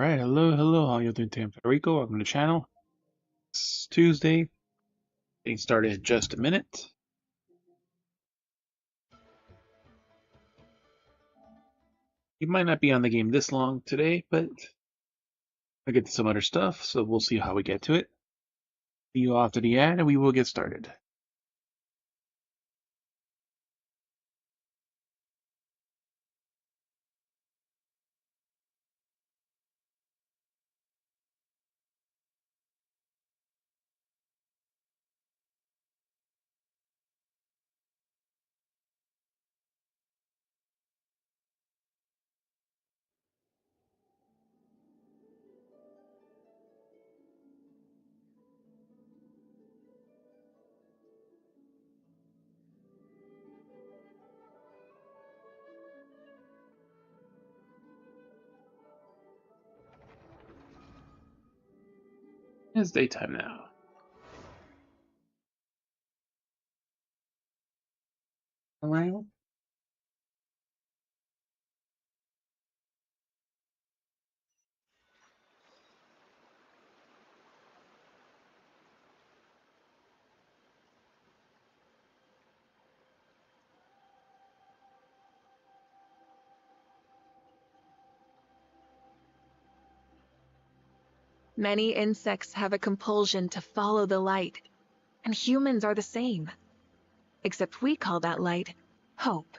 Alright, hello, how you doing today? I'm Federico, welcome to the channel. It's Tuesday, getting started in just a minute. You might not be on the game this long today, but I get to some other stuff, so we'll see how we get to it. See you after the ad and we will get started. It's daytime now. Alright. Many insects have a compulsion to follow the light, and humans are the same. Except we call that light hope.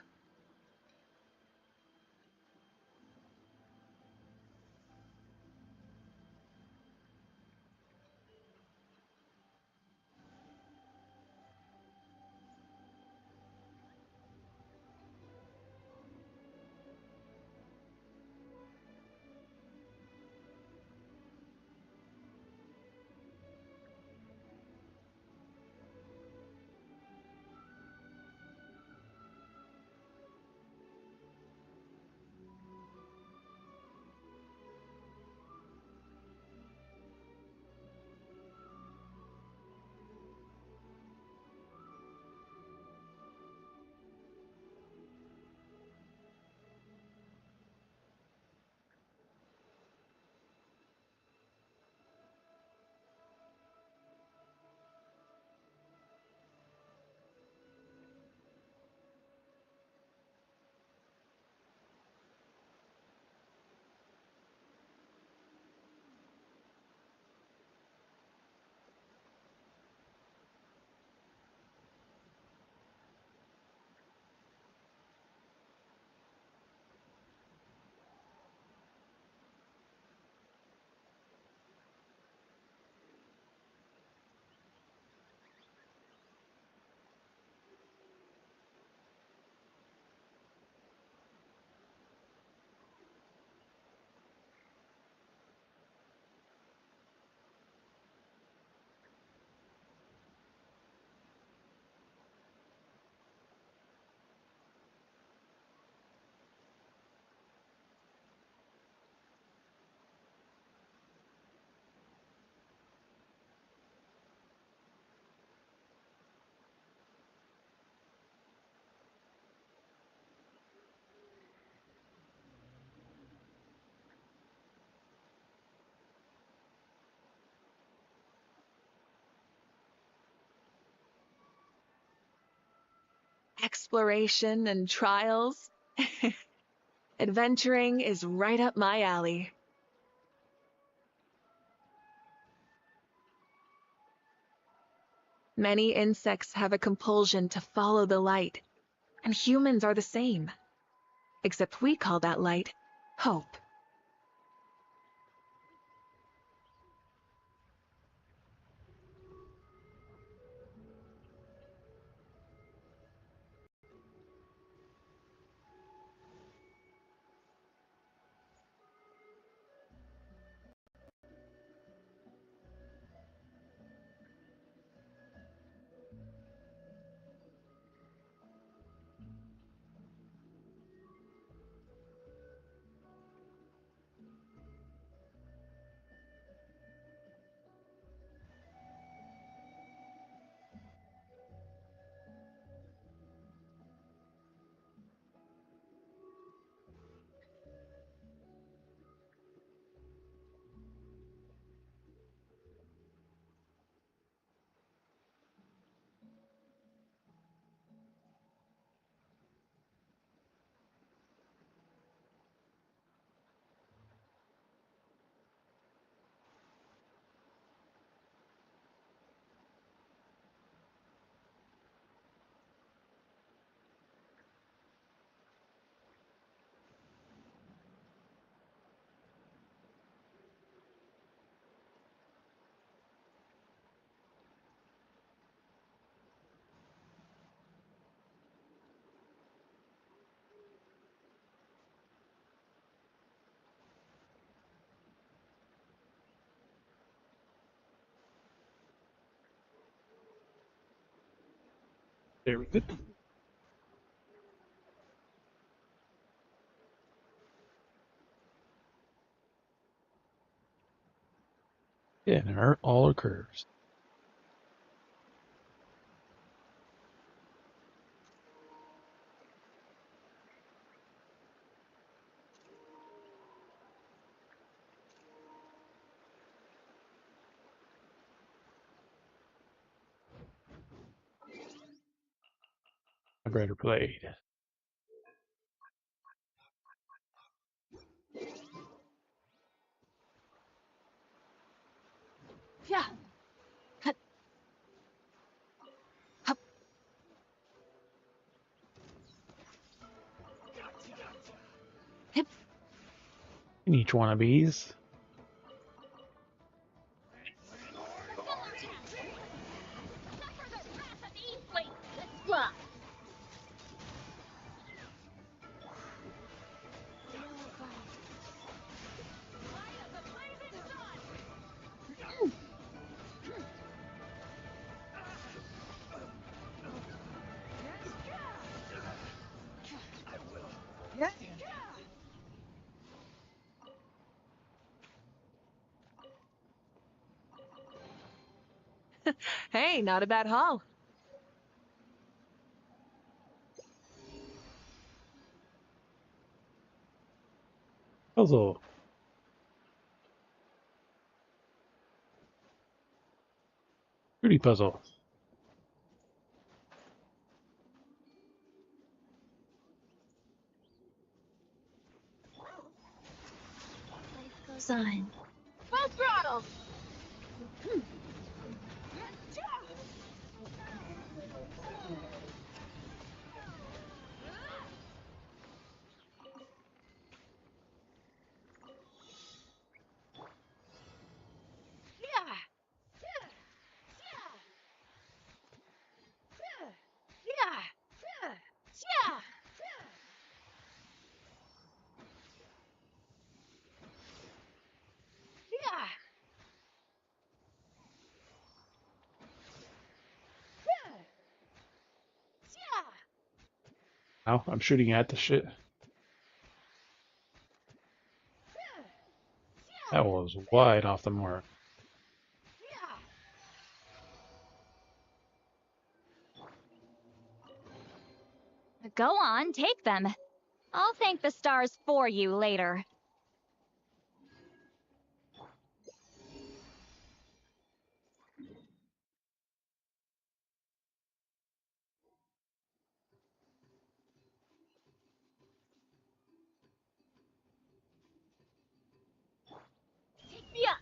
Exploration and trials. Adventuring is right up my alley. Many insects have a compulsion to follow the light, and humans are the same. Except we call that light hope. Very good. Yeah, and are all our curves. A better played. Yeah. Hup. Hup. Hip. In each one of these. Yeah. Hey, not a bad haul. Puzzle. Pretty puzzle. Life goes on. Full throttle. Now I'm shooting at the shit. That was wide off the mark. Go on, take them. I'll thank the stars for you later. Yeah.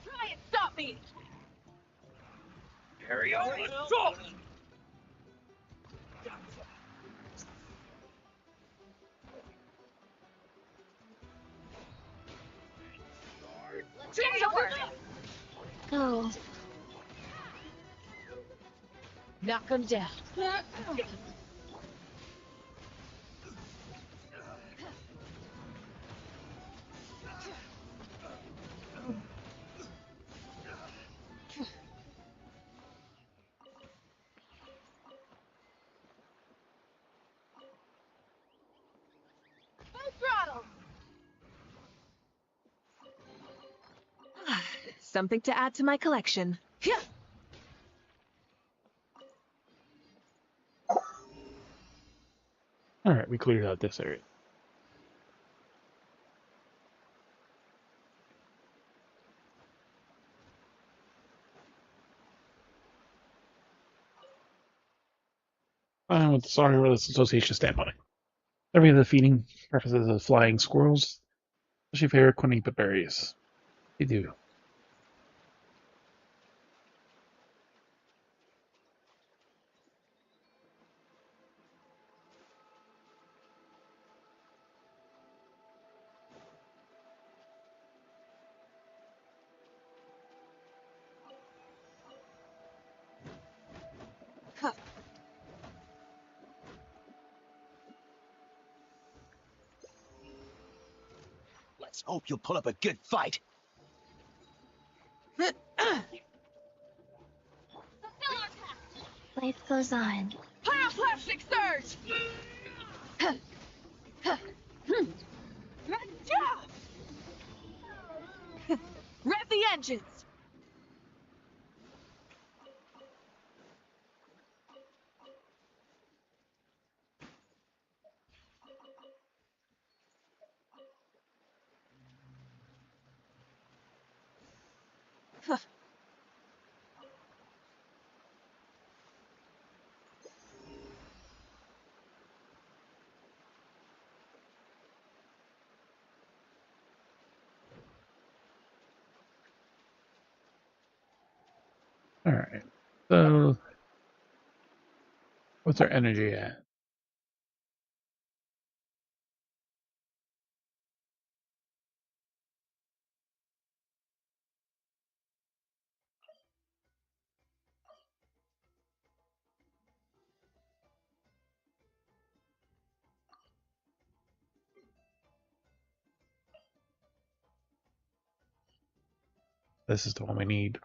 Try and stop me. Carry on. Go. Change over. Go. Knock him down. Full throttle. Something to add to my collection. Yeah. Alright, we cleared out this area. With the Sorry Brothers Association standby. Every other feeding preferences of flying squirrels, especially favorite quinine berries. They do. Let's hope you'll pull up a good fight. Life goes on. Plastic surge! Rev the engines! Alright. So, what's our energy at? This is the one we need.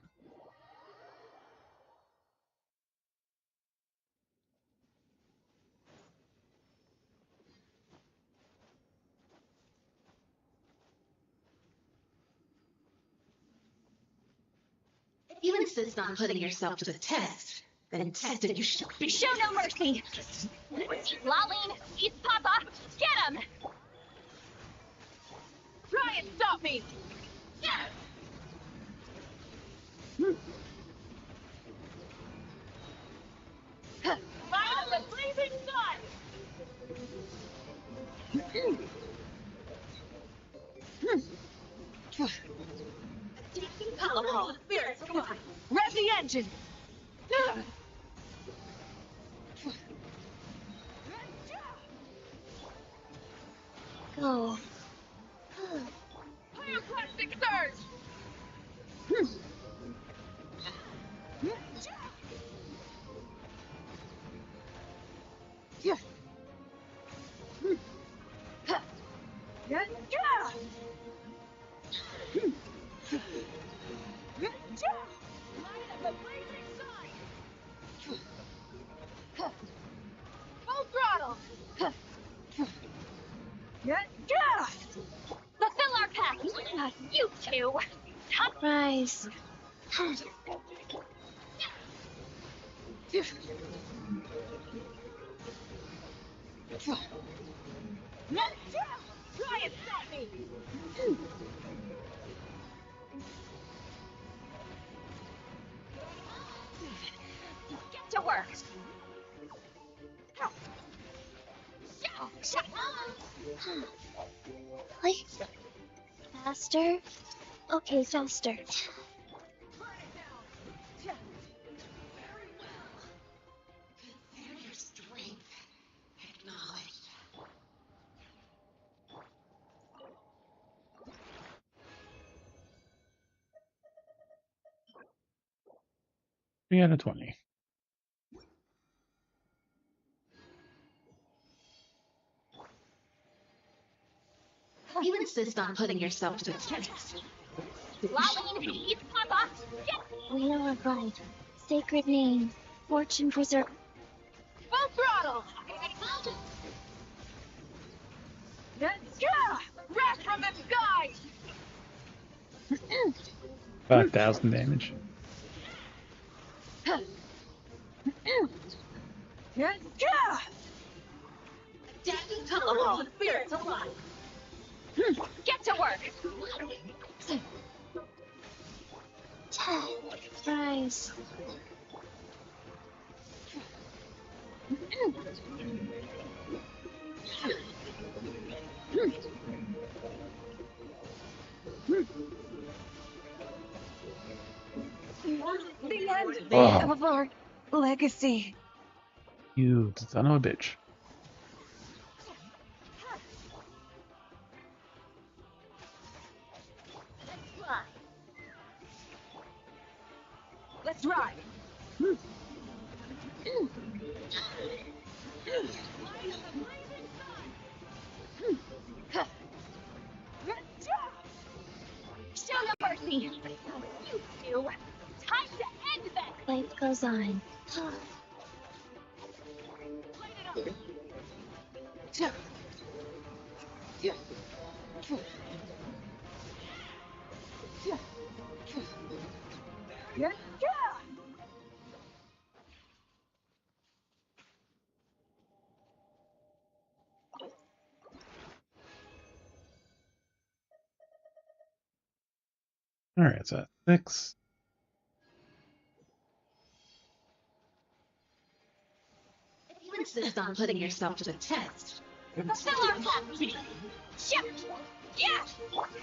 If you insist on putting yourself to the test, then test it you shall be. Show no mercy! Laline, East Papa, get him! Try and stop me! Fire the blazing sun! Colorado spirits, come on. Rev the engine! Go. Plastic surge! Full throttle! Fulfill our pact! You two! Rise. Try and stop me! Get to work! Like, faster? Okay, faster. Consider your strength acknowledged. 3 out of 20. If you insist on putting yourself to the test, Laline, East Papa, get we know our God. Sacred name. Fortune preserve. Full throttle! Wrath from the skies! 5,000 damage. adapting Colorado spirits alive. Get to work! Rise. The end Oh, of our legacy. you son of a bitch. Let's ride. mercy! You two! Time to end this! Life goes on. All right, so that's 6. If you insist on putting yourself to the test, then Fulfill our prophecy! Ship! Yeah!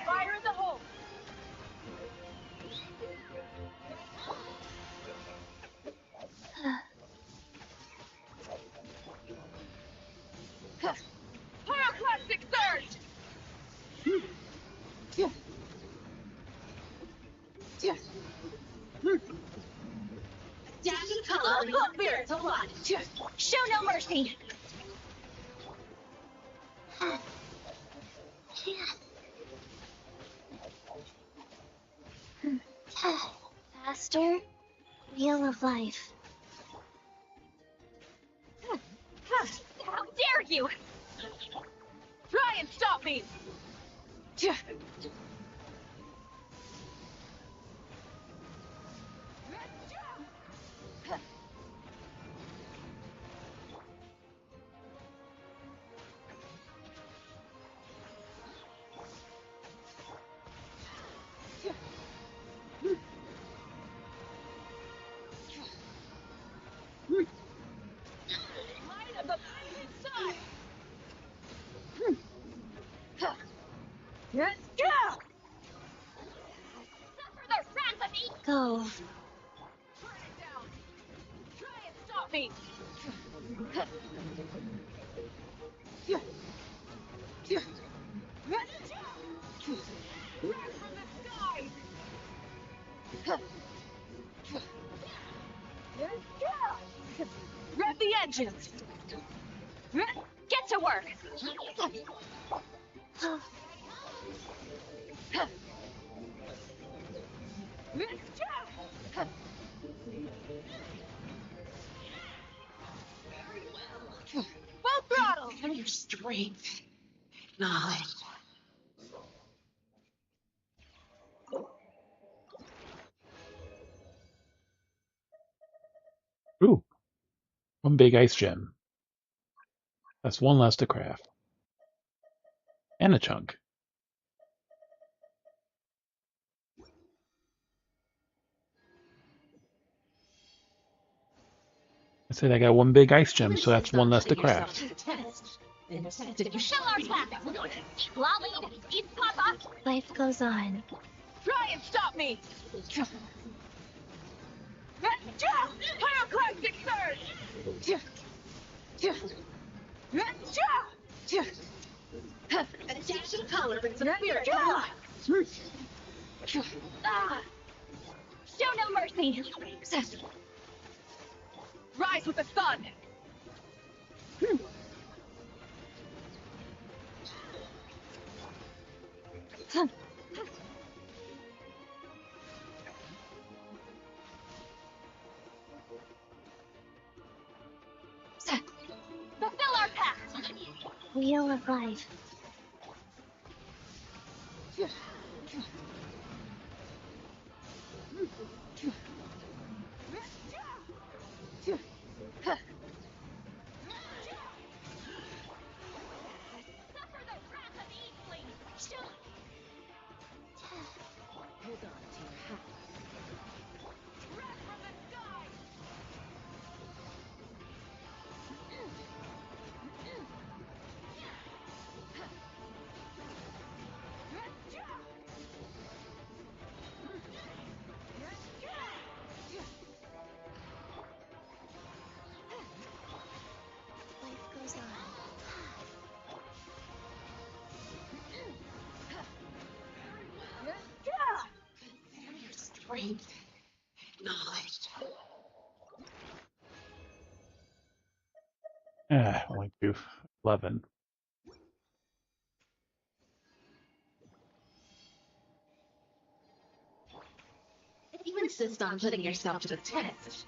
Fire in the hole! Pyroclastic surge! dashing color brings spirit to life. Show no mercy! Faster? Wheel of life. How dare you! Try and stop me! Light of the blazing sun! Suffer the wrath of me! Go. Burn it down! Try and stop me! Wrath from the sky! Rev the engines! Get to work! Full throttle! Give your strength, knowledge. Ooh, one big ice gem. That's one less to craft. And a chunk. I said I got one big ice gem, so that's one less to craft. Life goes on. Try and stop me! Pyroclastic surge! A dash of color brings spirit to life. Show no mercy! Rise with the sun! Fulfill our pact! Wheel of life. Suffer the wrath of Eastling! Hold on to your hat. Wrath from the sky! Life goes on. Your strength, knowledge. Only 2. 11. insist on putting yourself to the test,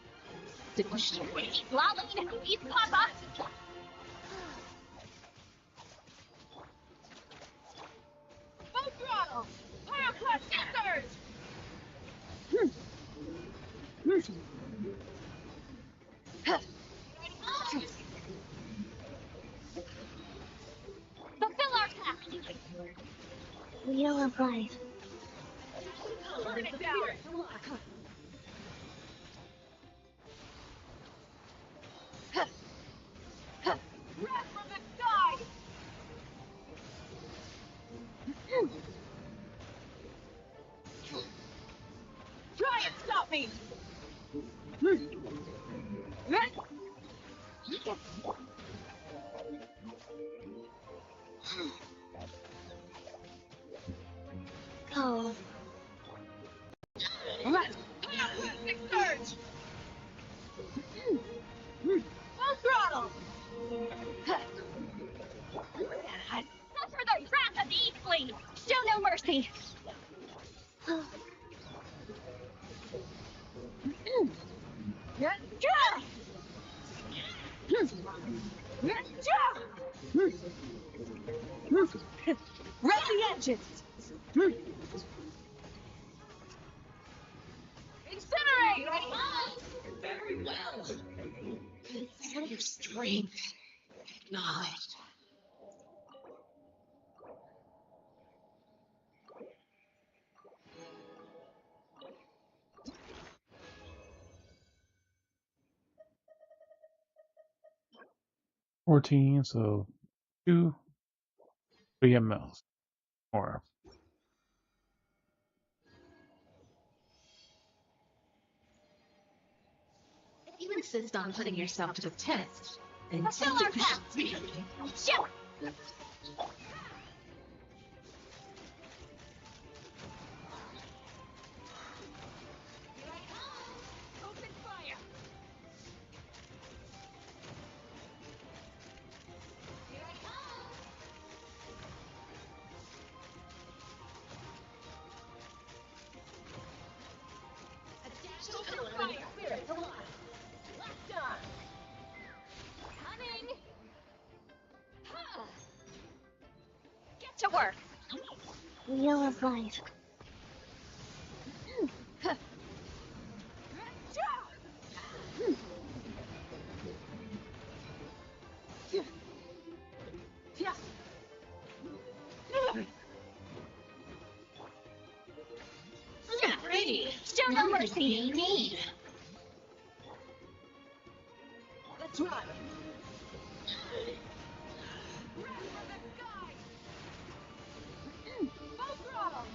then you should wait. Lolly, eat Papa! Full throttle! Pyroplast scissors! Fulfill our task! Wheel of life. Burn it down! Wrath from the sky! Try and stop me! Go. Plastic surge! Full throttle! Suffer the wrath of Eastly! Show no mercy! Rev the engines! Incinerate! Very well. Consider your strength. Acknowledged. $14, so 2, 3 mLs. Or If you insist on putting yourself to the test, then tell our path. Shoot! Open fire! Open fire! Spirit, alive! Left on! Coming! Huh. Get to work! Wheel of life. Ready! Show no mercy! Indeed! Let's run! Full throttle!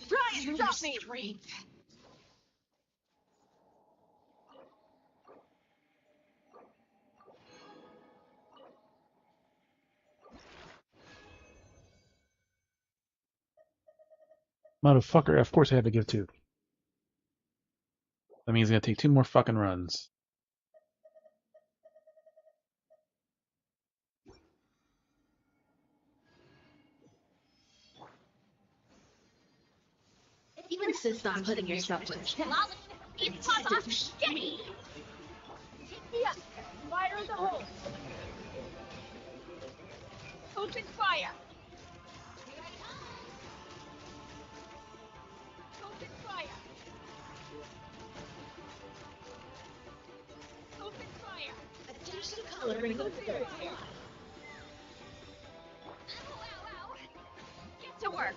Try and stop me! Strength. motherfucker, of course I had to give 2. That means I gotta take 2 more fucking runs. If you insist on putting yourself to the test, it's Papa! Get me! Take me up! Fire in the hole! Open fire! Open fire! Open fire! Attention coloring the spirit here! Ow, ow, ow! Get to work!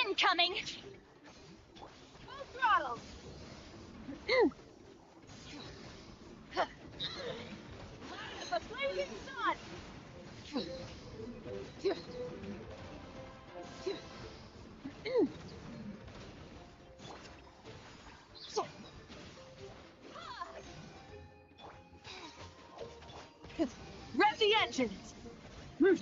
Incoming! Full throttle! The blazing sun! engines! Very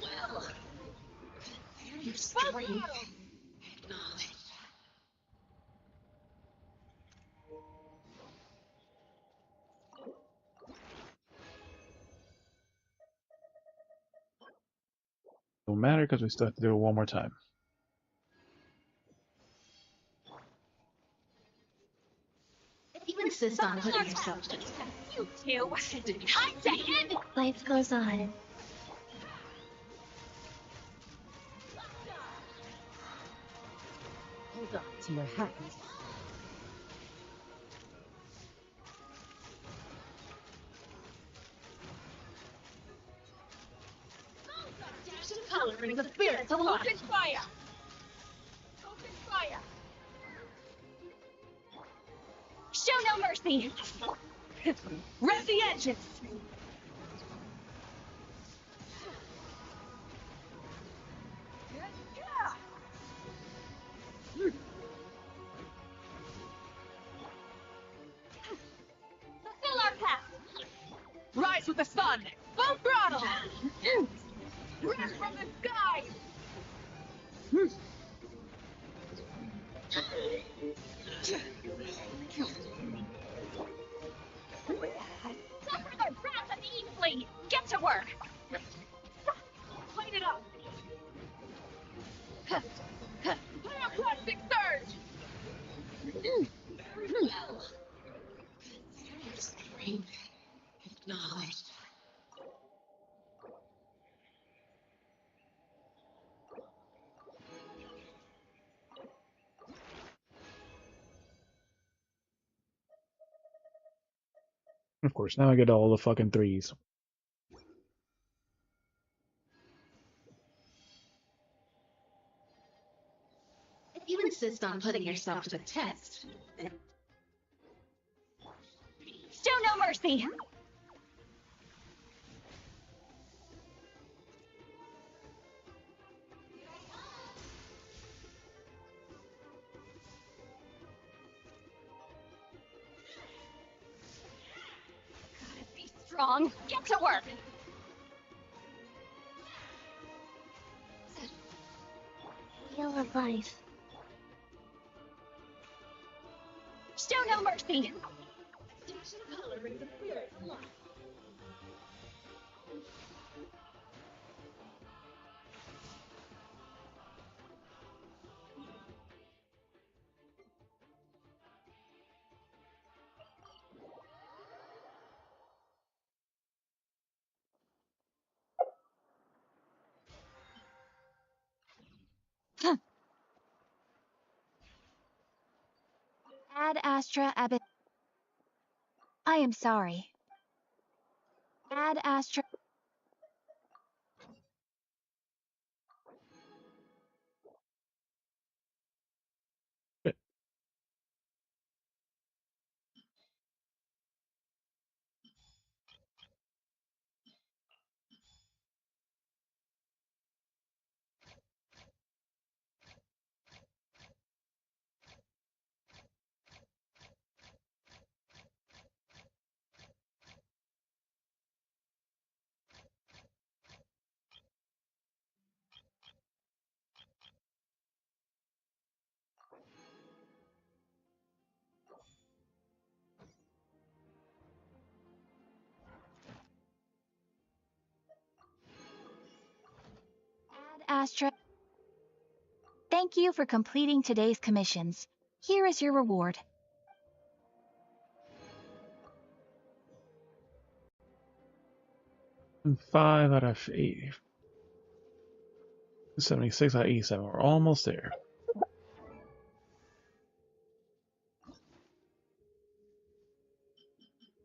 well. Your strength. Acknowledged. Don't matter because we still have to do it one more time. If you insist on putting yourself to the test, you two. Time to end. Life goes on. Hold on to your hat. Dash of color brings the spirit to life. Open fire! Open fire! Show no mercy! Rev the engines! Fulfill our path! Rise with the sun! Full throttle! Crash from the sky! Suffer the wrath of Evelyn! Get to work! Light it up! Pyroclastic surge! Very well. Your strength. Acknowledged. Of course, now I get all the fucking threes. If you insist on putting yourself to the test, then... Show no mercy! Gotta be strong! Get to work! Wheel of life. Show no mercy! Dash of color brings the spirit to life. Ad Astra Abbot. I am sorry. Ad Astra. Ad Astra. Thank you for completing today's commissions. Here is your reward. And 5 out of 8. 76 out of 87. We're almost there.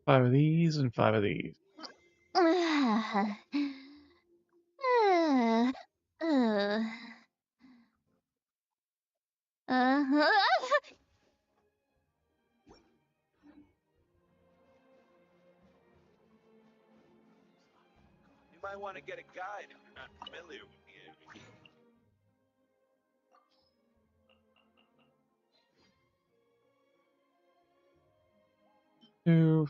5 of these and 5 of these. You might want to get a guide if you're not familiar with the area. Two.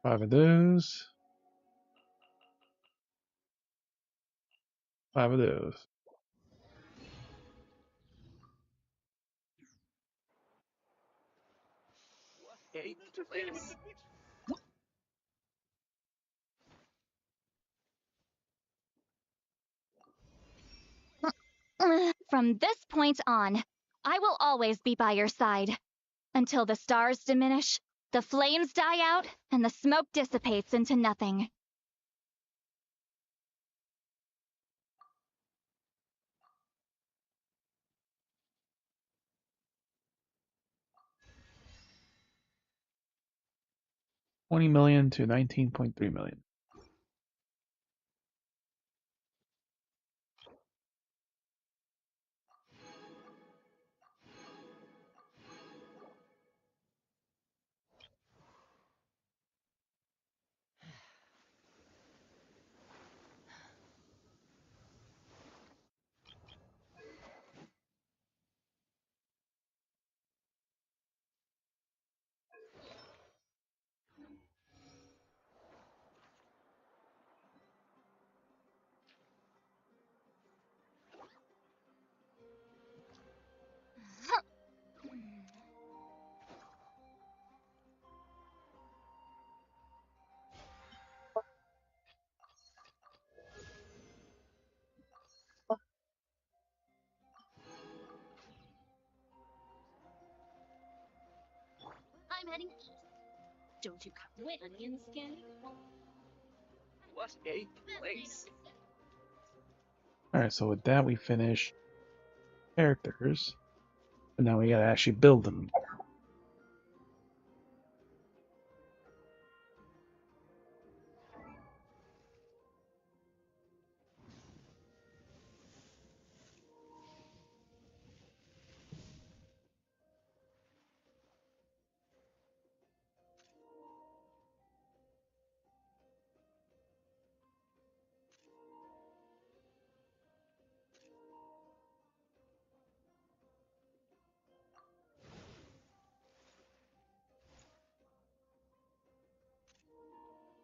5 of those. 5 of those. From this point on, I will always be by your side. Until the stars diminish, the flames die out, and the smoke dissipates into nothing. $20 million to $19.3 million. I'm heading east. Don't you come with onion skin? What a place. Alright, so with that we finish characters. And now we gotta actually build them.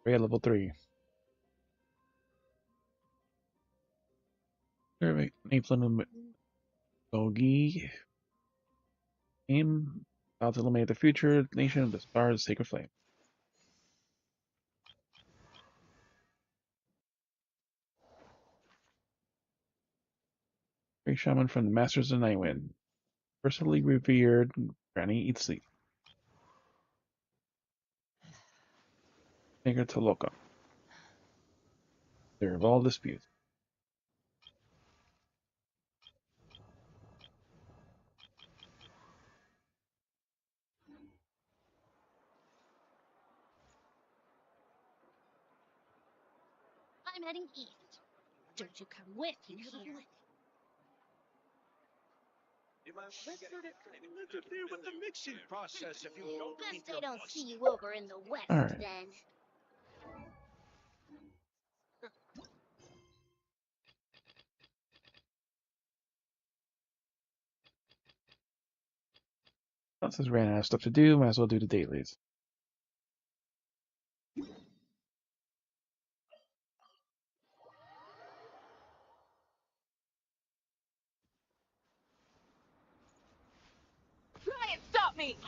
We're at level 3. Survey Naples Bogey. Aim. About to eliminate the future nation of the stars, sacred flame. Great shaman from the Masters of Nightwind. Personally revered Granny Eats Sleep. Finger to Loka. There of all disputes. I'm heading east. Don't you come with me here. What's to do with the mixing process if you don't Best keep I your don't voice? see you over in the west, Alright. then. Once this ran out of stuff to do, might as well do the dailies. Try and stop me!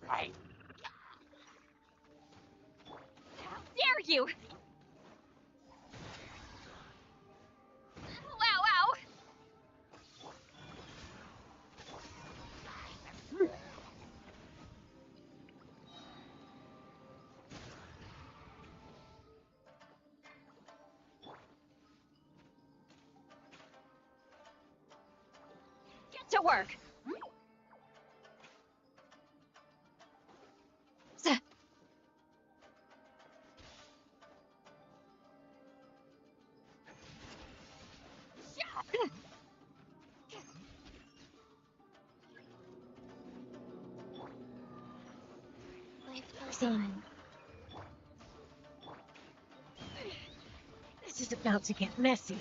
How dare you! Ow, ow! Get to work! Frozen. This is about to get messy.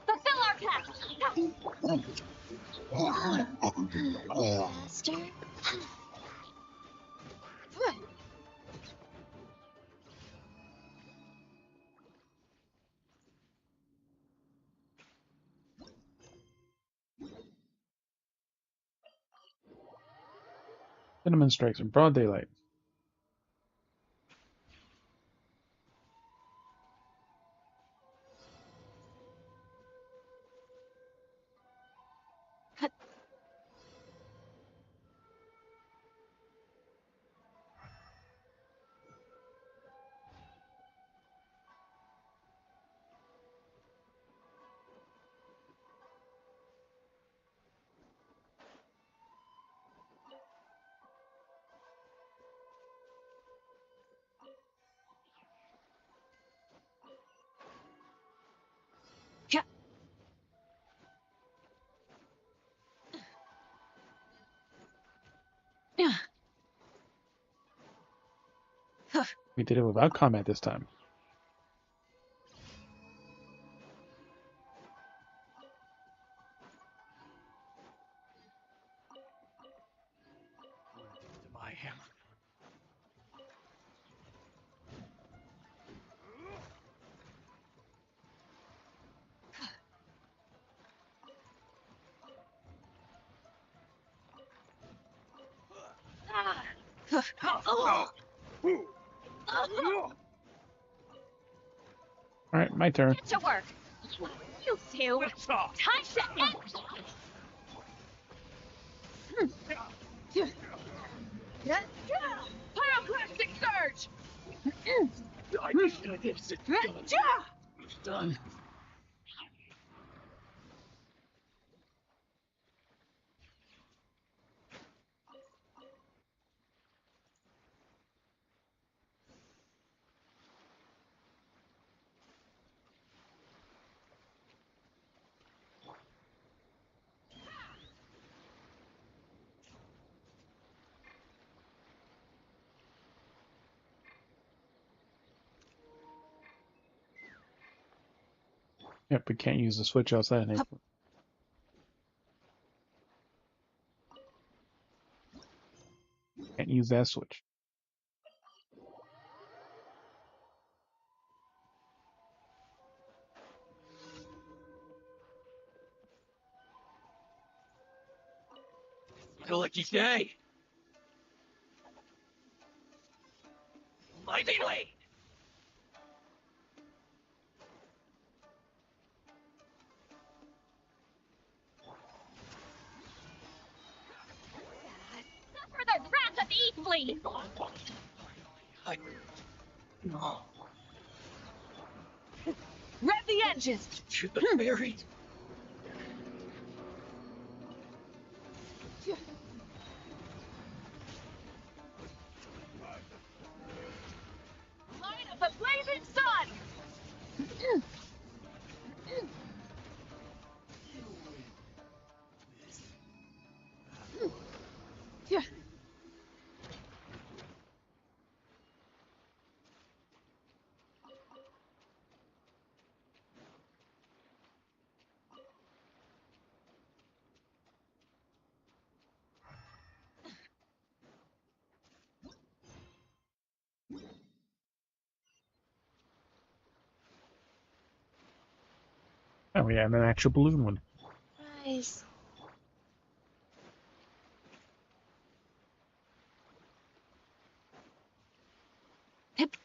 Fulfill our pact! Faster. Cinnamon strikes in broad daylight. We did it without combat this time. My hammer. Alright, my turn. Get to work! You two! Time to end! Pyroclastic surge! I just got this. It's done. Yep, we can't use the switch outside. Can't use that switch. My lucky day. My delay. Suffer the wrath of Eastleigh! I... No. Rev the engines! Should have buried. Line of the blazing sun! Oh, we have an actual balloon one. Nice. Hip.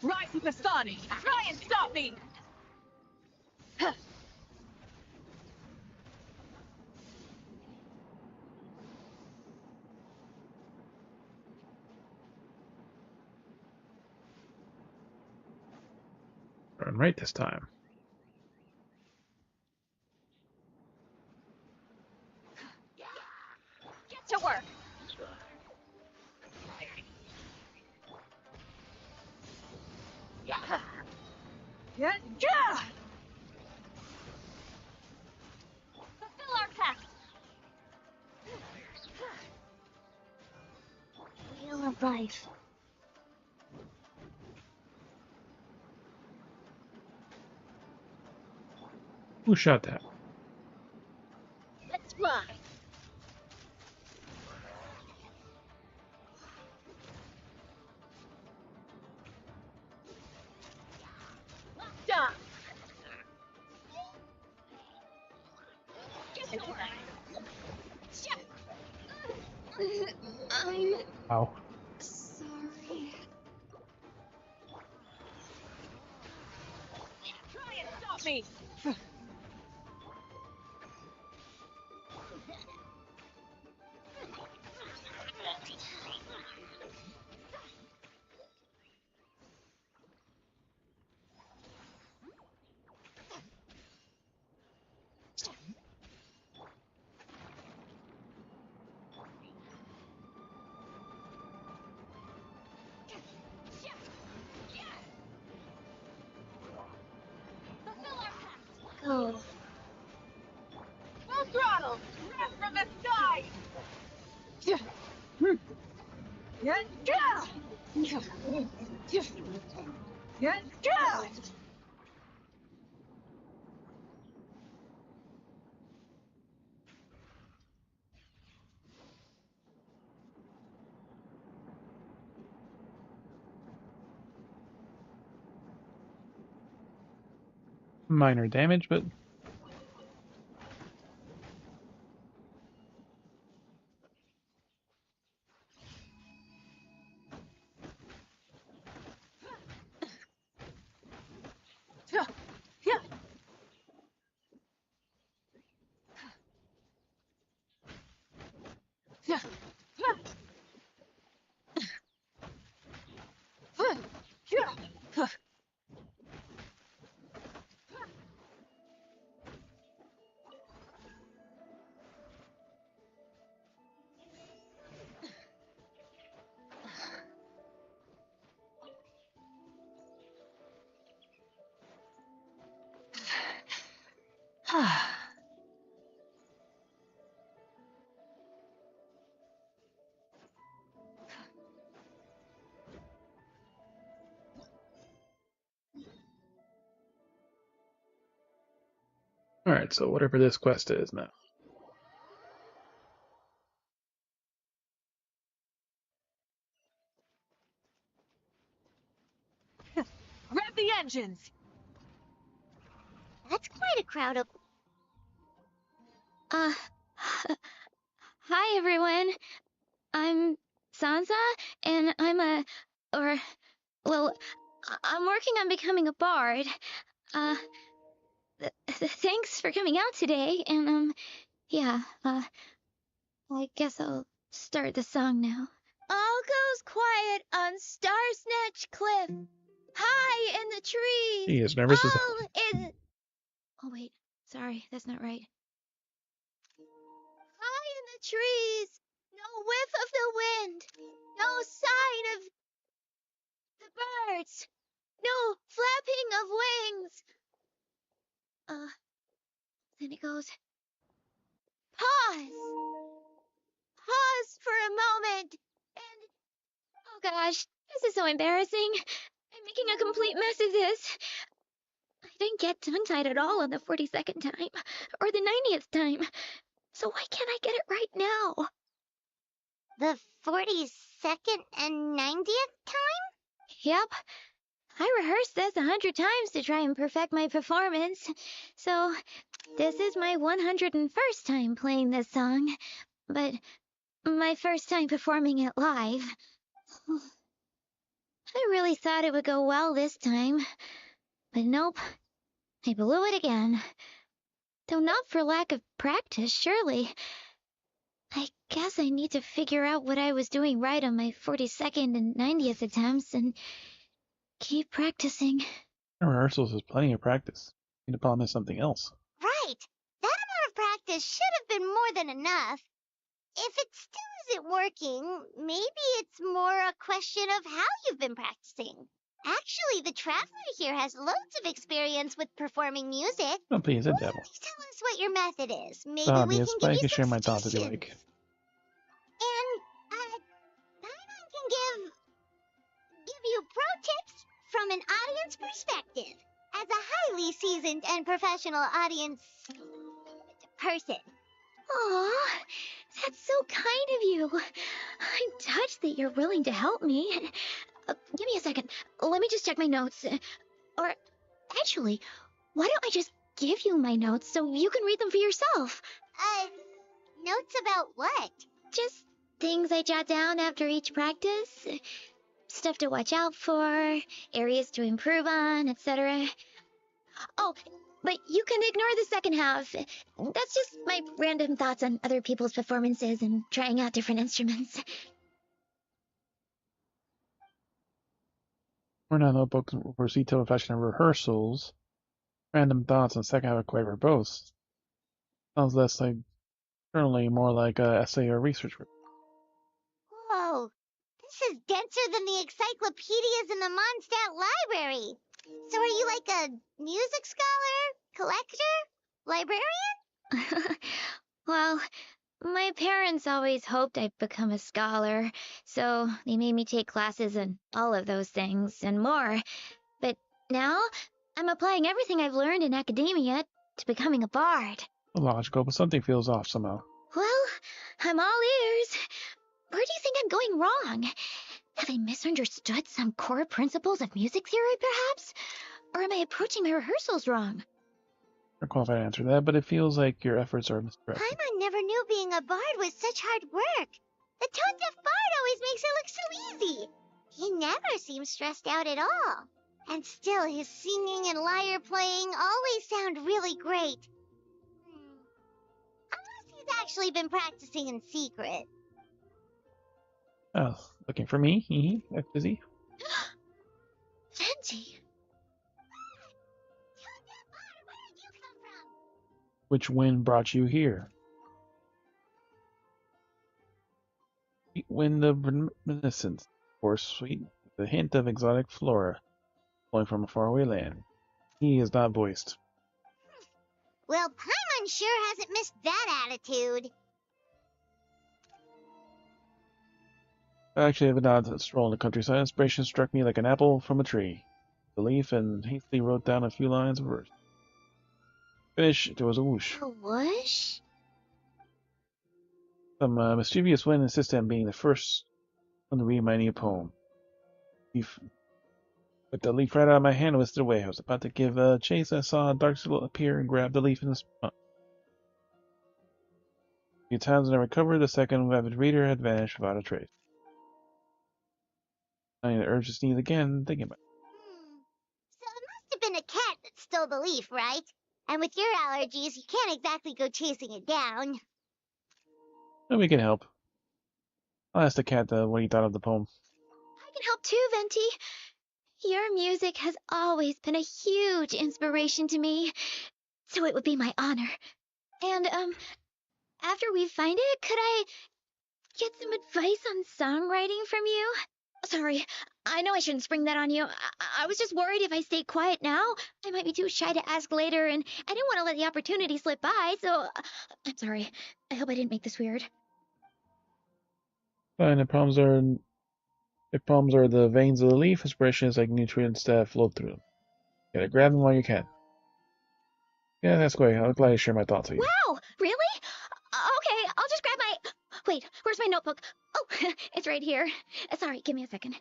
Rise with the sun! Try and stop me! Run right this time. Get to work! Yeah. Fulfill our pact. We'll arrive. Who shot that? Let's fly. Stop! Get to work! I'm Ow. sorry. Try and stop me! Fulfill our pact. Go. Full throttle! Rest from the sky! Minor damage, but alright, so whatever this quest is now. Rev the engines! That's quite a crowd of... Hi everyone. I'm Sansa, and I'm working on becoming a bard. Thanks for coming out today, and, yeah, I guess I'll start the song now. All goes quiet on Star Snatch Cliff, high in the trees. He is nervous as hell. All is... Oh, wait, sorry, that's not right. High in the trees, no whiff of the wind, no sign of the birds, no flapping of wings. Then it goes, pause. Pause for a moment, and, oh gosh, this is so embarrassing. I'm making a complete mess of this. I didn't get tongue-tied at all on the 42nd time, or the 90th time. So why can't I get it right now? The 42nd and 90th time? Yep. I rehearsed this 100 times to try and perfect my performance. So this is my 101st time playing this song, but my first time performing it live. I really thought it would go well this time. But nope, I blew it again. Though not for lack of practice, surely. I guess I need to figure out what I was doing right on my 42nd and 90th attempts and keep practicing. Rehearsals is plenty of practice. Need to promise something else. Right. That amount of practice should have been more than enough. If it still isn't working, maybe it's more a question of how you've been practicing. Actually, the traveler here has loads of experience with performing music. Don't be a devil. Please tell us what your method is. Maybe we Obvious, can but I give can you share some my thoughts if you suggestions. like. And Paimon can give you pro tips from an audience perspective, as a highly seasoned and professional audience person. Aw, that's so kind of you. I'm touched that you're willing to help me. Give me a second. Let me just check my notes. Or, actually, why don't I just give you my notes so you can read them for yourself? Notes about what? Just things I jot down after each practice. Stuff to watch out for, areas to improve on, etc. Oh, but you can ignore the second half. That's just my random thoughts on other people's performances and trying out different instruments. We're not notebooks for detailed professional rehearsals. Random thoughts on second half of quite verbose. Sounds less like journaling, more like a essay or research report. Whoa, this is denser than the encyclopedias in the Mondstadt library. So are you like a music scholar, collector, librarian? Well, my parents always hoped I'd become a scholar, so they made me take classes in all of those things and more. But now, I'm applying everything I've learned in academia to becoming a bard. Logical, but something feels off somehow. Well, I'm all ears. Where do you think I'm going wrong? Have I misunderstood some core principles of music theory, perhaps? Or am I approaching my rehearsals wrong? I'm qualified to answer that, but it feels like your efforts are misdirected. Paimon never knew being a bard was such hard work. The tone-deaf bard always makes it look so easy. He never seems stressed out at all. And still, his singing and lyre playing always sound really great. Unless he's actually been practicing in secret. Oh, looking for me? Hee hee, busy. Venti! Tone-deaf bard, where did you come from? Which wind brought you here? Sweet wind of reminiscence, or sweet, with a hint of exotic flora, blowing from a faraway land. He is not voiced. Well, Paimon sure hasn't missed that attitude. Actually, I have not strolled in the countryside. Inspiration struck me like an apple from a tree. The leaf and hastily wrote down a few lines of verse. Finish, there was a whoosh. A whoosh? Some mischievous wind insisted on being the first one to read my new poem. Leaf. Put the leaf right out of my hand and whisked it away. I was about to give chase. I saw a dark silhouette appear and grab the leaf in the spot. A few times when I recovered, the second avid reader had vanished without a trace. I had the urge to sneeze again, thinking about it. So it must have been a cat that stole the leaf, right? And with your allergies, you can't exactly go chasing it down. But we can help. I'll ask the cat what he thought of the poem. I can help too, Venti. Your music has always been a huge inspiration to me, so it would be my honor. And, after we find it, could I get some advice on songwriting from you? Sorry, I know I shouldn't spring that on you. I was just worried if I stayed quiet now, I might be too shy to ask later, and I didn't want to let the opportunity slip by, so I'm sorry. I hope I didn't make this weird. Fine, if palms are the veins of the leaf, inspiration is like nutrients that flow through them. You gotta grab them while you can. Yeah, that's great. I'm glad to share my thoughts with you. Wow, really? Okay, I'll just grab my... Wait, where's my notebook? Oh, it's right here. Sorry, give me a second.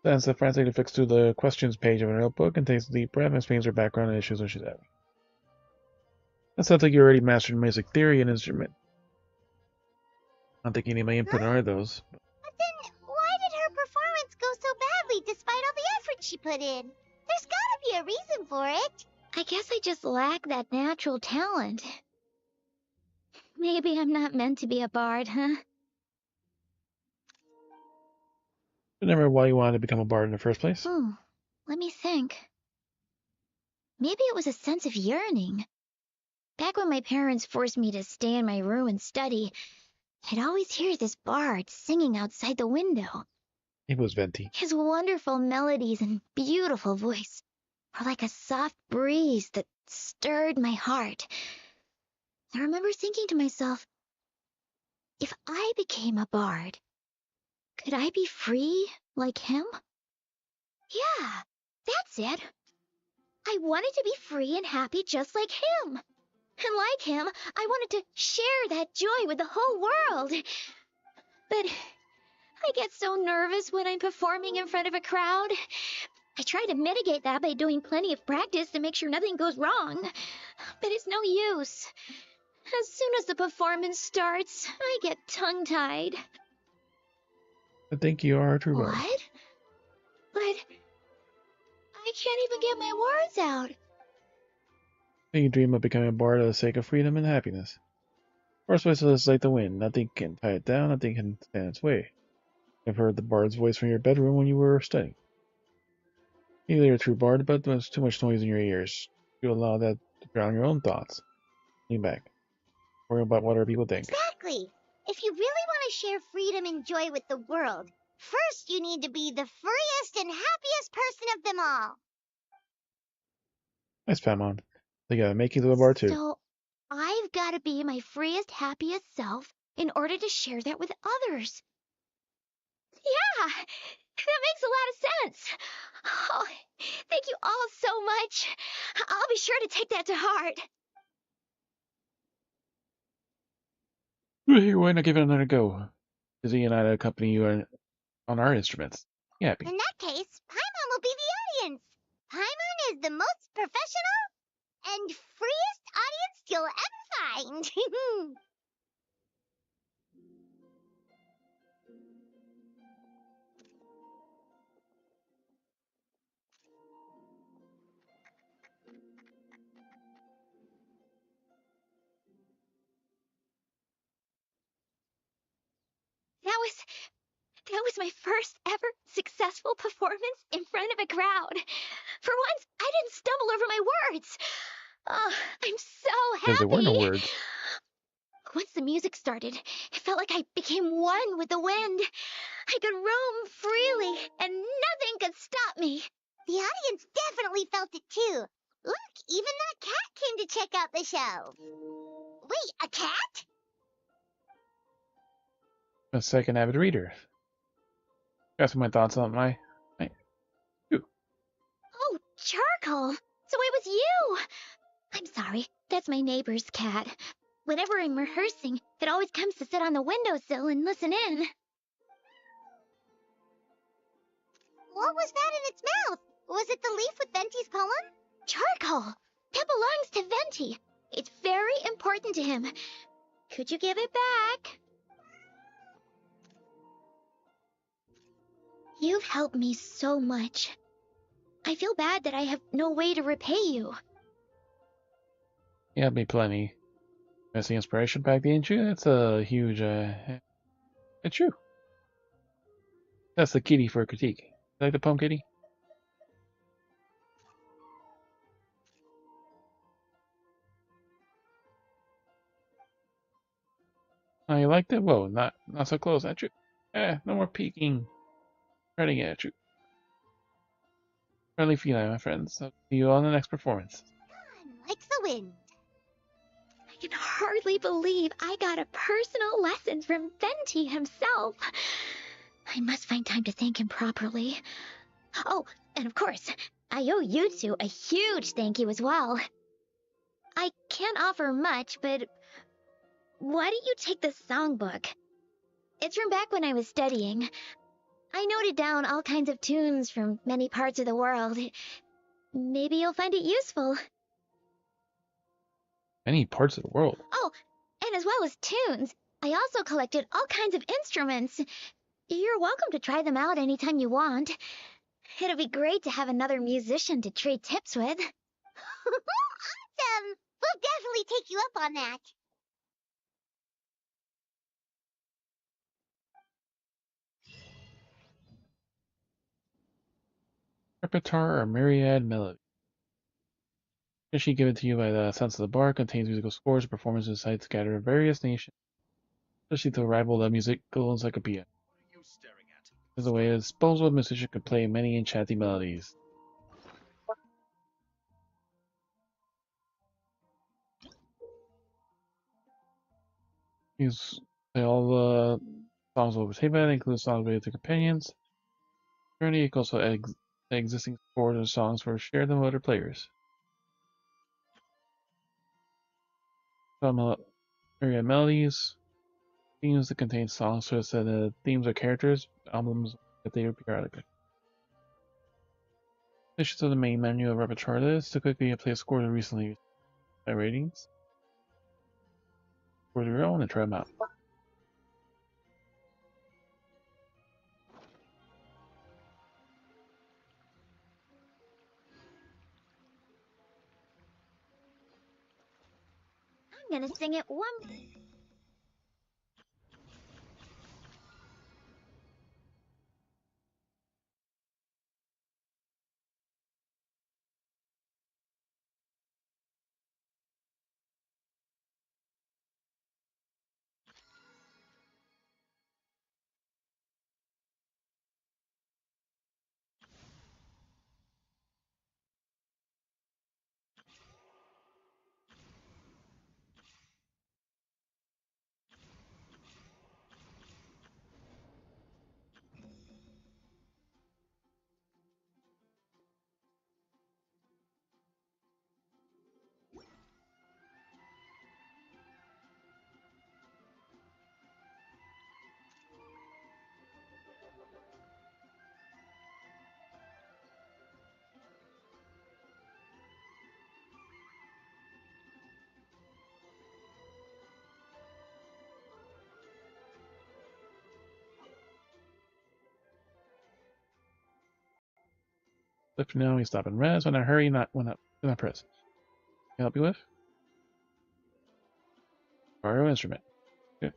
That's the frantically flicks through the questions page of her notebook and takes a deep breath and explains her background and issues when she's having. That sounds like you already mastered music theory and instrument. I don't think any of my input are those. But then, why did she put in. There's gotta be a reason for it. I guess I just lack that natural talent. Maybe I'm not meant to be a bard, huh? Remember why you wanted to become a bard in the first place? Let me think. Maybe it was a sense of yearning. Back when my parents forced me to stay in my room and study, I'd always hear this bard singing outside the window. It was Venti. His wonderful melodies and beautiful voice were like a soft breeze that stirred my heart. I remember thinking to myself, if I became a bard, could I be free like him? Yeah, that's it. I wanted to be free and happy just like him. And like him, I wanted to share that joy with the whole world. But I get so nervous when I'm performing in front of a crowd. I try to mitigate that by doing plenty of practice to make sure nothing goes wrong. But it's no use. As soon as the performance starts, I get tongue-tied. I think you are a true bard. What? But I can't even get my words out. You dream of becoming a bard for the sake of freedom and happiness. First voice is like the wind. Nothing can tie it down. Nothing can stand its way. I've heard the bard's voice from your bedroom when you were studying. You're a true bard, but there's too much noise in your ears. You allow that to drown your own thoughts. Lean back. Worry about what other people think. Exactly. If you really want to share freedom and joy with the world, first you need to be the freest and happiest person of them all. Nice, Paimon. They gotta make you the bard too. So, I've got to be my freest, happiest self in order to share that with others. Yeah, that makes a lot of sense. Oh, thank you all so much. I'll be sure to take that to heart. Why not give it another go? Izzy and I accompany you on our instruments. You happy? In that case, Paimon will be the audience. Paimon is the most professional and freest audience you'll ever find. That was my first ever successful performance in front of a crowd. For once, I didn't stumble over my words. Oh, I'm so happy. Because there were no words. Once the music started, it felt like I became one with the wind. I could roam freely, and nothing could stop me. The audience definitely felt it too. Look, even that cat came to check out the show. Wait, a cat? A second avid reader. Got some of my thoughts on my. Oh, Charcoal! So it was you! I'm sorry, that's my neighbor's cat. Whenever I'm rehearsing, it always comes to sit on the windowsill and listen in. What was that in its mouth? Was it the leaf with Venti's poem? Charcoal! That belongs to Venti. It's very important to him. Could you give it back? You've helped me so much. I feel bad that I have no way to repay you. Yeah, me plenty. That's the inspiration pack, didn't you? That's a huge. It's true. That's the kitty for a critique. Like the poem kitty? Oh, you liked it? Whoa, not so close at you. No more peeking. Trying to get at you. Friendly feline, my friends. I'll see you on the next performance. Gone like the wind. I can hardly believe I got a personal lesson from Venti himself. I must find time to thank him properly. Oh, and of course, I owe you two a huge thank you as well. I can't offer much, but why don't you take this songbook? It's from back when I was studying. I noted down all kinds of tunes from many parts of the world. Maybe you'll find it useful. Many parts of the world. Oh, and as well as tunes, I also collected all kinds of instruments. You're welcome to try them out anytime you want. It'll be great to have another musician to trade tips with. Awesome! We'll definitely take you up on that. Repertoire or myriad melody. A sheet given to you by the Sense of the Bar contains musical scores, performances, sites scattered in various nations, especially to rival the musical encyclopedia. What are you staring at? As a way a disposable musician could play many enchanting melodies. Use play all the songs over tape, include songs related to companions. Journey equals the existing scores of songs for share them with other players. Some myriad melodies. Themes that contain songs so that the themes are characters, albums that they appear periodically. Switch to the main menu of repertoire list to quickly play a score to recently by ratings. Scores your own and try them out. I'm gonna sing it one. Flip now, we stop and rest. When I hurry, not when I press. Can I help you with? Borrow instrument. Okay.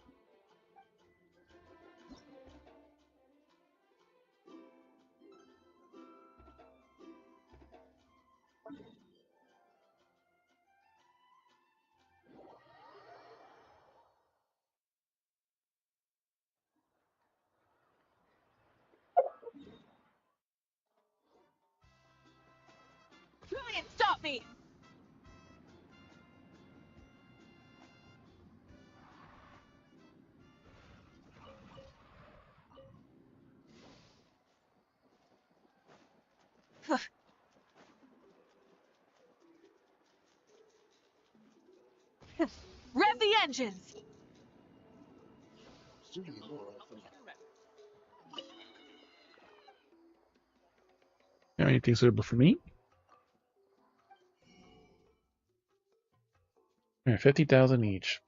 Try and stop me! Rev the engines! Anything suitable for me? 50,000 each.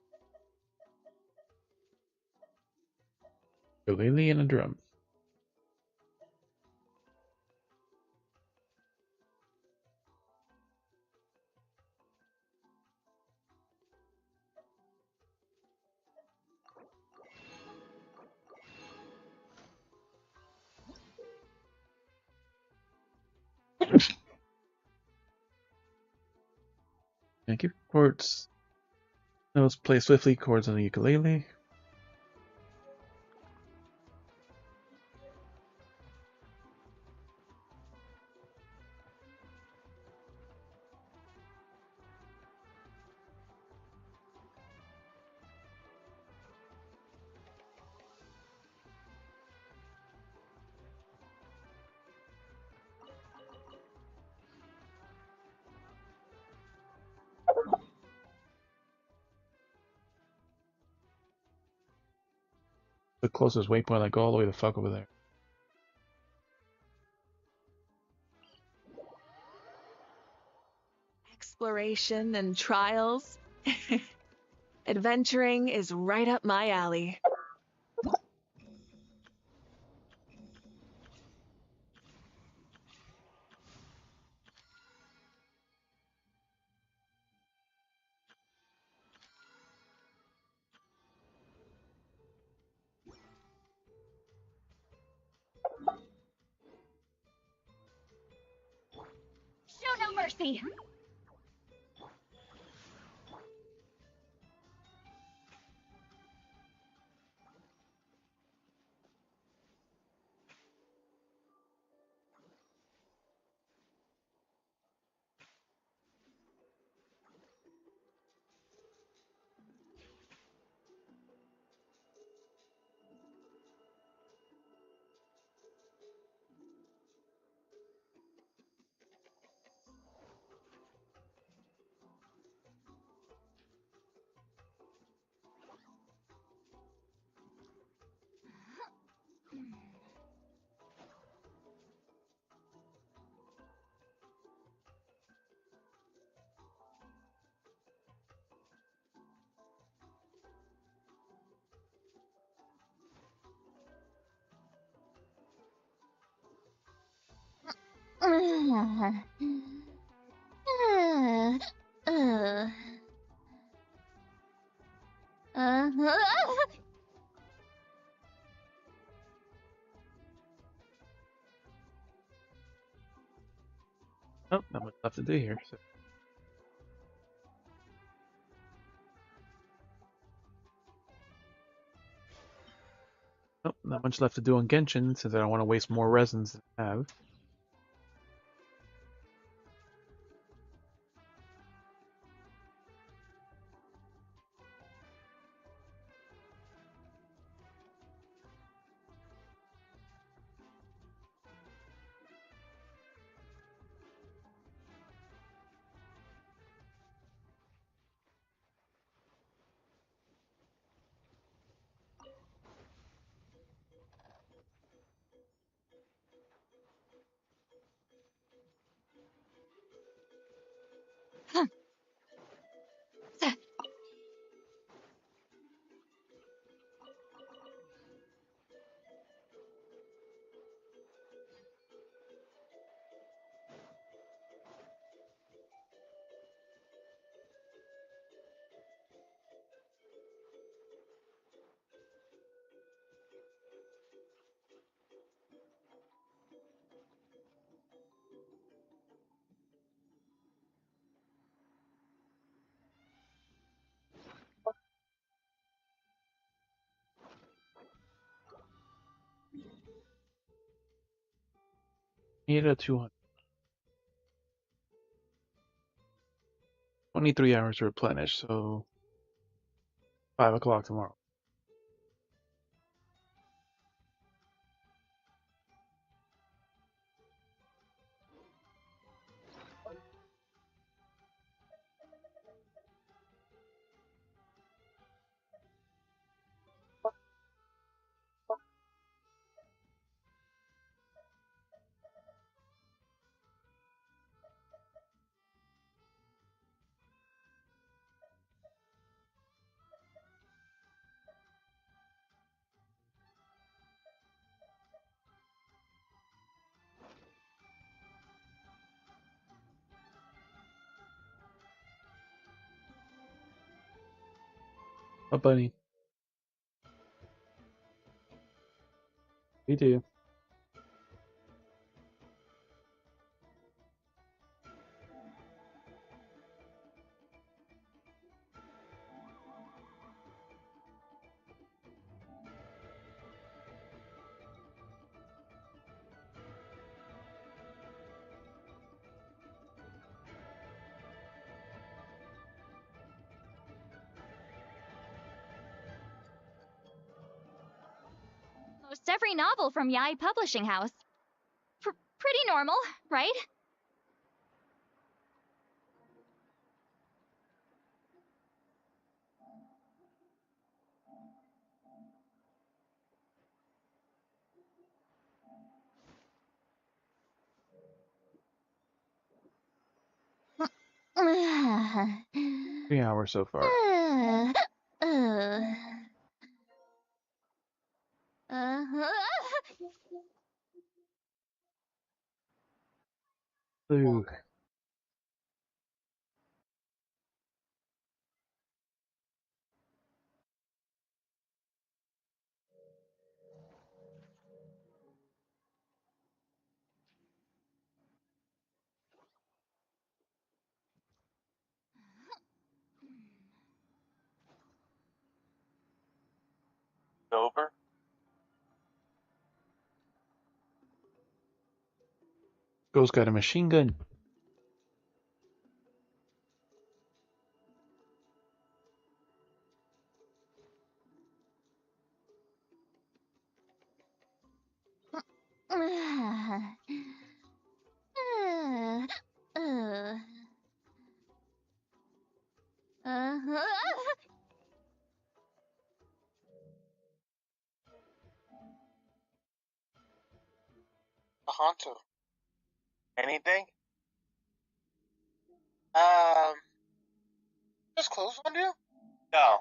Ukulele and a drum. Thank you. Chords. Notes play swiftly chords on the ukulele. The closest waypoint, I go all the way the fuck over there. Exploration and trials. Adventuring is right up my alley. no mercy. Oh, not much left to do here. So. Oh, not much left to do on Genshin since I don't want to waste more resins than I have. Need a 200. 23 hours to replenish, so 5 o'clock tomorrow. Oh, buddy. We do. Most every novel from Yai Publishing House. Pretty normal, right? Uh, 3 hours so far. uh, uh, Ooh. Ghost got a machine gun. Hunter. Anything? Just close on you? No.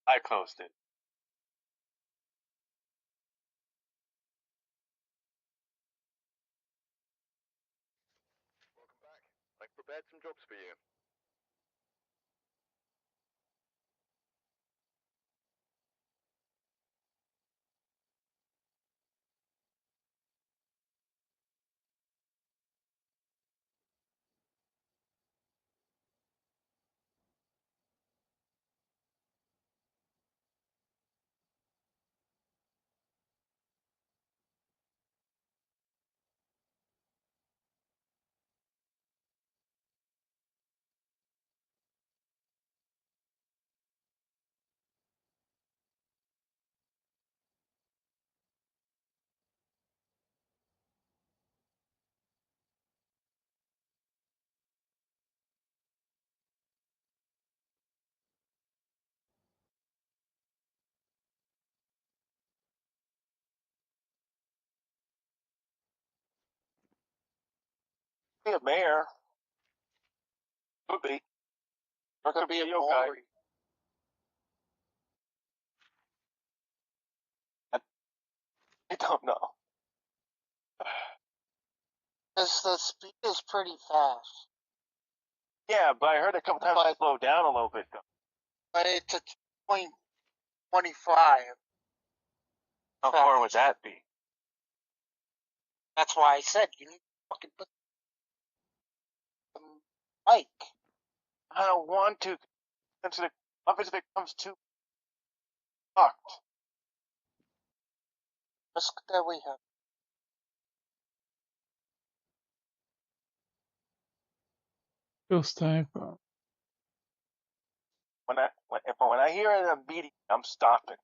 I closed it. Welcome back. I've prepared some jobs for you. Be a mayor. Could be. Or could be a yokai. I don't know. Because the speed is pretty fast. Yeah, but I heard a couple times I slowed down a little bit though. But it's a 2.25. How far would that be? That's why I said you need to fucking put the mic. I don't want to. Since the office becomes too fucked. Risk that we have. Ghost type. When I hear a meeting, I'm stopping.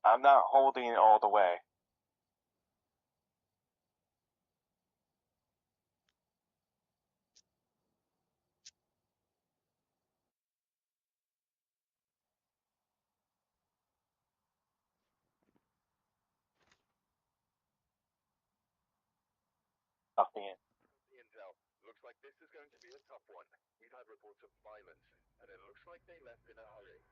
I'm not holding it all the way. Stopping it. The intel. Looks like this is going to be a tough one. We've had reports of violence, and it looks like they left in a hurry.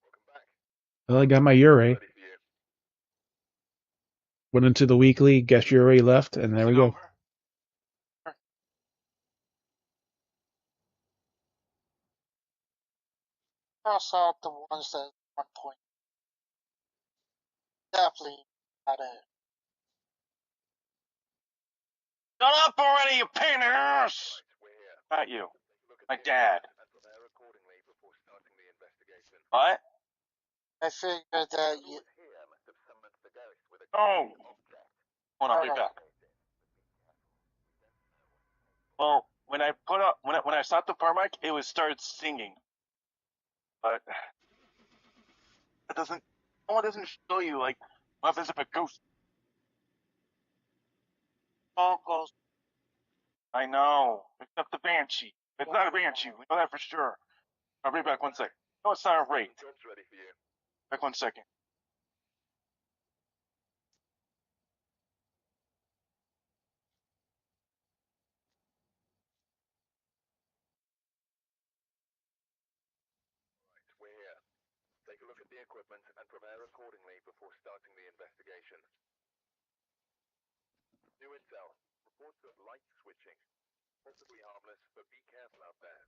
Welcome back. Well, I got my Ure. Ready for you. Went into the weekly, guess Ure left, and there we go. Cross out the ones that at one point. Definitely not it. Shut up already, you pain in the ass! We're here. Not you. Look at My the dad. equipment and prepare accordingly before starting the investigation. What? I figured that you. Whoever was here must have summoned the ghost with a Oh! object. Hold on, I'll be back. Well, when I stopped the bar mic, it was started singing. But it doesn't. No one doesn't show you like what happens if a ghost. All goes. I know, except the banshee. It's not a banshee. We know that for sure. I'll be back 1 second. No, it's not a wraith. Job's ready for you. Back 1 second. Right, we're here. Take a look at the equipment and prepare accordingly before starting the investigation. New intel. Reports of light switching. Possibly harmless, but be careful out there.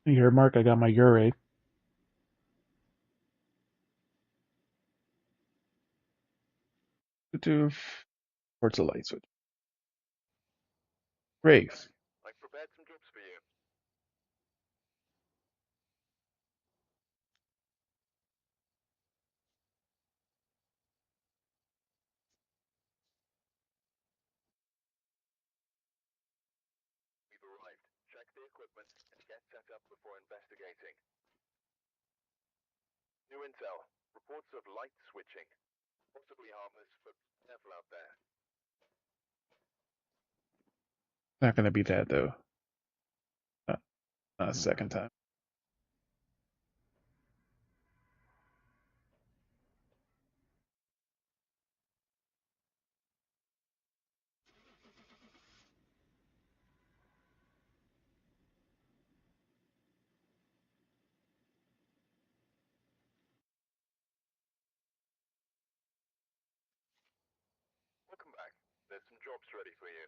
Here, Mark, I got my Ure. Towards the light switch. Graves. I've prepared some jobs for you. We've arrived. Check the equipment and get set up before investigating. New intel. Reports of light switching. Possibly harmless, but careful out there. Not gonna be that though. Not a second time. Welcome back. There's some jobs ready for you.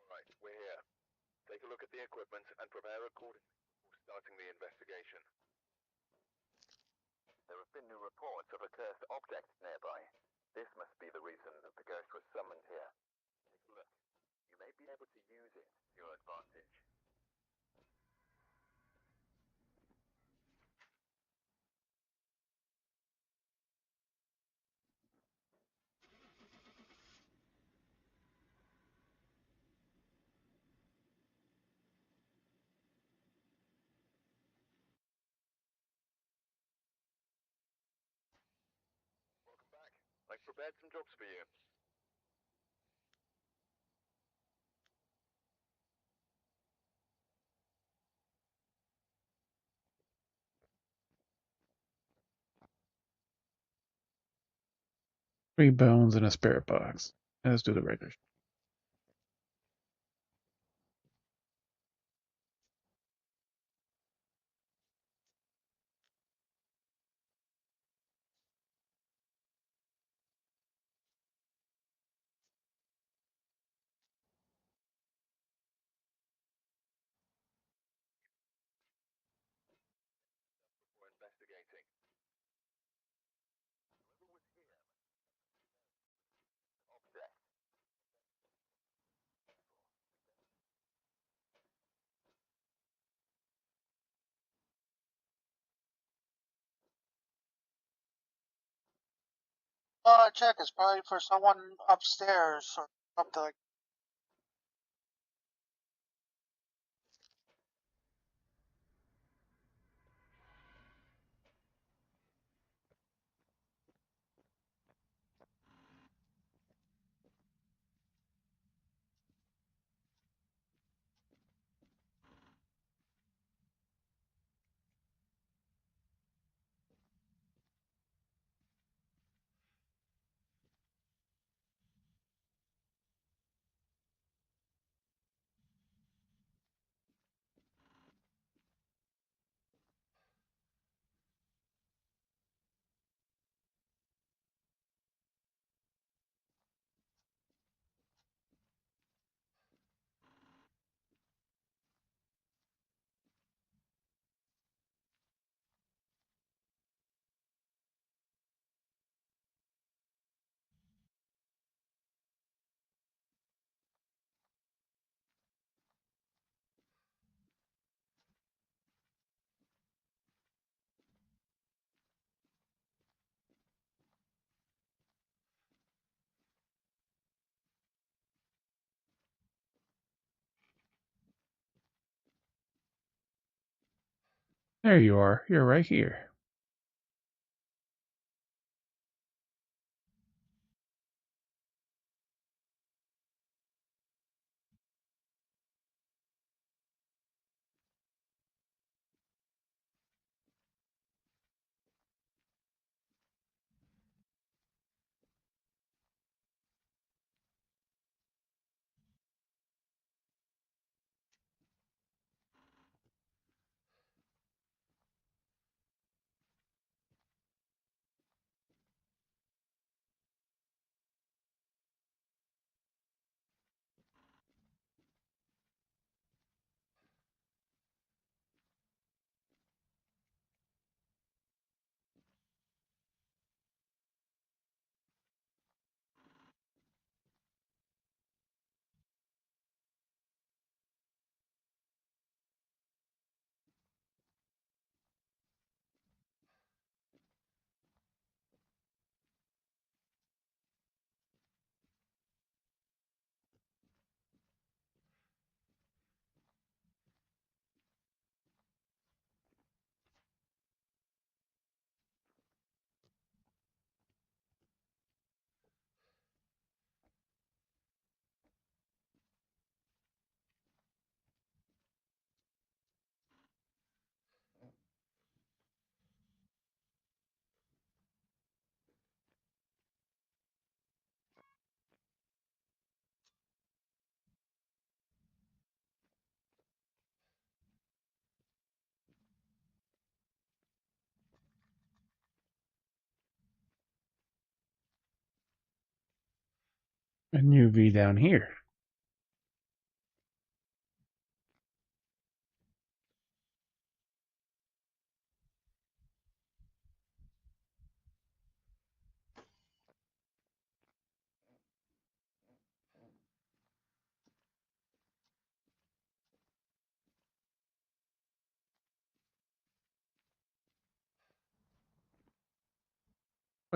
Alright, we're here. Take a look at the equipment and prepare accordingly before starting the investigation. There have been new reports of a cursed object nearby. This must be the reason that the ghost was summoned here. Take a look. You may be able to use it to your advantage. Welcome back. I've prepared some jobs for you. Three bones and a spirit box. Let's do the regular. Before investigating. Whoever was here object. Check is probably for someone upstairs or something like. There you are. You're right here. And UV down here.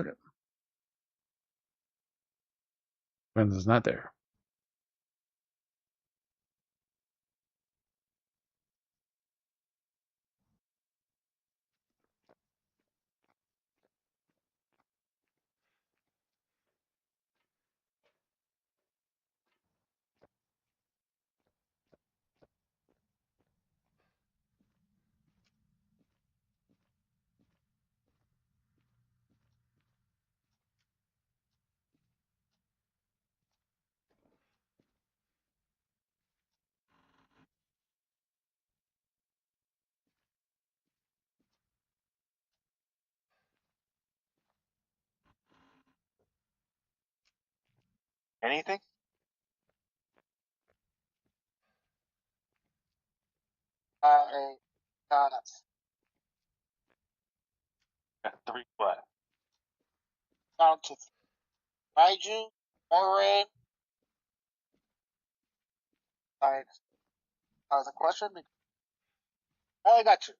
Okay. When it's not there. Anything? I got it. Yeah, 3 what? Down to Raiju, Moraine. I That was a question. Oh, I got you.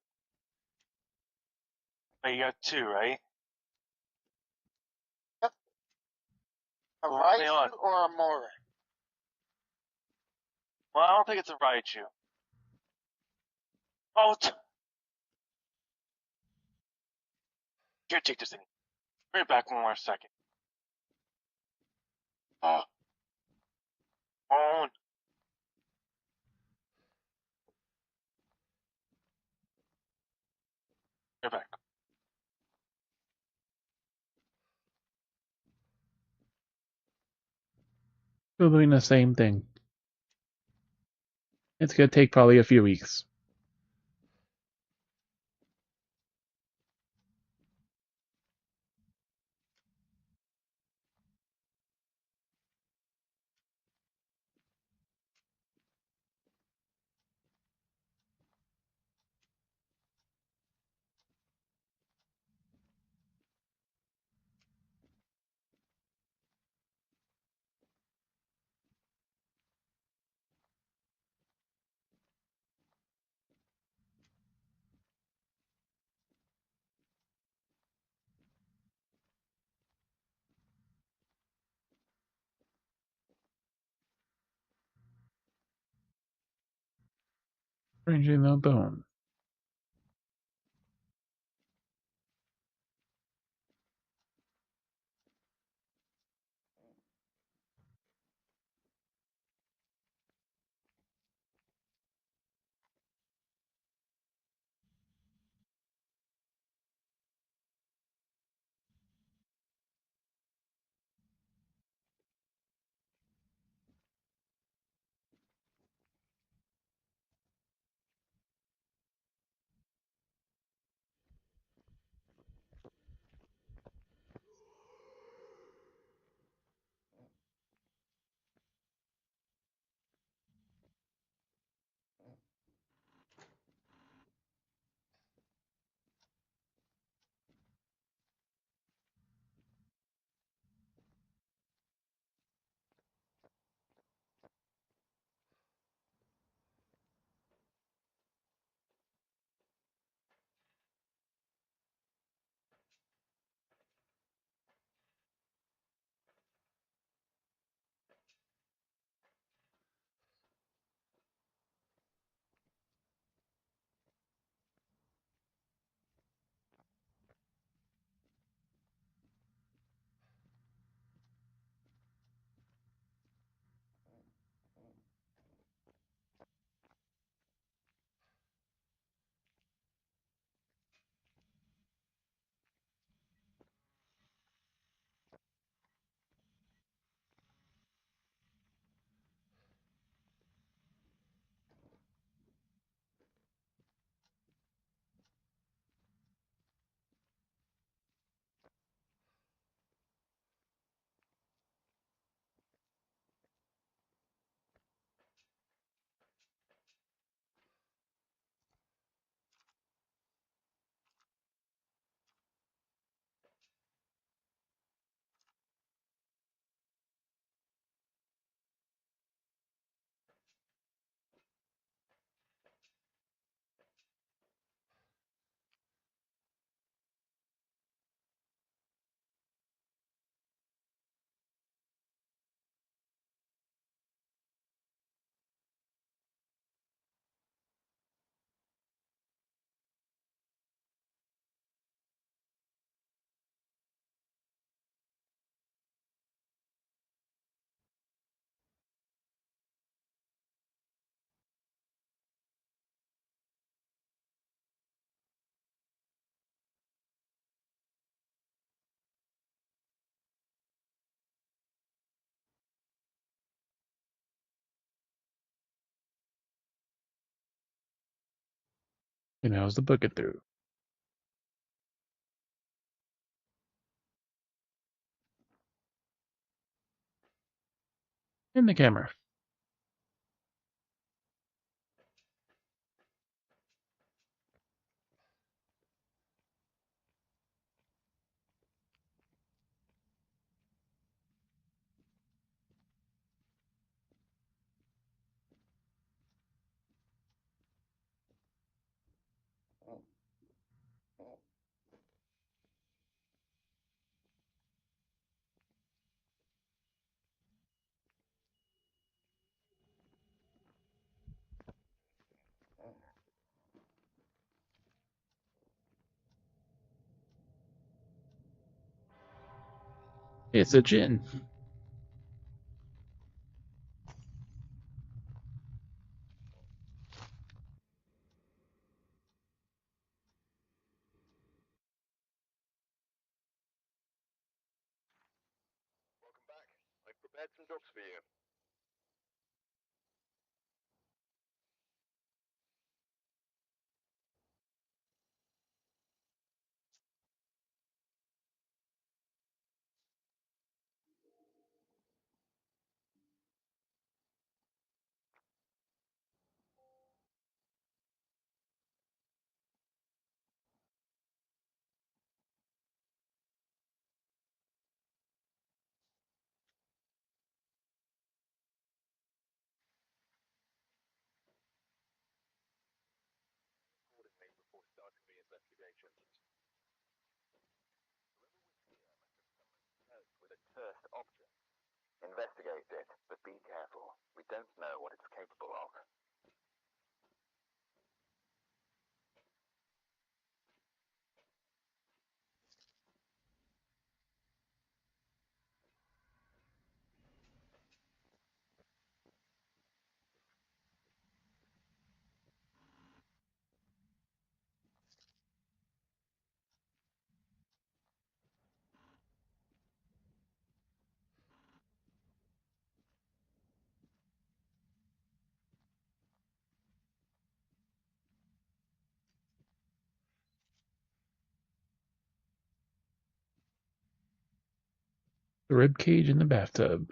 But you got 2, right? Yep. A Well, wait, hold on. Raiju or a Moraine? Well, I don't think it's a Raichu. Oh, here, take this thing. Bring it back one more second. Oh, oh, get back. Still doing the same thing. It's gonna take probably a few weeks. Ranging the bone. And how's the bucket through? In the camera. It's a gin. Welcome back. I've prepared some jobs for you. Accordingly, before starting the investigation. With a cursed object. Investigate it, but be careful. We don't know what it's capable of. The rib cage in the bathtub.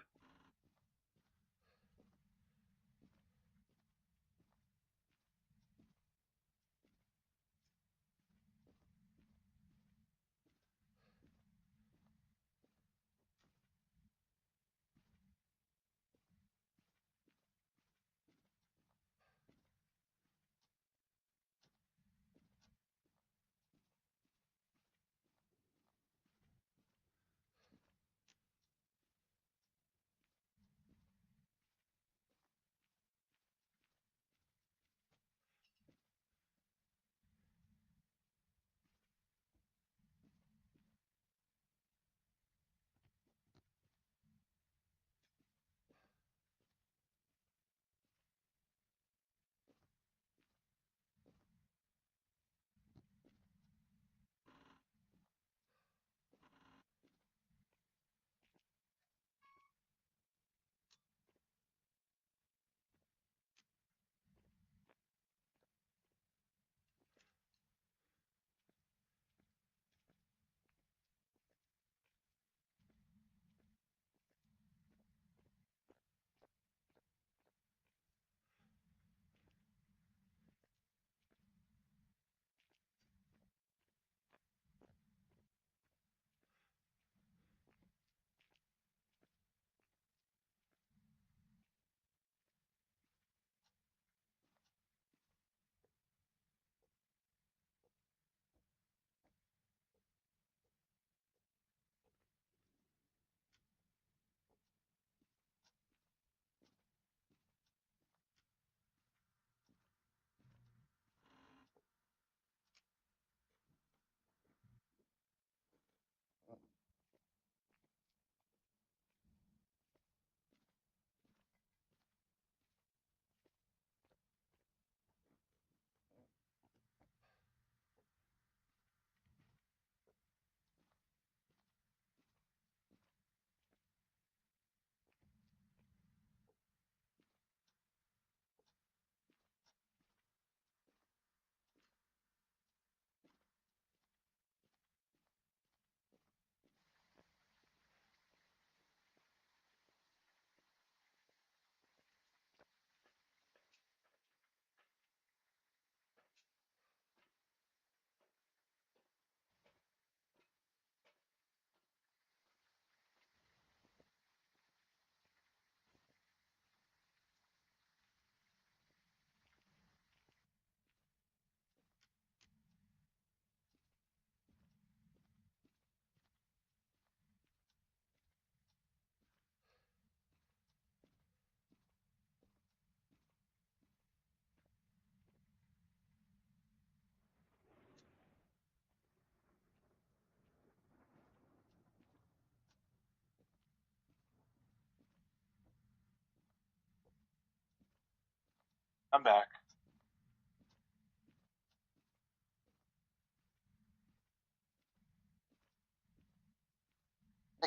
I'm back. I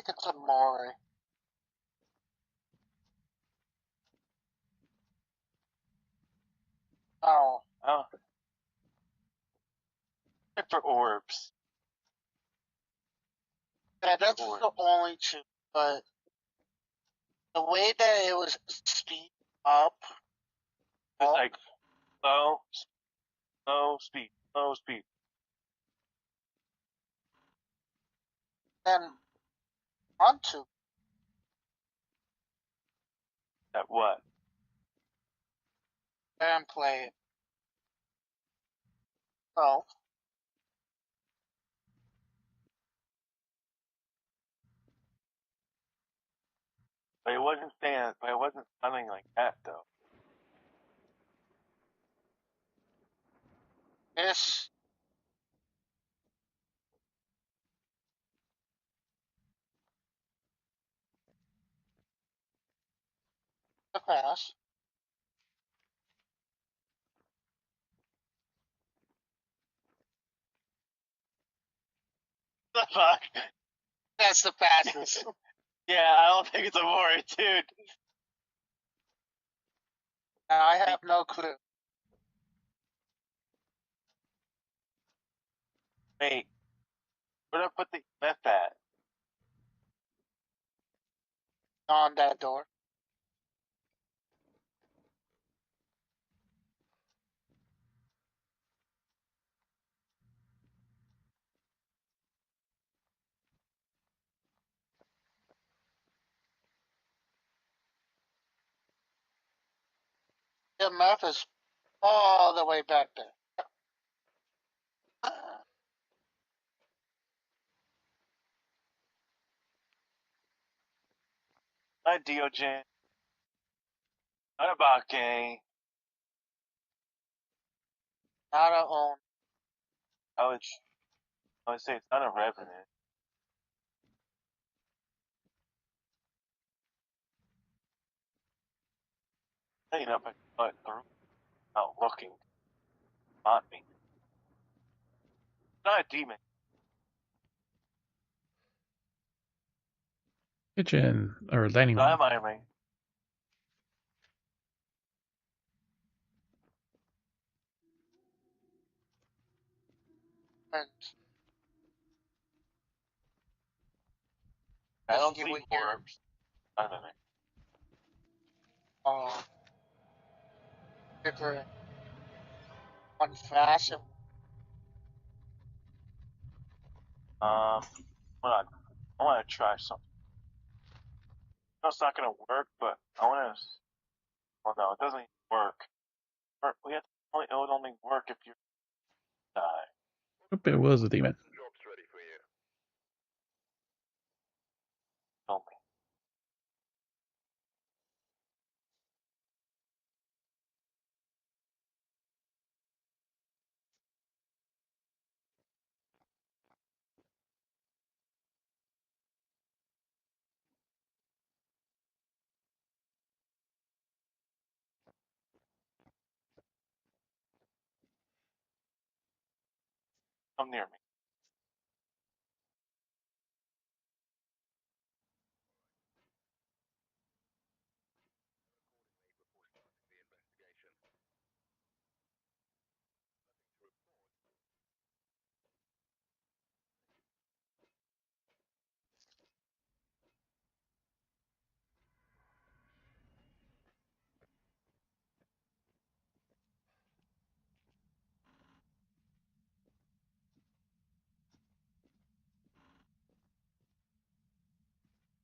think it's a Mori. Oh, Oh. Check for orbs. yeah, that's the only two, but the way that it was speed up, It's like slow speed, slow speed. then onto At what? and play it. So, But it wasn't saying. But it wasn't sounding like that though. this the pass. The fuck? That's the fastest. Yeah, I don't think it's a Mori, dude. Now I have no clue. Wait, where did I put the meth at? On that door. The map is all the way back there. Not Diogen. Not about gang. Not a own. I would say it's not a revenant. Hanging up but through not looking at me. Not a demon. Kitchen or dining room. Not my ring. And I don't you see would hear, orbs. I don't know. different one fast and Hold on. I want to try something. No, it's not gonna work, but I want to. Well, no, it doesn't work. Or we have to, it would only work if you die. Hope it was a demon. Drop's ready for you. Only. Come near me.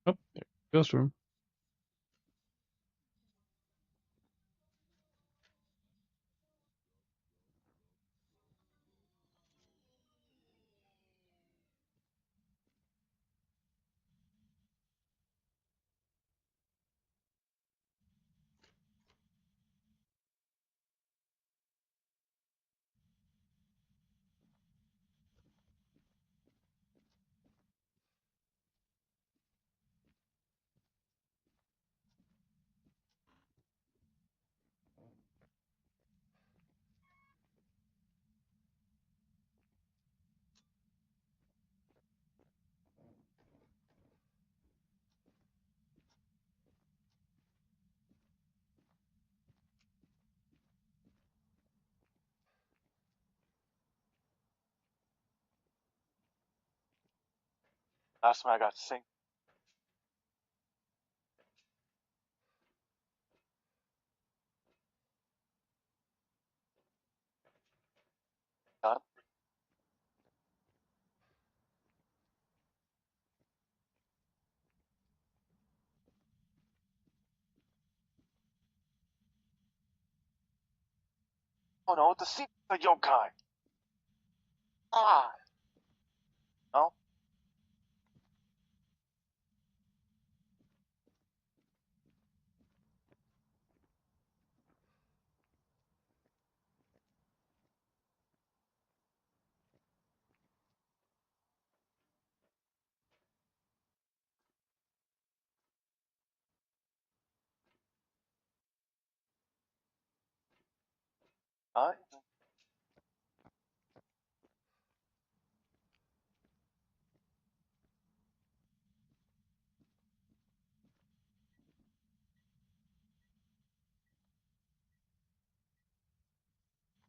Oh, there goes room. Last time I got synced. Done. Oh no, the secret the yokai. Ah. No.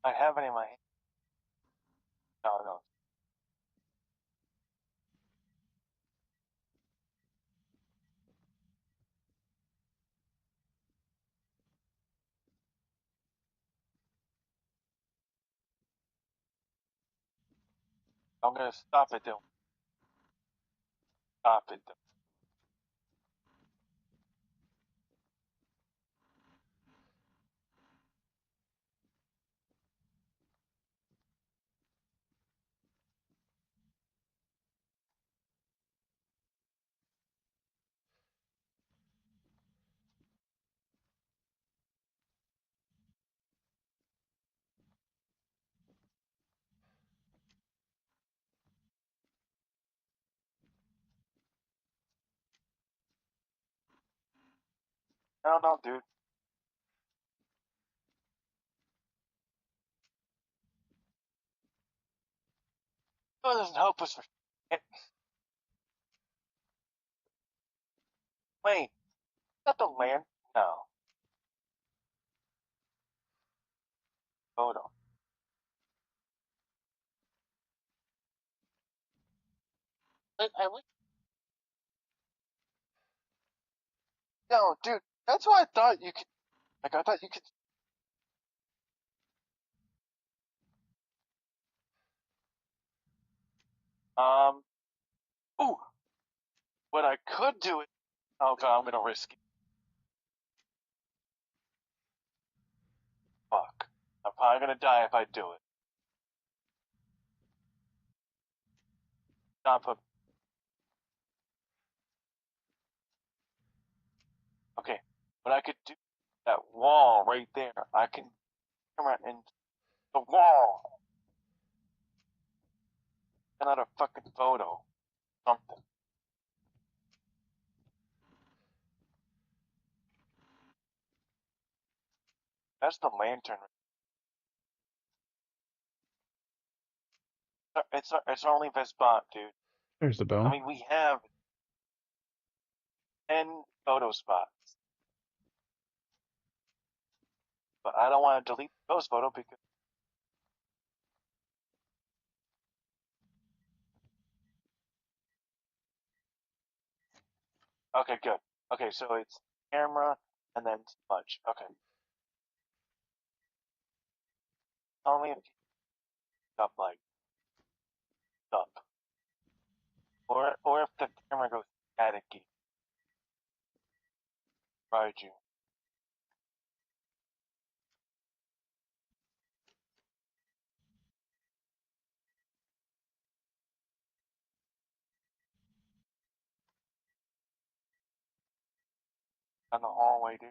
I have it in my hand. No, no. I'm gonna stop it though. Stop it though. No, no, dude. That doesn't help us for shit. Wait, not the land? No. Photo. I wish. No, dude. That's why I thought you could. Like, I thought you could. Ooh. What I could do it. Oh god, I'm gonna risk it. Fuck. I'm probably gonna die if I do it. Not put. Okay. But I could do that wall right there. I can come around and the wall. Another fucking photo. Something. That's the lantern. It's our only best spot, dude. There's the I bell. mean, we have 10 photo spots, but I don't want to delete those photo because. Okay, good. Okay, so it's camera and then smudge. Okay. Only if you up like up, or if the camera goes staticky, right you on the hallway, dude.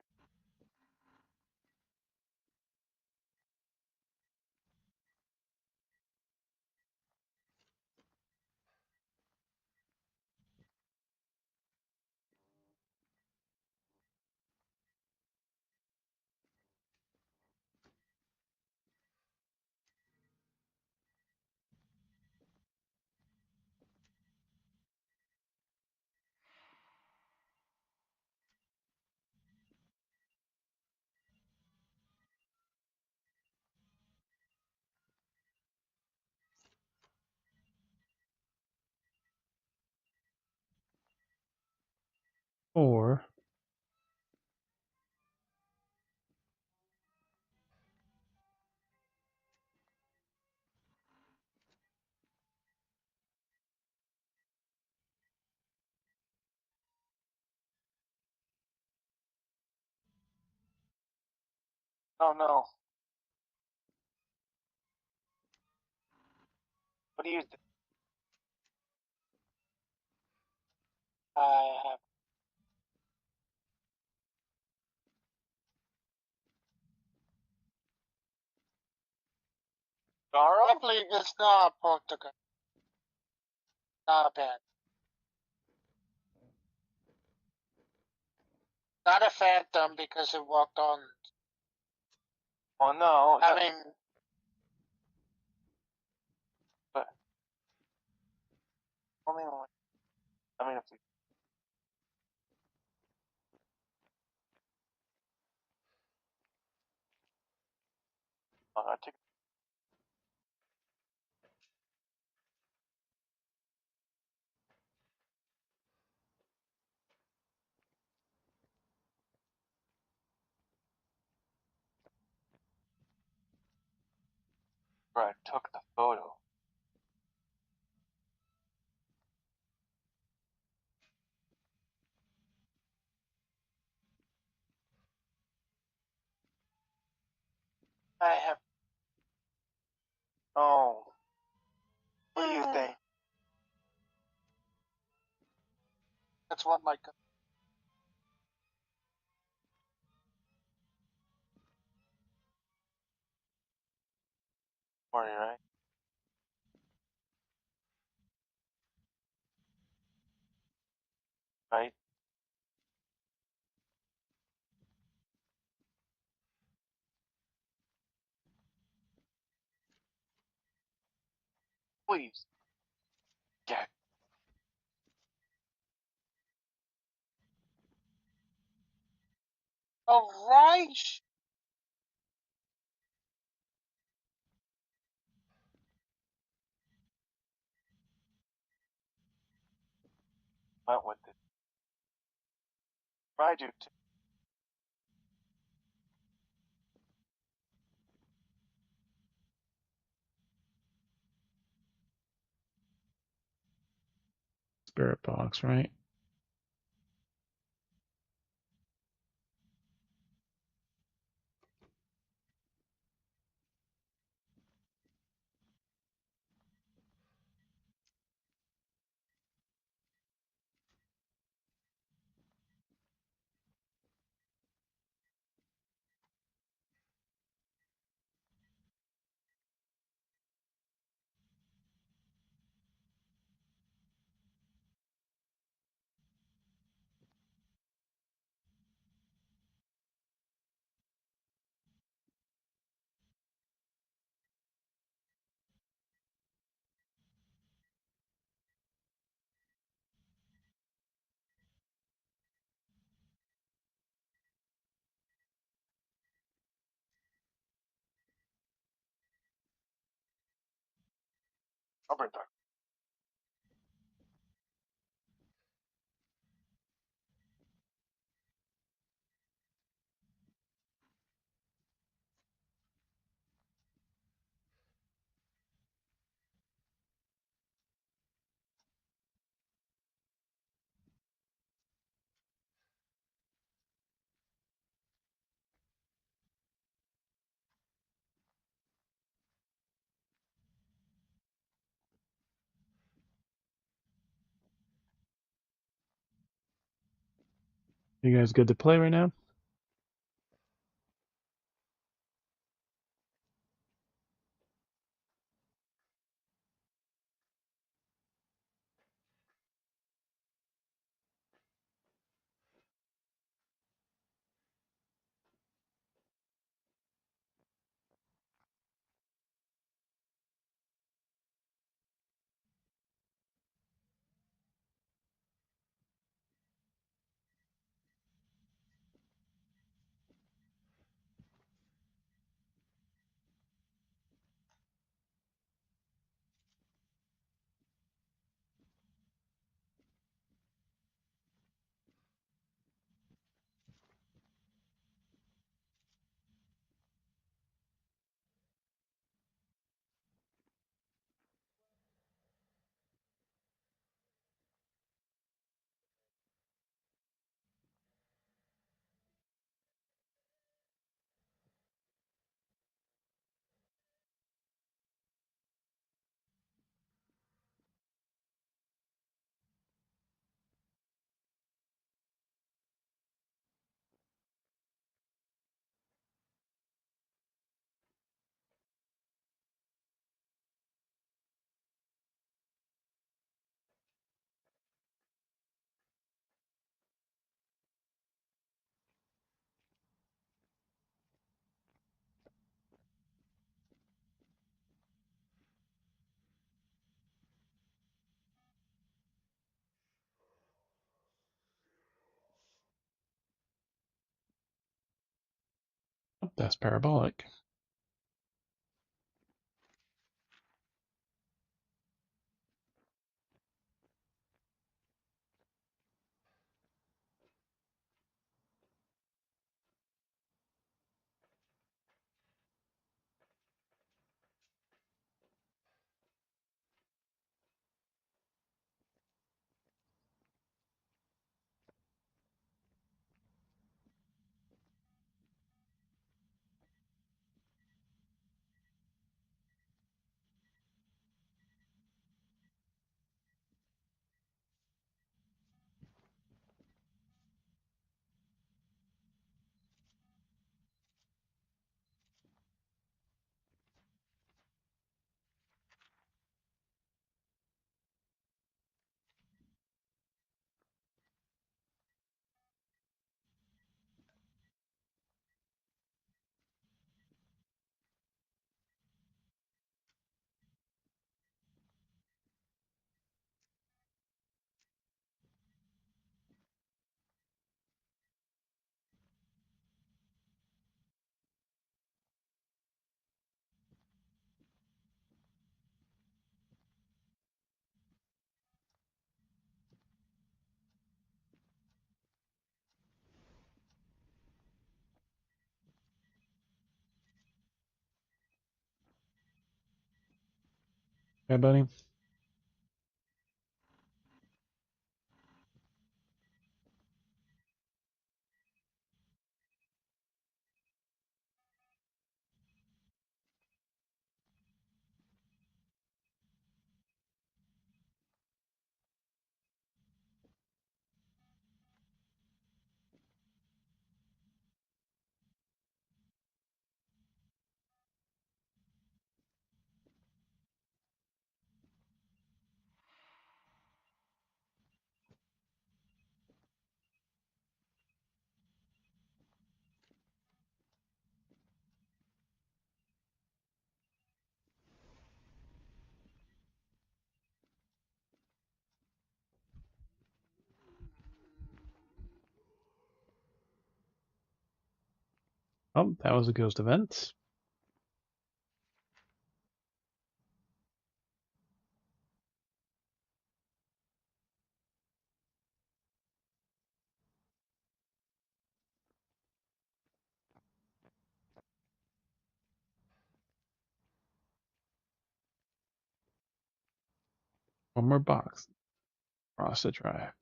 Or Oh no. What do you think? I have Garo? Luckily, it's not a Portugal. Not a bad. Not a Phantom because it walked on. Oh no. I mean, But only one. I mean, if we. I take. Where I took the photo. I have. Oh. What do you think? That's what my. Morning, right? Right? Please. Yeah. All right. Went with it. I do too. spirit box, right? I'll bring back. You guys good to play right now? that's parabolic. Yeah, buddy. Oh, that was a ghost event. One more box. Cross the drive.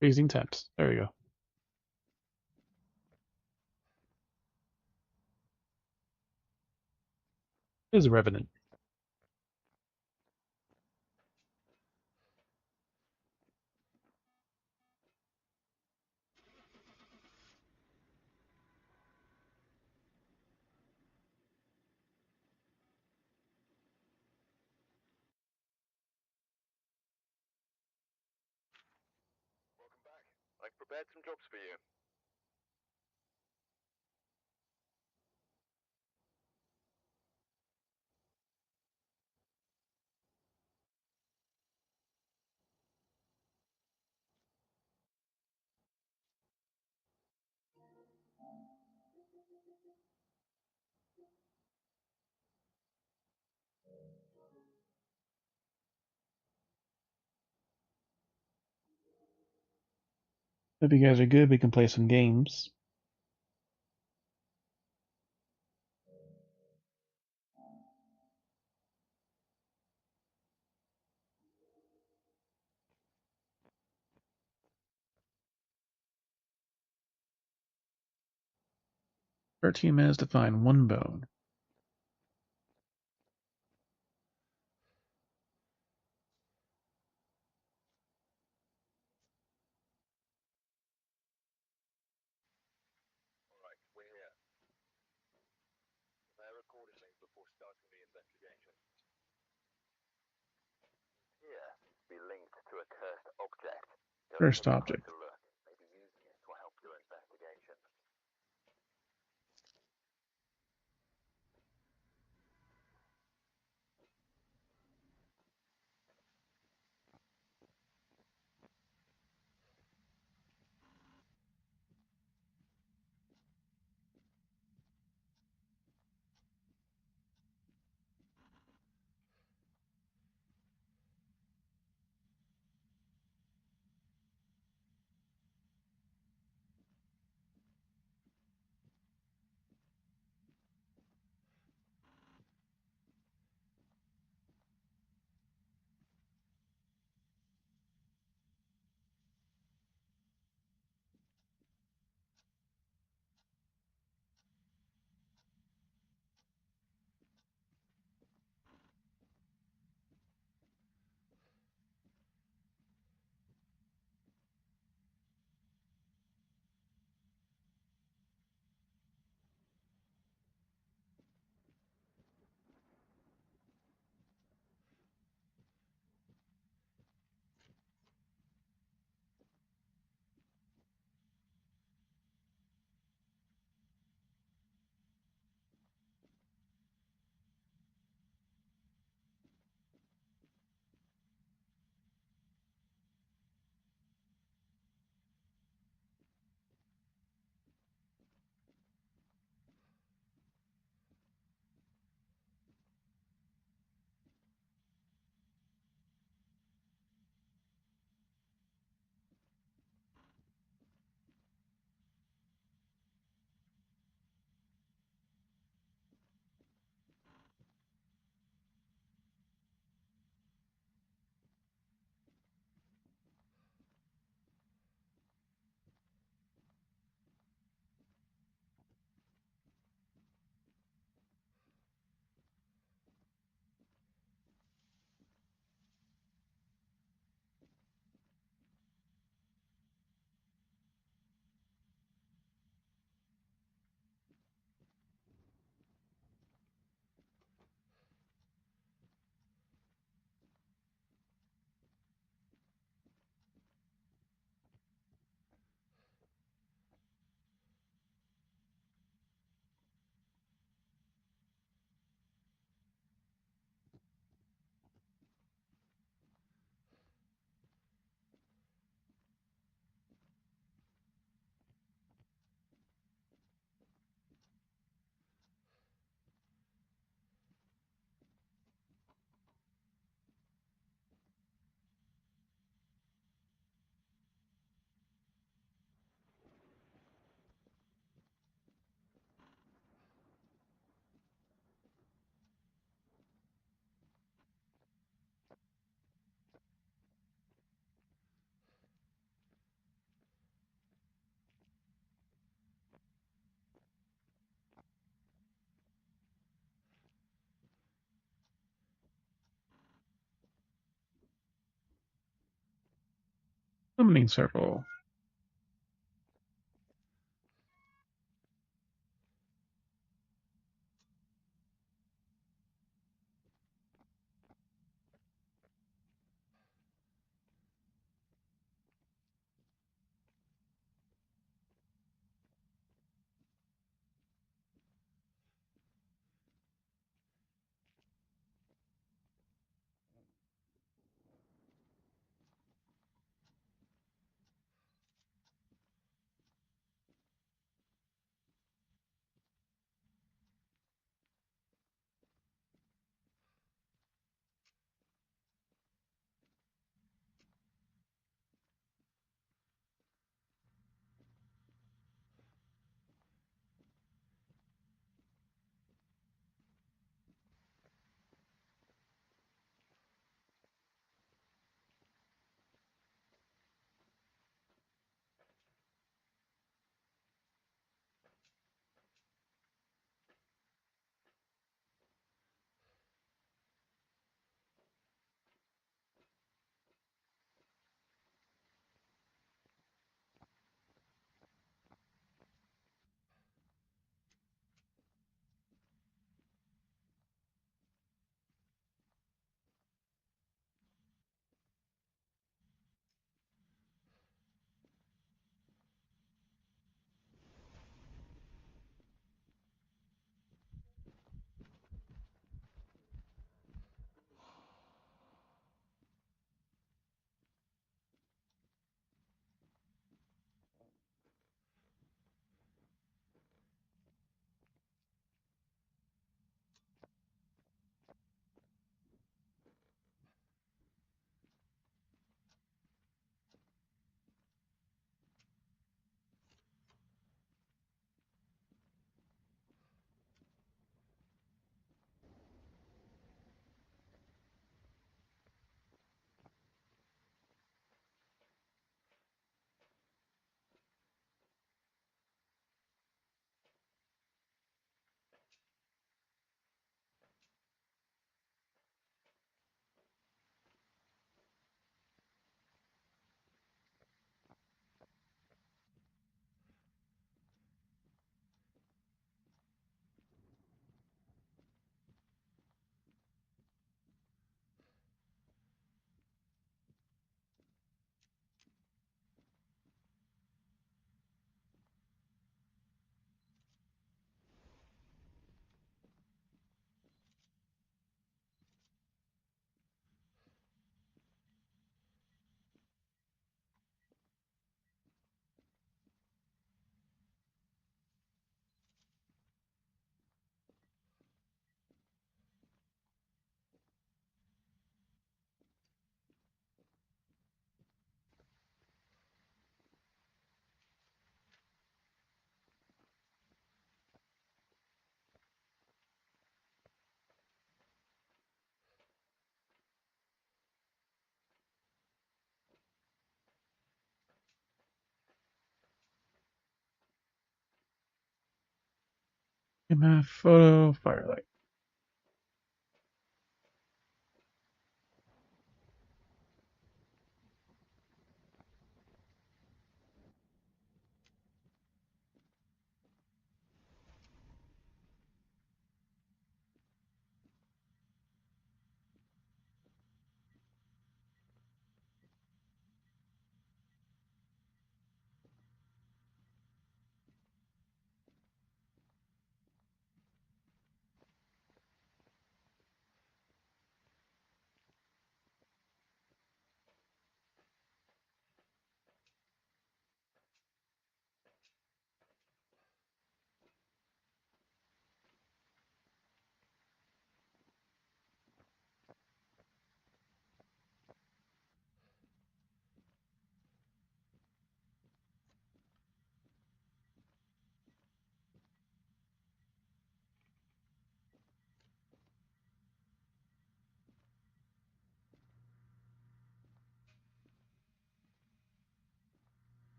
Freezing temps. There you go. Here's a Revenant. Welcome back. I've prepared some jobs for you. If you guys are good, we can play some games. "13 minutes to find one bone." investigation. Here, be linked to a cursed object. Go First take a object. closer look. Maybe using it will help your investigation. Summoning circle. Photo firelight.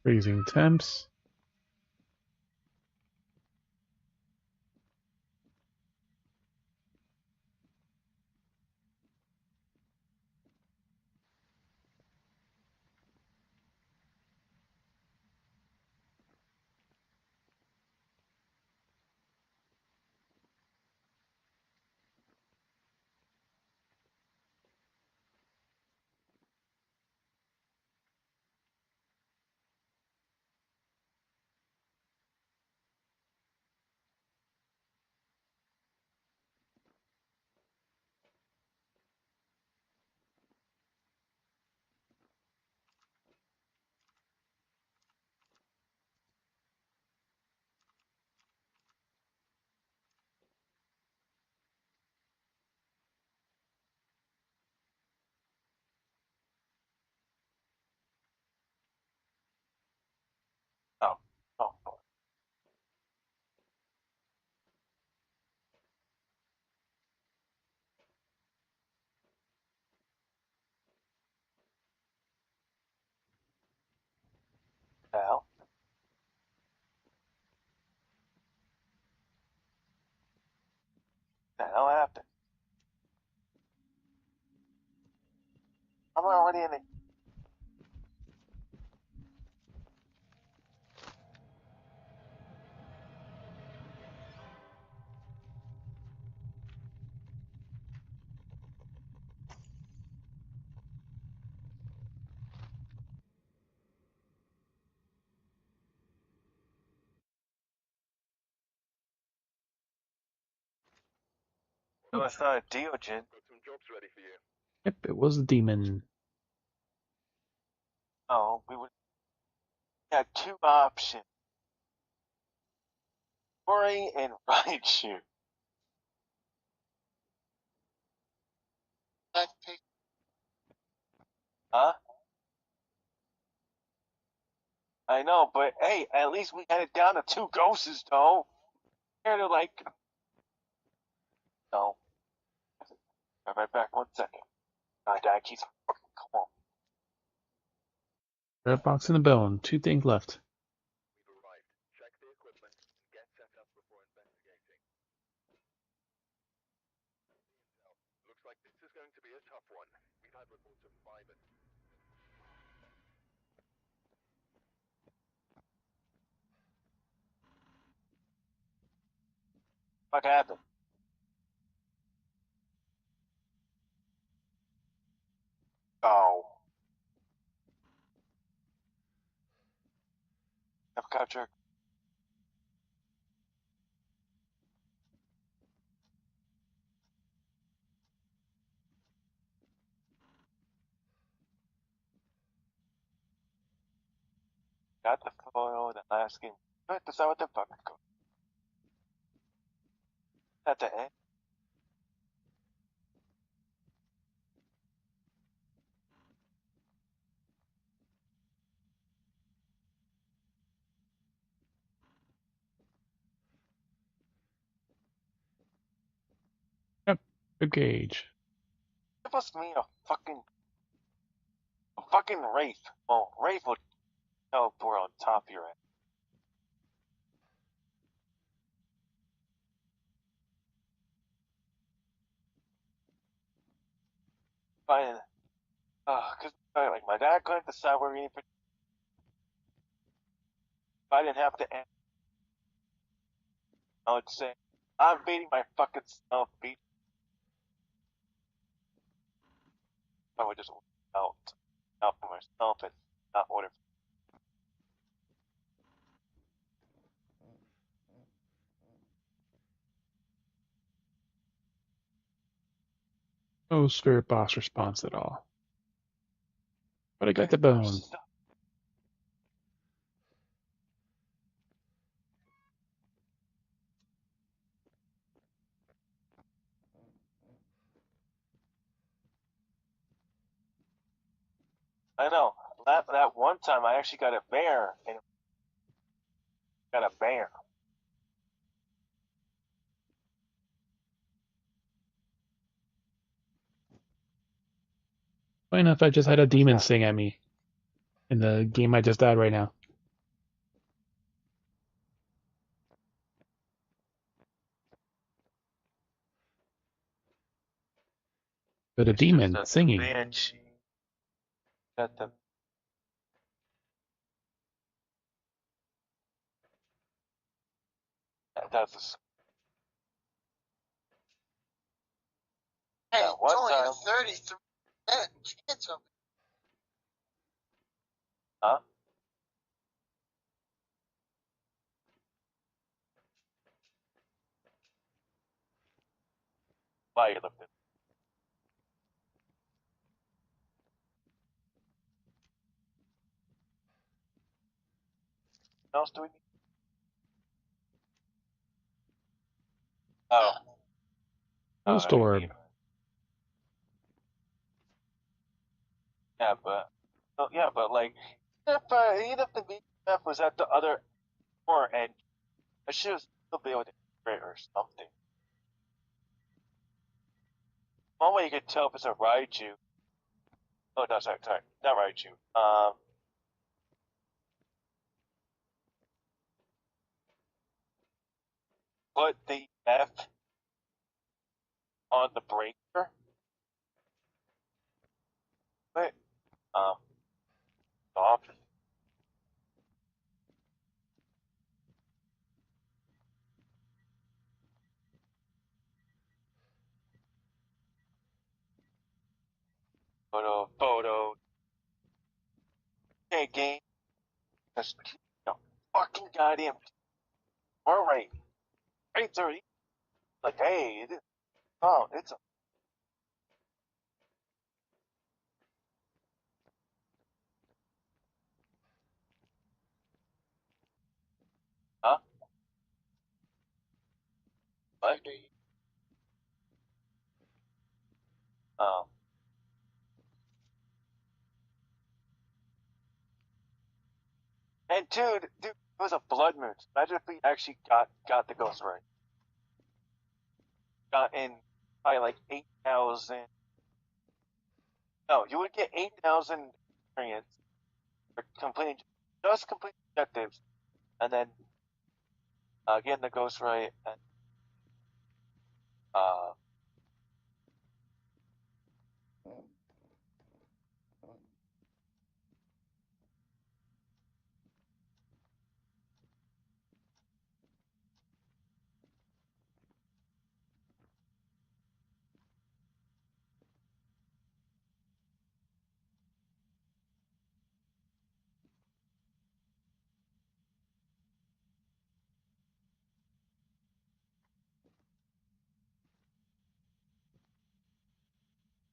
Freezing temps. Oh. Oh. The hell? The hell happened? I'm already in it. No, it's not a Deogen. Got some jobs ready for you. Yep, it was a demon. Oh, we had two options. Ori and Raichu. I've picked Huh? I know, but hey, at least we had it down to two ghosts, though. Here they're like, no. Be right back 1 second. My dad keeps fucking come on. Red box in the bone. 2 things left. We've arrived. Check the equipment and get set up before investigating. Looks like this is going to be a tough one. We've had reports of 5 and What happened? Oh. I've captured. Got the photo, the last game. But decide what the fuck go. At the end. Yep, good gauge. It must mean a fucking. fucking Wraith. Well, Wraith will teleport on top of your head. Fine. Cause like my dad couldn't decide where we need to. If I didn't have to end, I would say I'm beating my fucking self. I would just out for myself and not order. No spirit boss response at all. But I got the bone. I know. That one time I actually got a bear and got a bear. Funny enough, I just had a demon sing at me in the game I just died right now. But a demon singing. That the that's a, Hey, that it's one only time. a 33% chance of Huh? Why you looked at? What else do we need? Oh. No storm. Yeah, but like, even if the BF was at the other door, and I should still be able to integrate or something. One way you could tell if it's a Raiju. Oh, no, sorry, not Raiju. Put the F on the breaker. Wait, off. Photo. Okay, game. That's fucking goddamn. Alright. 8:30. Like, hey, it is. Oh, it's a. Huh? What? Um. And dude, it was a blood moon. Imagine if we actually got the ghost right. Got in by like 8,000. No, you would get 8,000 experience for completing just complete objectives, and then getting the ghost right, and uh,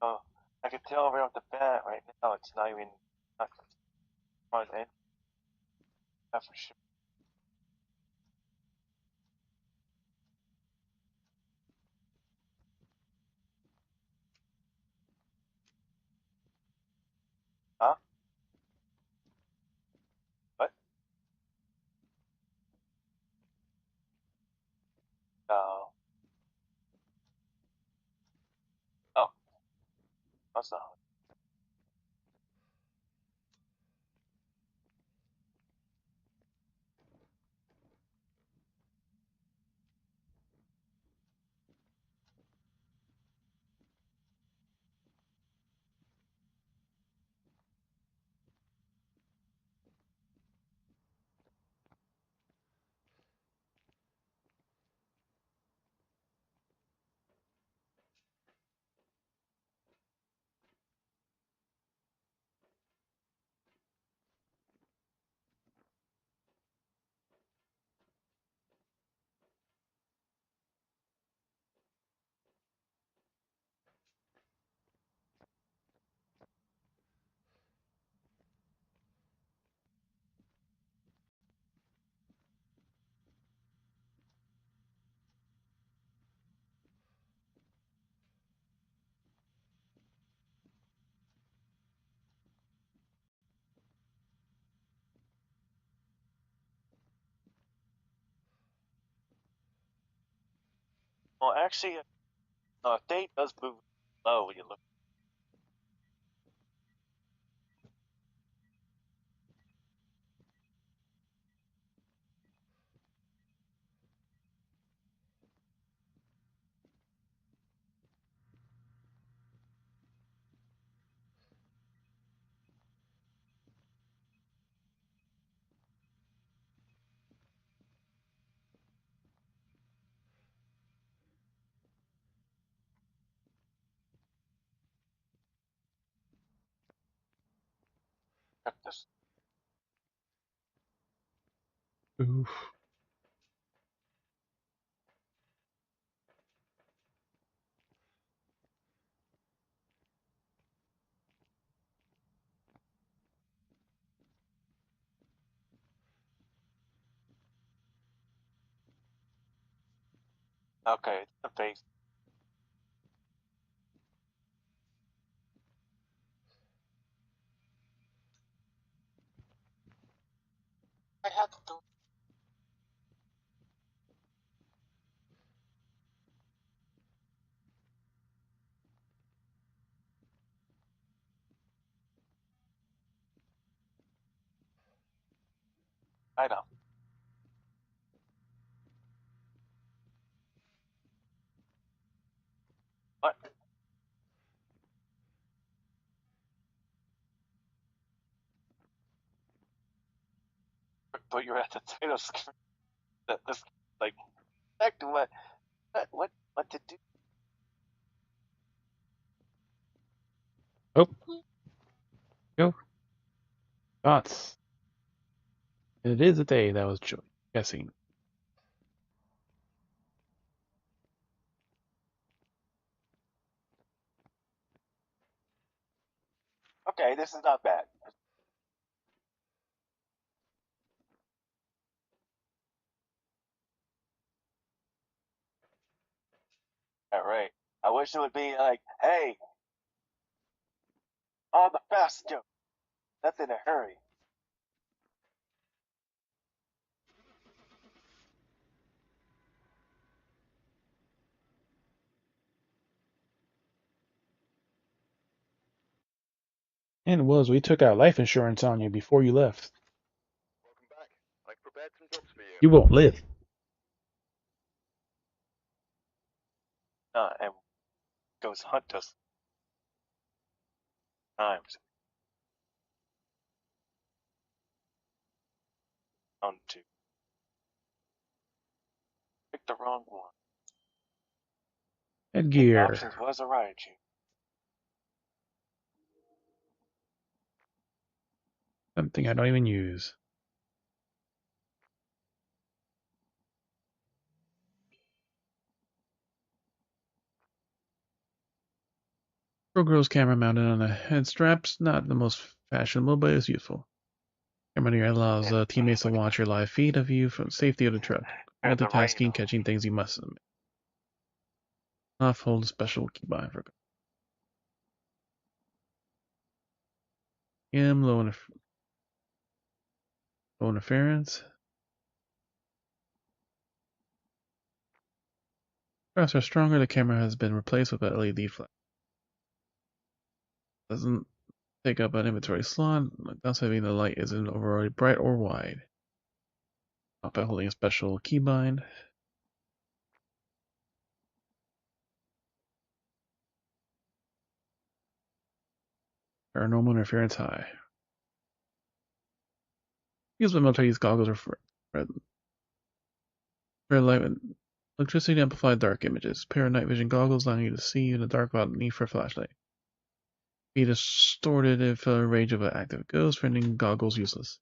oh, I could tell right off the bat right now it's not even not front end. That's for sure. Huh? What? No. Oh, that's not. Well, actually, day does move low when you look. Check this. Oof. Okay, it's the face. I have to do. I know. What? But you're at the title screen. This like back to what to do. Oh, go. Thoughts. It is a day that was guessing. Okay, this is not bad. All right. I wish it would be like, hey, on the fast joke. That's in a hurry. And it was, we took out life insurance on you before you left. Welcome back. I've prepared some jobs for you. You won't live. And goes hunt us times. On to pick the wrong one. Headgear. Options was a riot shoe. Something I don't even use. Girl's camera mounted on the head straps. Not the most fashionable, but it's useful. Camera near allows teammates to watch your live feed of you from safety of the truck. There's the rain. Multitasking, catching things you must submit. Off hold special keybind for low interference. Straps are stronger. The camera has been replaced with an LED flash. Doesn't take up an inventory slot. Thus having the light isn't overly bright or wide. Off by holding a special keybind. Paranormal interference high. Use my multi-use goggles are for red light and electricity to amplify dark images. Pair of night vision goggles allowing you to see in the dark without need for a flashlight. Be distorted if range of an active ghost, rendering goggles useless.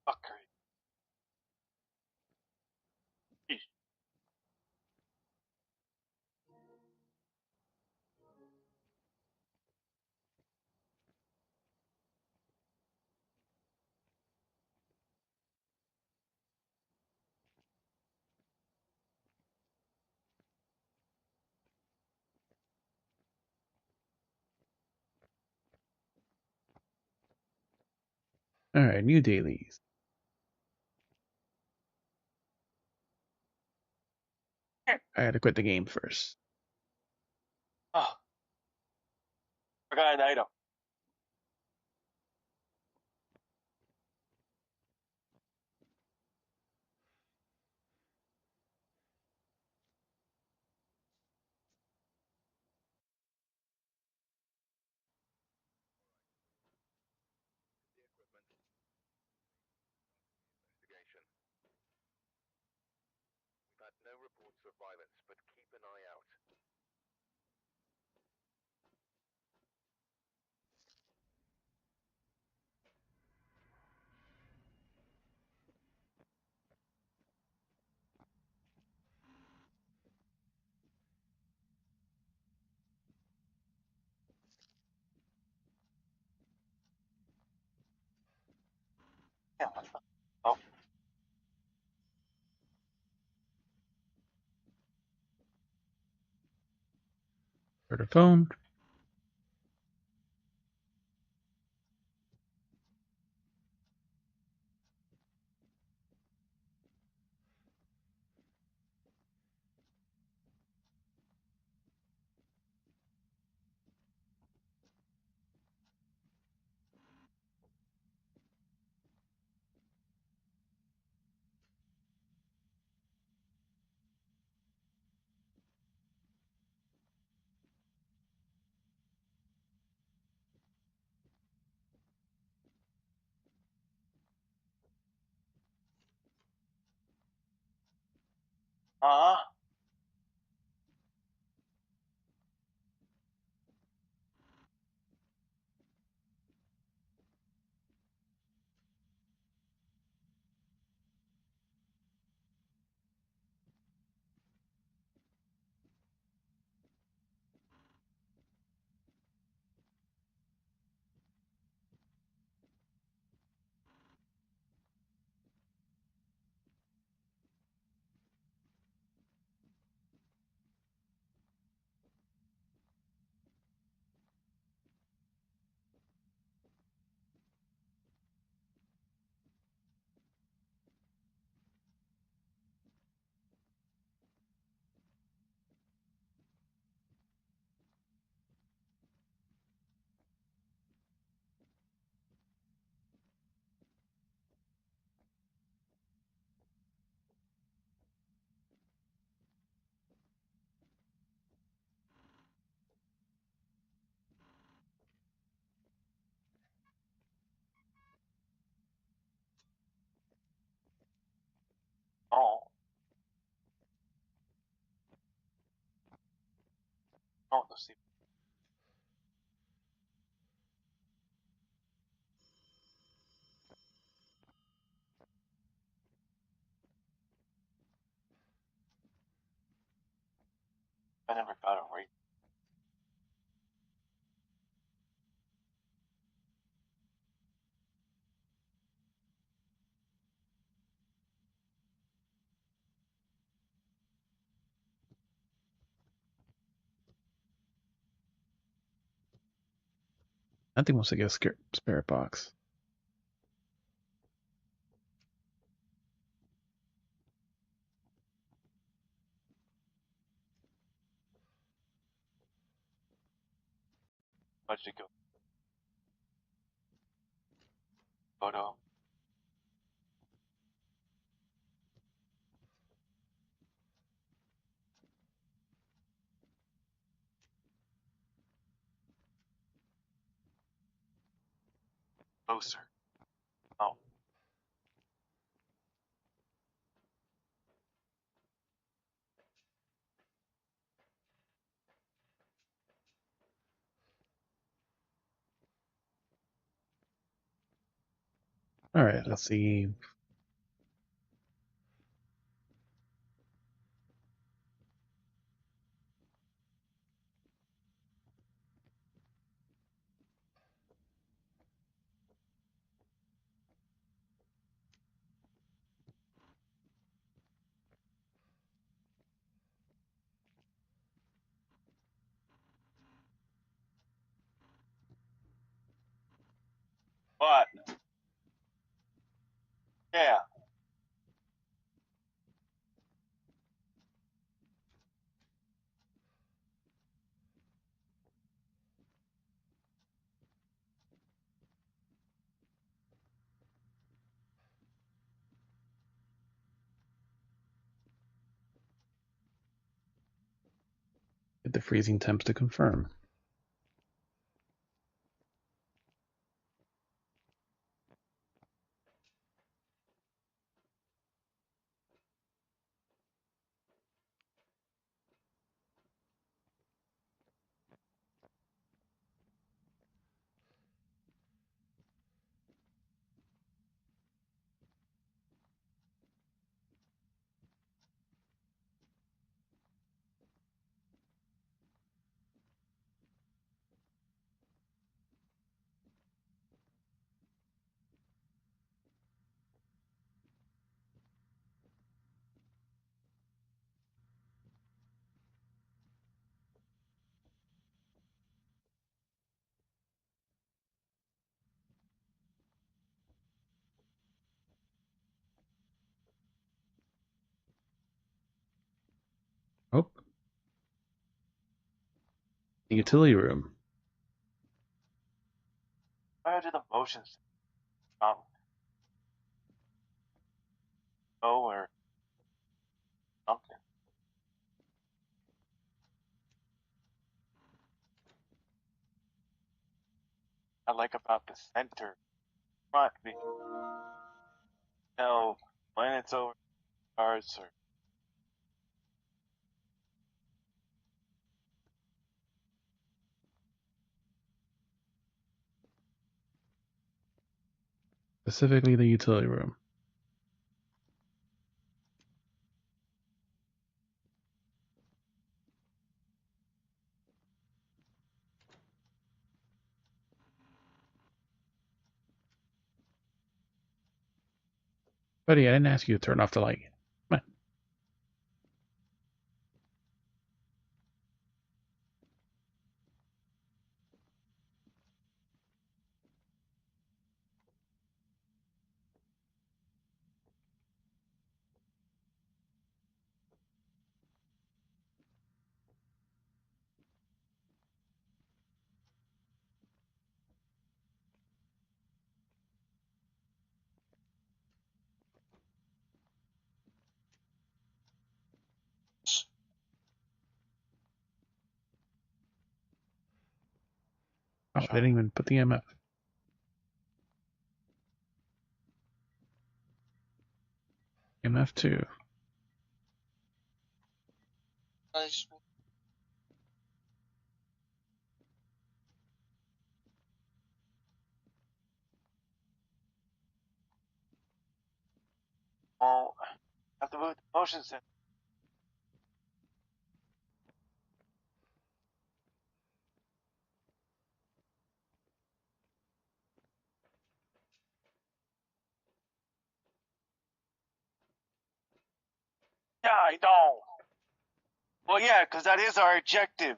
Fucker. Alright, new dailies. I gotta quit the game first. Oh, forgot an item. Investigation. We've had no reports of violence, but keep an eye out. Yeah, what's that? Oh, For the phone. uh-huh. Oh, oh, let's see. I never got it right. I think wants to get a spirit box. Where'd you go? Photo. Closer. Oh, Alright, let's see. what? Get the freezing temps to confirm. Oh. The utility room. Why do the motions go or something? I like about the center front. You know, when it's over cars or Specifically the utility room. Buddy, I didn't ask you to turn off the light. Come on. Oh, I didn't even put the MF. MF2. Nice. well, I have to move the motion sensor. Yeah, I know. Well, yeah, because that is our objective.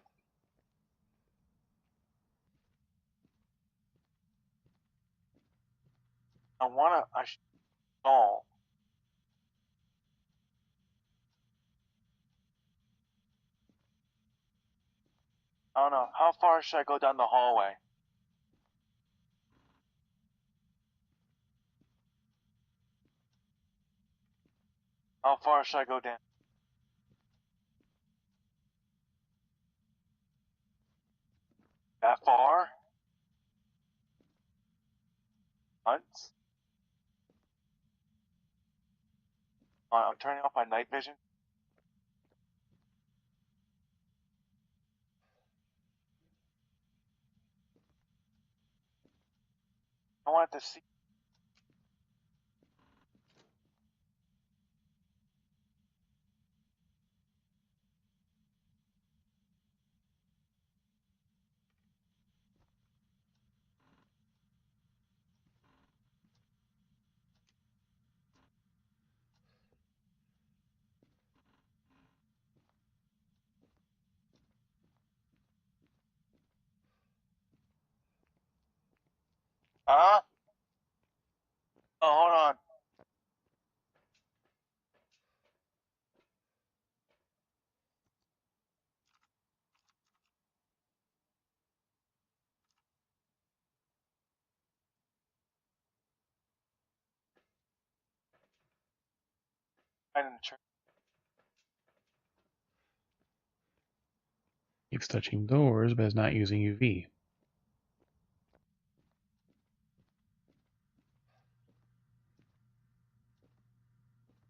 I should stall. I don't know. How far should I go down the hallway? How far should I go down? That far? Once? I'm turning off my night vision. I want to see. Huh? Oh, hold on. I didn't turn. It's touching doors, but it's not using UV.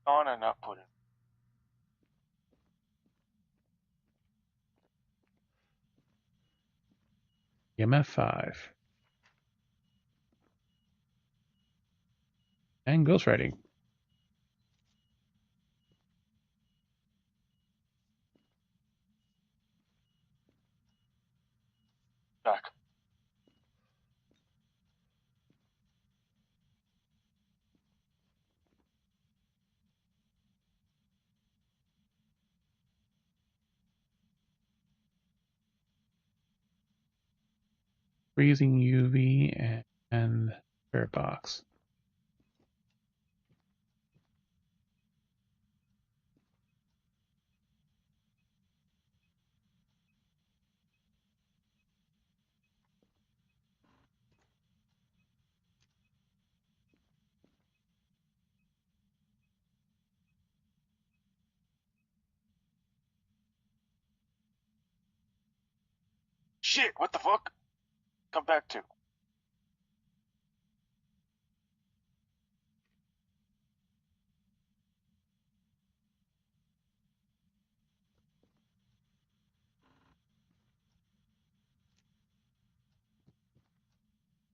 On and not put it. EMF 5. And ghostwriting. Back. Freezing UV and spirit box. Shit, what the fuck? Come back to.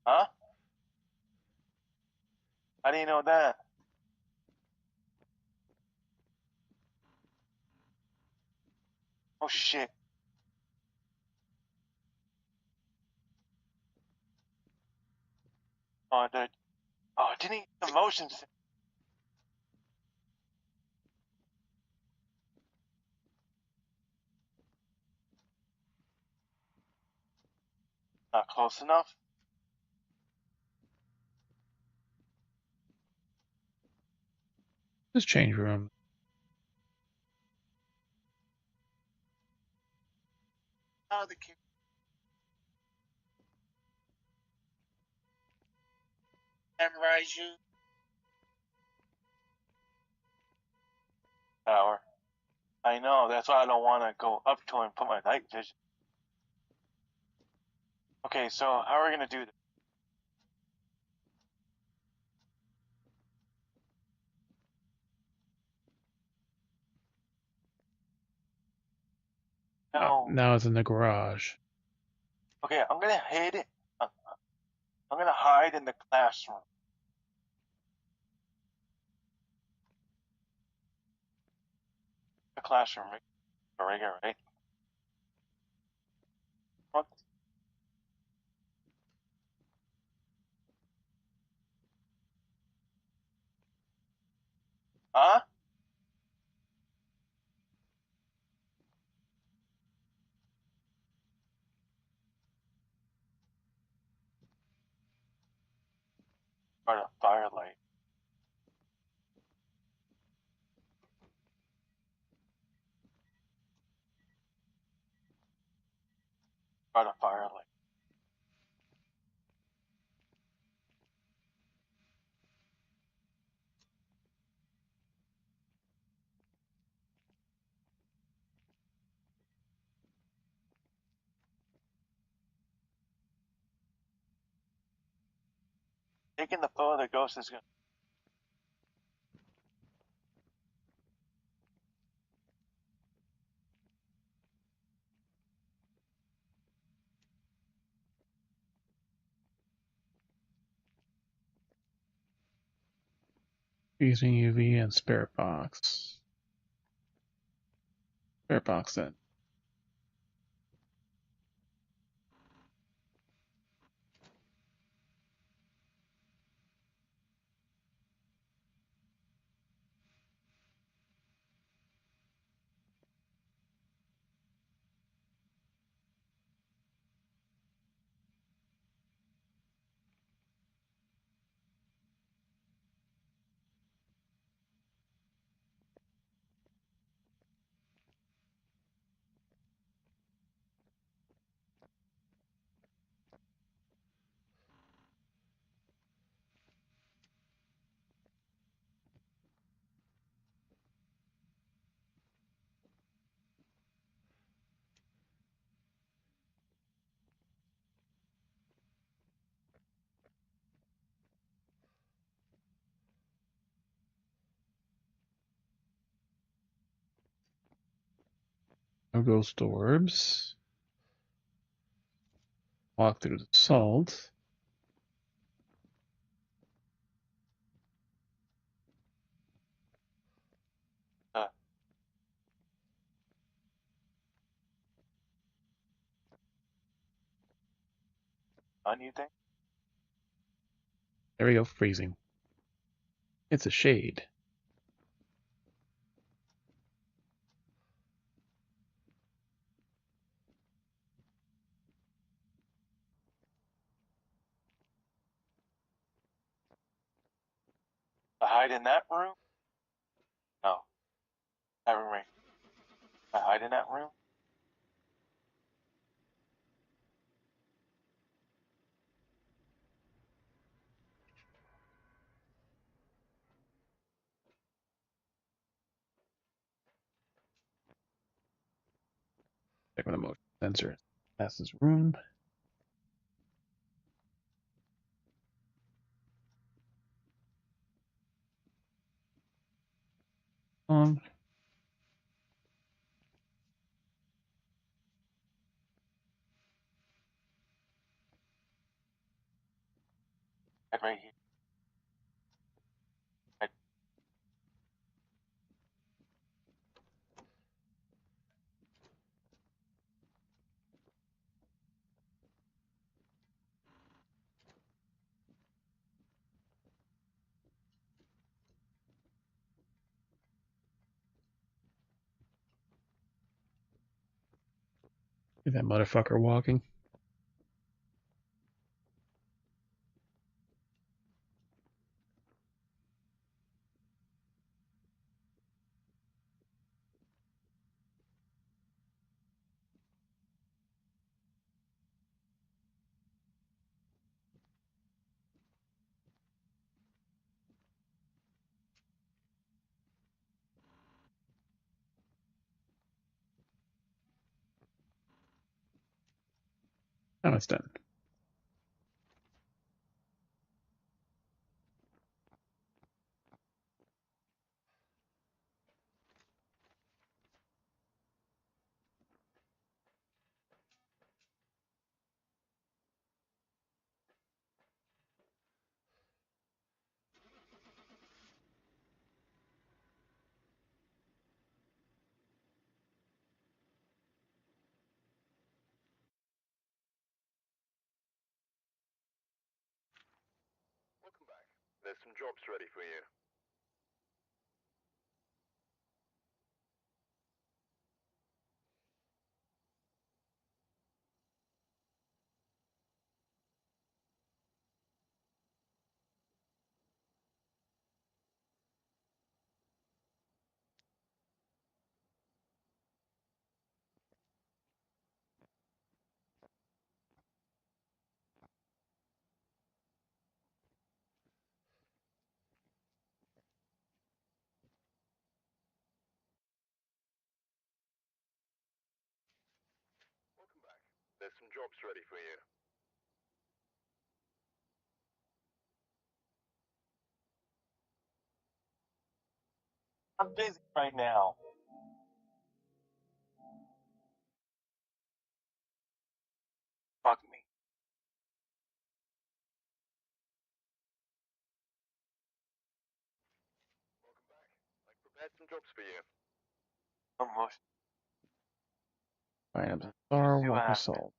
Huh? How do you know that? Oh shit. Oh, dude. Oh, didn't he get the motion? Not close enough? This change room. How the kid memorize you? Tower. I know, that's why I don't want to go up to him and put my night vision. Okay, so how are we gonna do this? No. Now it's in the garage. Okay, I'm gonna hide it. I'm gonna hide in the classroom. The classroom, right here, right? What? Huh? Or the firelight. Or the firelight. Taking the photo of the ghost is gonna. Freezing UV and spirit box. Spirit box then. No ghost orbs. Walk through the salt. On you think? There we go, freezing. It's a shade. I hide in that room? No. That room right. I hide in that room? Check with the motion sensor. That's this room. On. Head right here. Head. Is that motherfucker walking? Now it's done. Welcome back. There's some jobs ready for you. Welcome back. There's some jobs ready for you. I'm busy right now. Fuck me. Welcome back. I've prepared some jobs for you. Almost. Items of Star, See what Walker happens. Salt.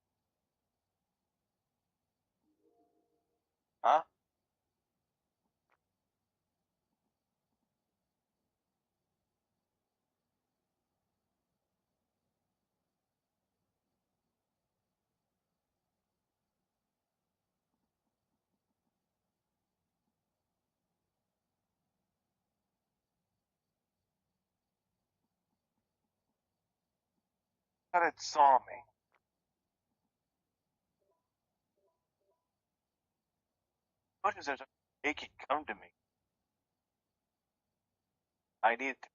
Huh? Thought it saw me. What is there? It can come to me. I need to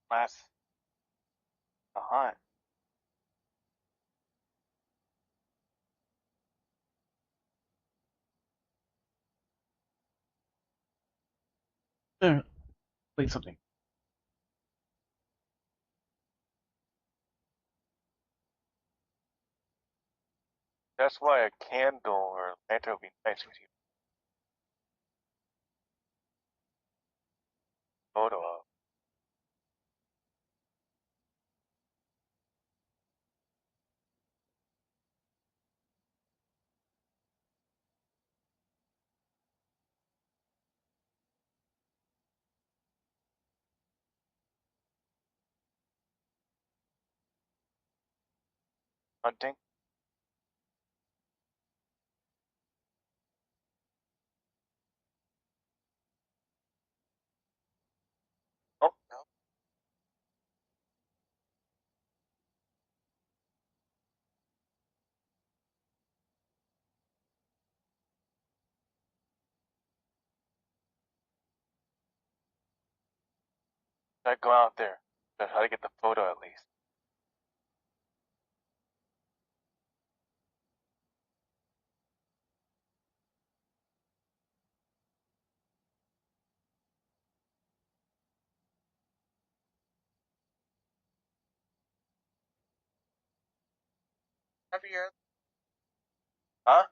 last the hunt. Play something. That's why a candle or a lantern would be nice with you. Photo of. Hunting. Oh, no. I go out there. But how to get the photo at least. Have you? Huh?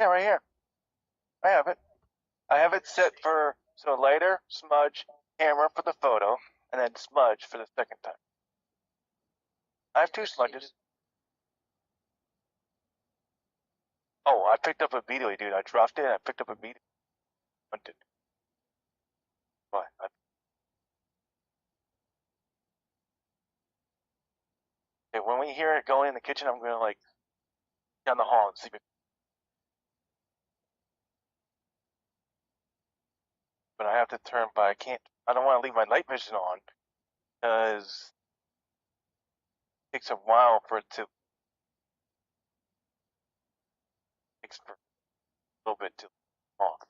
Yeah, right here. I have it. I have it set for so lighter, smudge, camera for the photo, and then smudge for the second time. I have two smudges. Oh, I picked up immediately, dude. I dropped it and I picked up immediately. Hunted. What? Okay, when we hear it going in the kitchen, I'm gonna like down the hall and see it. But I have to turn, but I can't. I don't want to leave my night vision on because it takes a while for it to. Takes for a little bit to off.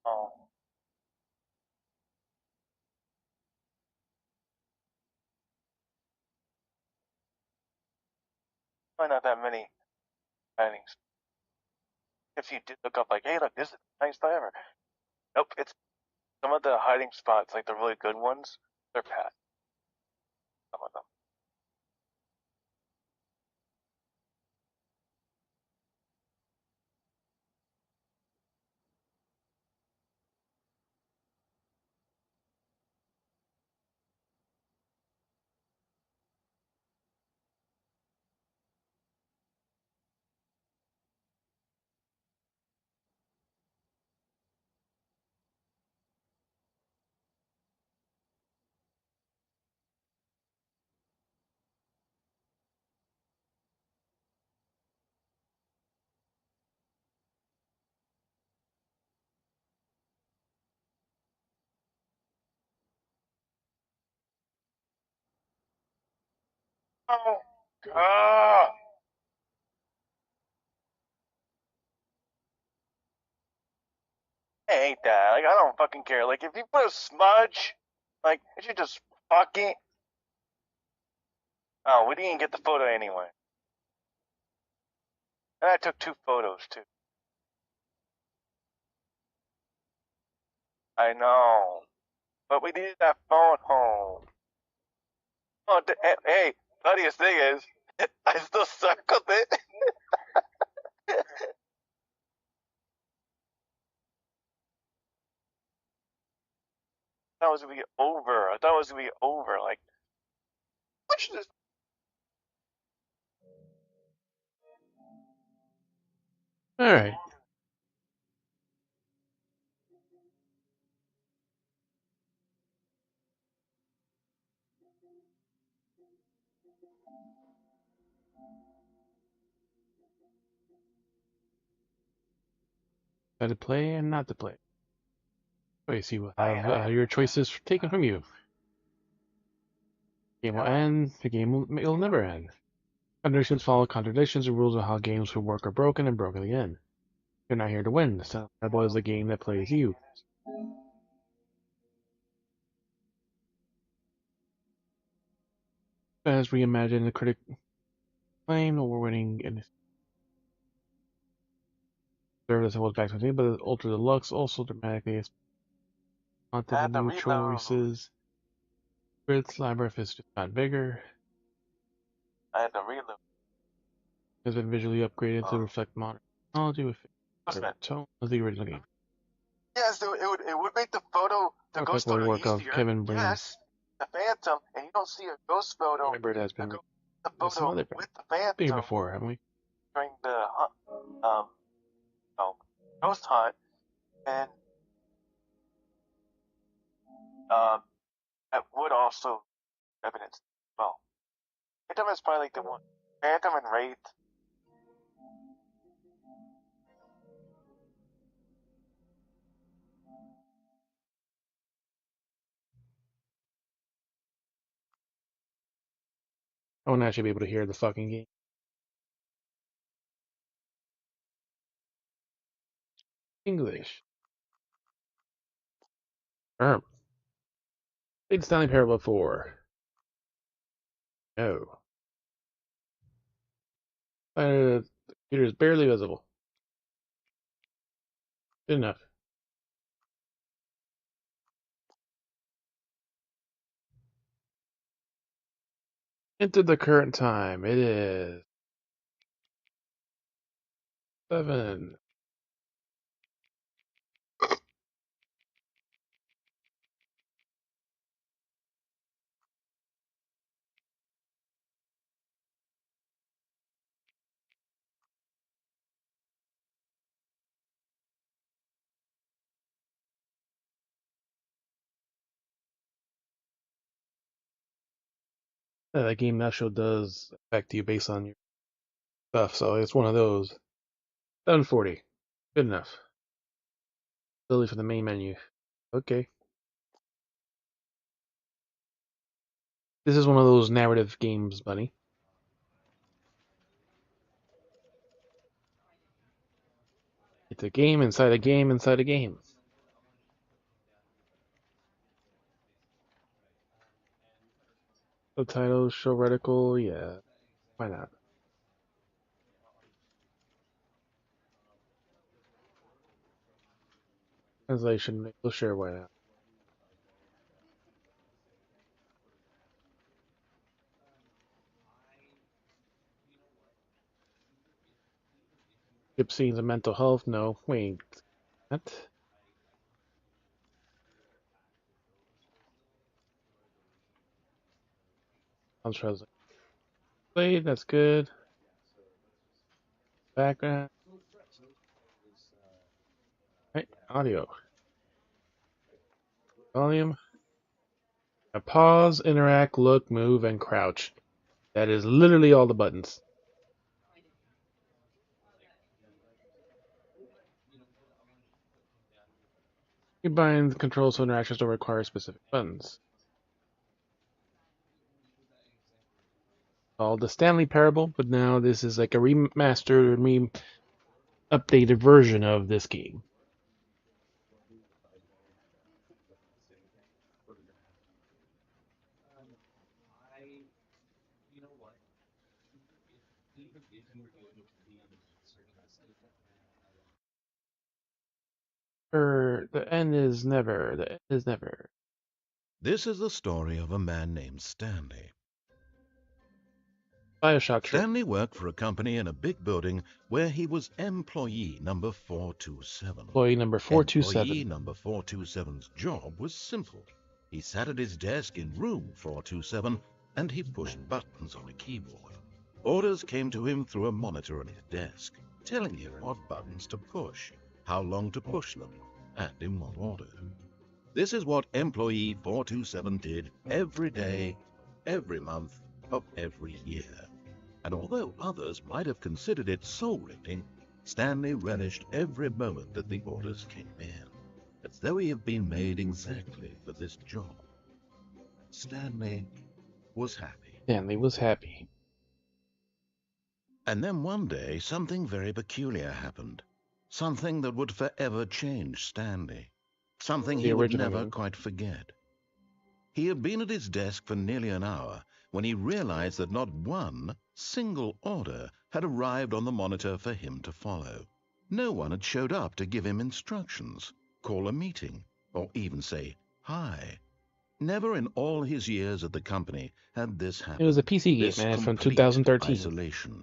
Oh, probably not that many hidings. If you did look up like, hey, look, this is the nice spot ever. Nope, it's some of the hiding spots, like the really good ones, they're past. Some of them. Oh, God. I hate that. Like, I don't fucking care. Like, if you put a smudge, like, it should just fucking. Oh, we didn't get the photo anyway. And I took 2 photos, too. I know. But we needed that phone home. Oh, hey, funniest thing is, I still circled it. I thought it was gonna be over. I thought it was gonna be over. Like, push this. Alright. To play and not to play. Choice. You will have your choices taken from you. Game will end. The game will never end. Contradictions follow contradictions. The rules of how games will work are broken and broken again. You're not here to win. Stanley Parable is the game that plays you. As reimagined, the critic claimed award-winning and served as was back to the game, but the Ultra Deluxe also dramatically expanded the new choices. Its library has just got bigger. I had to reload. Has been visually upgraded to reflect modern technology with the tone of the original game. Yes, it would make the photo, the ghost photo work of easier. Kevin Brings. Yes, the Phantom, and you don't see a ghost photo. Remember, it has been the photo with the Phantom before, haven't we? During the ghost hunt, and that would also evidence well. Phantom is probably like the one. Phantom and Wraith. I wouldn't actually be able to hear the fucking game. English. Played Stanley Parable 4. No. The computer is barely visible. Good enough. Enter the current time. It is 7. That game actually does affect you based on your stuff, so it's one of those. 740. Good enough. Ability for the main menu. Okay. This is one of those narrative games, buddy. It's a game inside a game inside a game. Subtitles, show reticle, yeah. Why not? Translation, we'll share why not. Skip scenes of mental health, no. Wait. What? I'll translate. Played, that's good. Background. Right, audio. Volume. Pause, interact, look, move, and crouch. That is literally all the buttons. Combine the controls so interactions don't require specific buttons. called the Stanley Parable, but now this is like a remastered and updated version of this game. The end is never. The end is never. This is the story of a man named Stanley. Bioshock trip. Stanley worked for a company in a big building where he was employee number 427. Employee number 427. Employee number 427's job was simple. He sat at his desk in room 427 and he pushed buttons on a keyboard. Orders came to him through a monitor on his desk, telling him what buttons to push, how long to push them, and in what order. This is what employee 427 did every day, every month of every year. And although others might have considered it soul-rending, Stanley relished every moment that the orders came in, as though he had been made exactly for this job. Stanley was happy. Stanley was happy. And then one day, something very peculiar happened. Something that would forever change Stanley. Something he would never quite forget. He had been at his desk for nearly an hour when he realized that not one single order had arrived on the monitor for him to follow. No one had showed up to give him instructions, call a meeting, or even say hi. Never in all his years at the company had this happened. It was a PC game, man, from 2013. Isolation.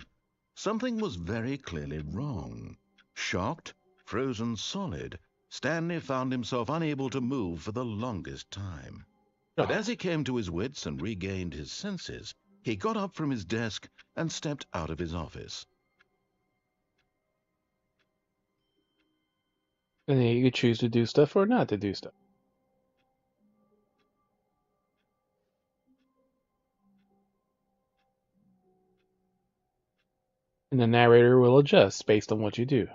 Something was very clearly wrong. Shocked, frozen solid, Stanley found himself unable to move for the longest time. But as he came to his wits and regained his senses, he got up from his desk and stepped out of his office. And then you could choose to do stuff or not to do stuff. And the narrator will adjust based on what you do.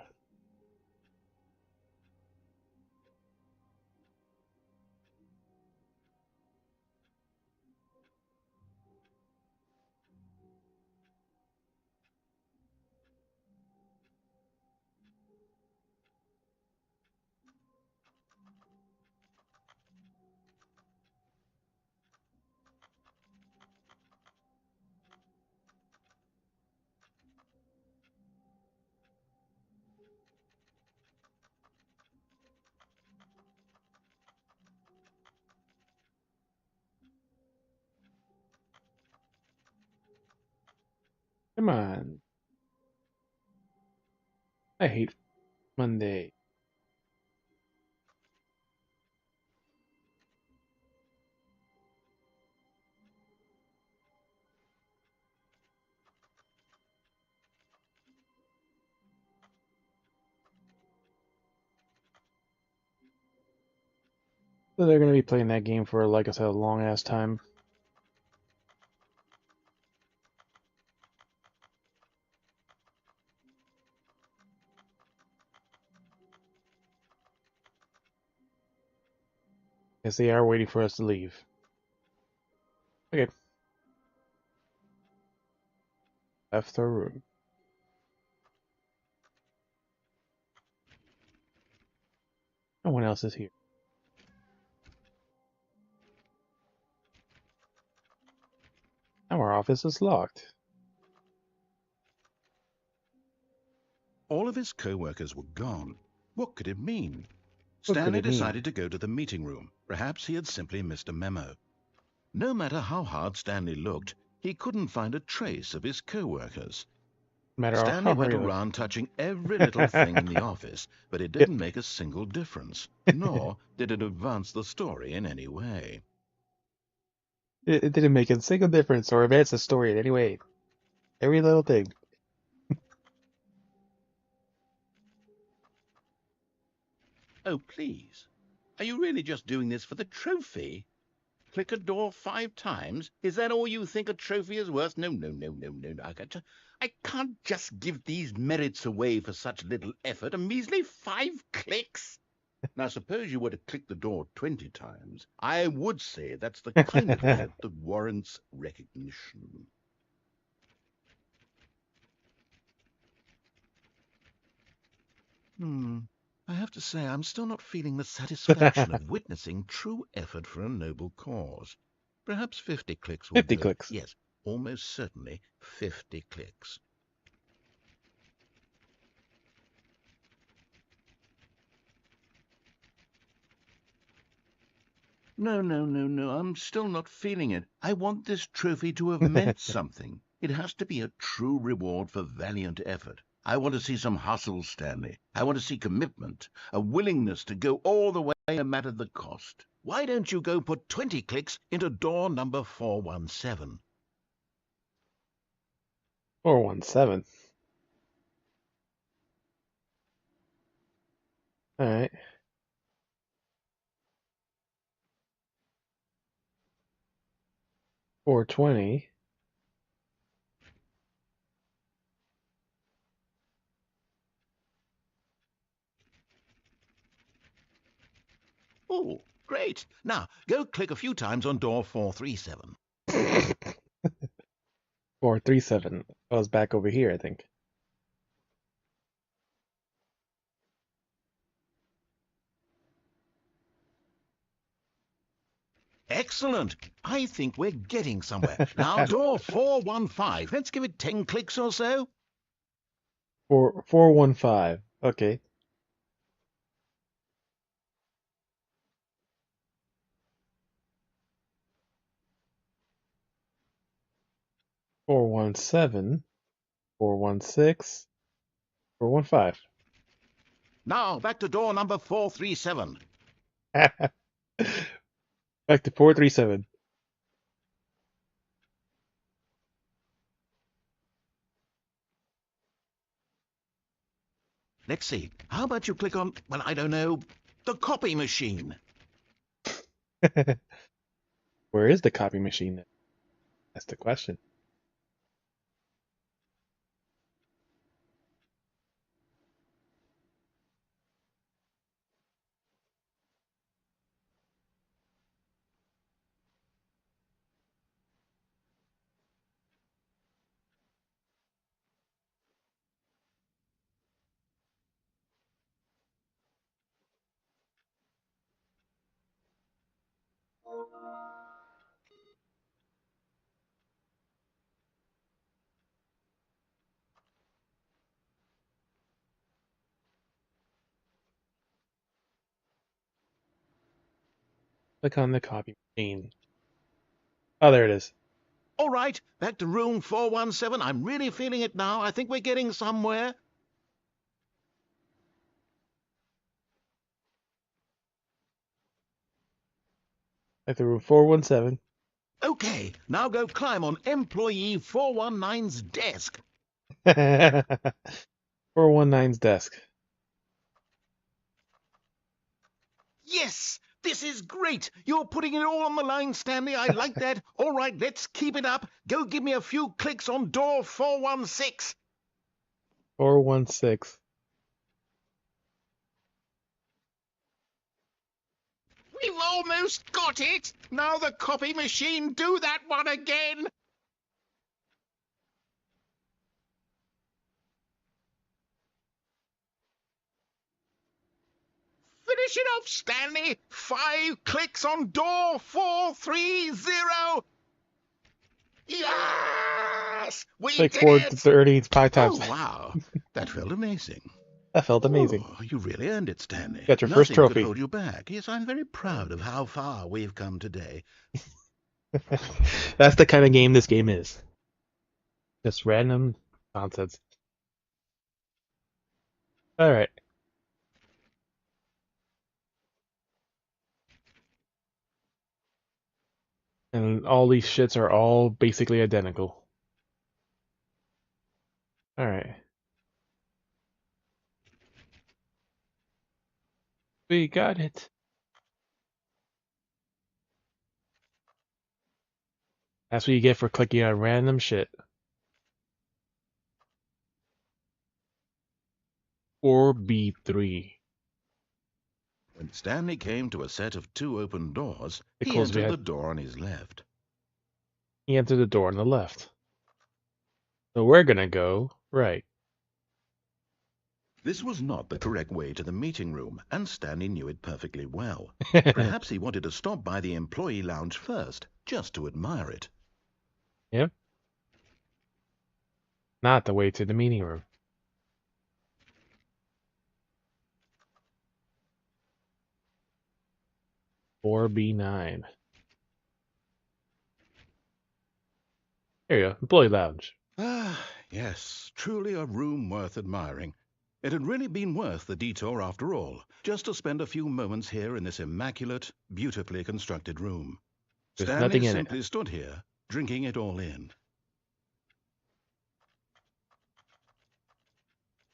Come on. I hate Monday. So they're going to be playing that game for, like I said, a long-ass time. Yes, they are waiting for us to leave. Okay. Left the room. No one else is here. Our office is locked. All of his co-workers were gone. What could it mean? Stanley decided to go to the meeting room. Perhaps he had simply missed a memo. No matter how hard Stanley looked, he couldn't find a trace of his co-workers. Stanley went around touching every little thing in the office, but it didn't make a single difference, nor did it advance the story in any way. It didn't make a single difference or advance the story in any way. Every little thing. Oh, please. Are you really just doing this for the trophy? Click a door 5 times? Is that all you think a trophy is worth? No. I can't just give these merits away for such little effort. A measly 5 clicks? Now, suppose you were to click the door 20 times. I would say that's the kind of effort that warrants recognition. I have to say, I'm still not feeling the satisfaction of witnessing true effort for a noble cause. Perhaps 50 clicks will 50 do it. clicks. Yes, almost certainly 50 clicks. No, I'm still not feeling it. I want this trophy to have meant something. It has to be a true reward for valiant effort. I want to see some hustle, Stanley. I want to see commitment, a willingness to go all the way no matter the cost. Why don't you go put 20 clicks into door number 417? 417. Alright. $4.20. Oh, great. Now, go click a few times on door 437. 437. I was back over here, I think. Excellent. I think we're getting somewhere. Now, door 415. Let's give it 10 clicks or so. 415. Okay. 417. 416. 415. Now, back to door number 437. Back to 437. Let's see. How about you click on, well, I don't know, the copy machine? Where is the copy machine? That's the question. Click on the copy machine. Oh, there it is. All right, back to room 417. I'm really feeling it now. I think we're getting somewhere. Back to room 417. Okay, now go climb on employee 419's desk. 419's desk. Yes, this is great. You're putting it all on the line, Stanley. I like that. All right, let's keep it up. Go give me a few clicks on door 416. 416. We've almost got it. Now the copy machine, do that one again. Finish it off, Stanley. 5 clicks on door 430. Yes! We Like did 430 5 times. Oh, wow. That felt amazing. That felt amazing. Oh, you really earned it, Stanley. Got your Nothing first trophy. could hold you back. Yes, I'm very proud of how far we've come today. That's the kind of game this game is. Just random nonsense. Alright. And all these shits are all basically identical. Alright. We got it. That's what you get for clicking on random shit. Or B3. When Stanley came to a set of 2 open doors, The he close entered the behind. door on his left. He entered the door on the left. So we're gonna go right. This was not the correct way to the meeting room, and Stanley knew it perfectly well. Perhaps he wanted to stop by the employee lounge first, just to admire it. Yep. Not the way to the meeting room. (4B9). There you go, employee lounge. Ah, yes, truly a room worth admiring. It had really been worth the detour after all, just to spend a few moments here in this immaculate, beautifully constructed room. There's Stanley nothing in simply it. stood here, drinking it all in.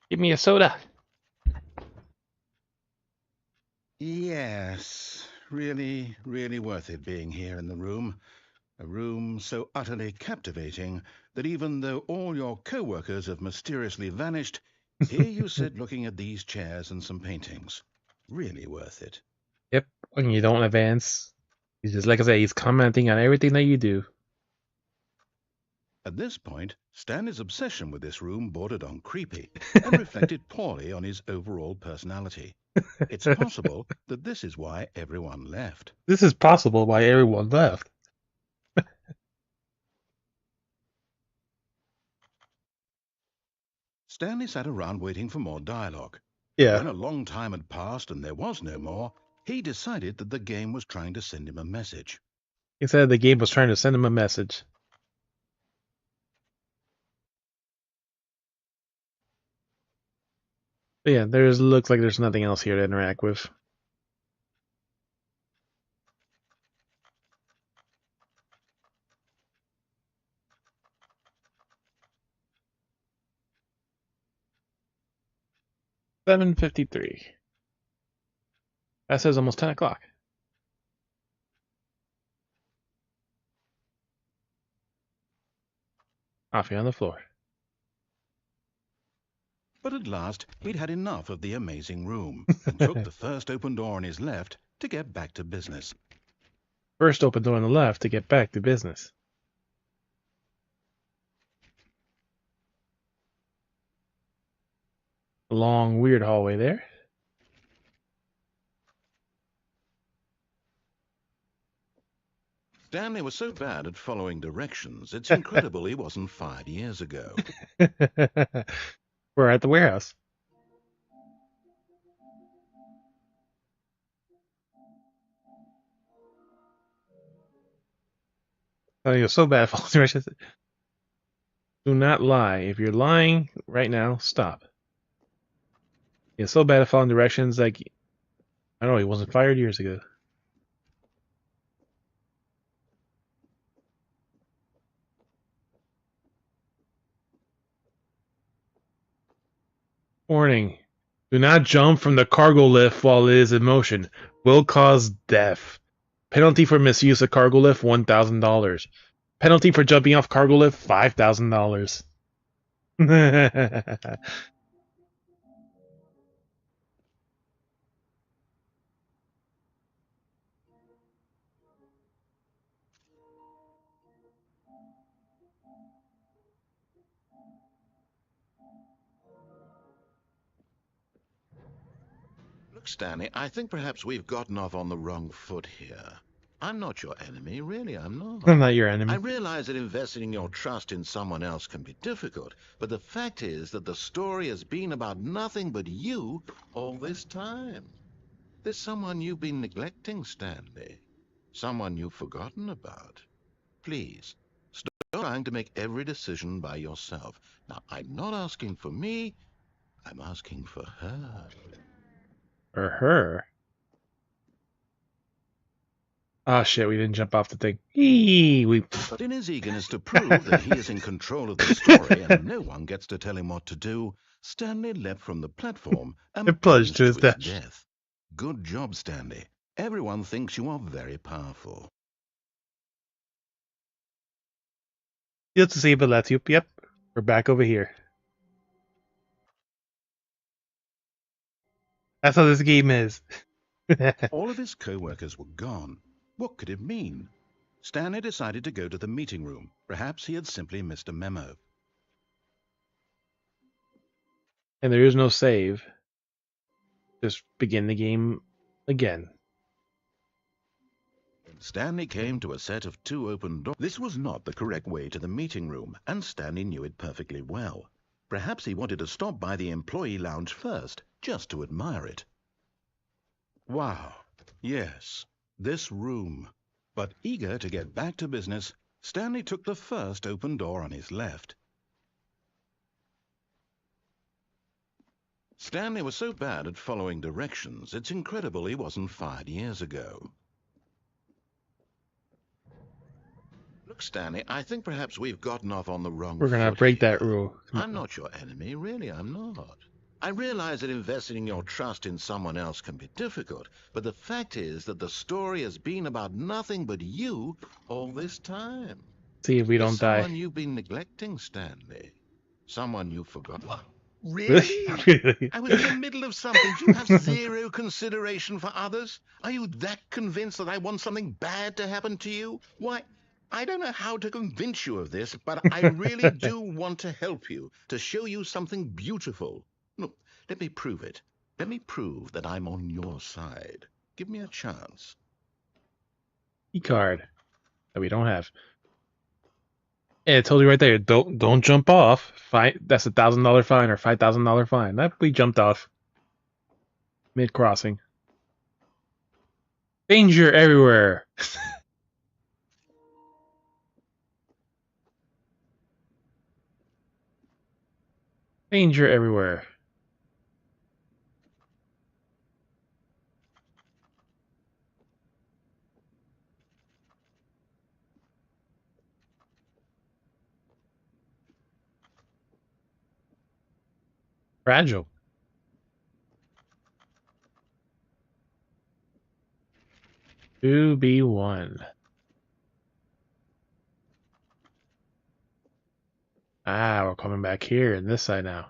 Give me a soda. Yes, really, really worth it being here in the room. A room so utterly captivating that even though all your co-workers have mysteriously vanished, here you sit looking at these chairs and some paintings. Really worth it. Yep, when you don't advance. He's just, like I say, he's commenting on everything that you do. At this point, Stanley's obsession with this room bordered on creepy and reflected poorly on his overall personality. It's possible that this is why everyone left. This is possible why everyone left. Stanley sat around waiting for more dialogue. Yeah. When a long time had passed and there was no more, he decided that the game was trying to send him a message. He said the game was trying to send him a message. But yeah, looks like there's nothing else here to interact with. (7:53). That says almost 10 o'clock. Coffee on the floor. But at last, he'd had enough of the amazing room and took the first open door on his left to get back to business. First open door on the left to get back to business. A long, weird hallway there. Stanley was so bad at following directions, it's incredible he wasn't 5 years ago. We're at the warehouse. Oh, you're so bad at following directions. Do not lie. If you're lying right now, stop. You're so bad at following directions, like, I don't know, he wasn't fired years ago. Warning. Do not jump from the cargo lift while it is in motion. Will cause death. Penalty for misuse of cargo lift, $1,000. Penalty for jumping off cargo lift, $5,000. Look, Stanley, I think perhaps we've gotten off on the wrong foot here. I'm not your enemy, really, I'm not. I'm not your enemy. I realize that investing your trust in someone else can be difficult, but the fact is that the story has been about nothing but you all this time. There's someone you've been neglecting, Stanley. Someone you've forgotten about. Please, stop trying to make every decision by yourself. Now, I'm not asking for me, I'm asking for her. For her? Oh shit, we didn't jump off the thing. But in his eagerness to prove that he is in control of the story and no one gets to tell him what to do, Stanley leapt from the platform and plunged to his death. Good job, Stanley. Everyone thinks you are very powerful. You have to save it, Latube. Yep. We're back over here. That's how this game is. All of his co-workers were gone. What could it mean? Stanley decided to go to the meeting room. Perhaps he had simply missed a memo. And there is no save. Just begin the game again. Stanley came to a set of 2 open doors. This was not the correct way to the meeting room, and Stanley knew it perfectly well. Perhaps he wanted to stop by the employee lounge first, just to admire it. Wow, yes, this room. But eager to get back to business, Stanley took the first open door on his left. Stanley was so bad at following directions, it's incredible he wasn't fired years ago. Look, Stanley, I think perhaps we've gotten off on the wrong foot. We're gonna break here. that rule. I'm not your enemy, really, I'm not. I realize that investing your trust in someone else can be difficult, but the fact is that the story has been about nothing but you all this time. See if we There's don't die. someone you've been neglecting, Stanley. Someone you forgot. What? Really? Really? I was in the middle of something. Do you have zero consideration for others? Are you that convinced that I want something bad to happen to you? Why, I don't know how to convince you of this, but I really do want to help you, to show you something beautiful. Look, let me prove it. Let me prove that I'm on your side. Give me a chance. E-card that we don't have. Yeah, it told you right there. Don't jump off. Fine. That's $1,000 fine or $5,000 fine. That we jumped off mid crossing. Danger everywhere. Danger everywhere. Fragile. To be won. Ah, we're coming back here in this side now.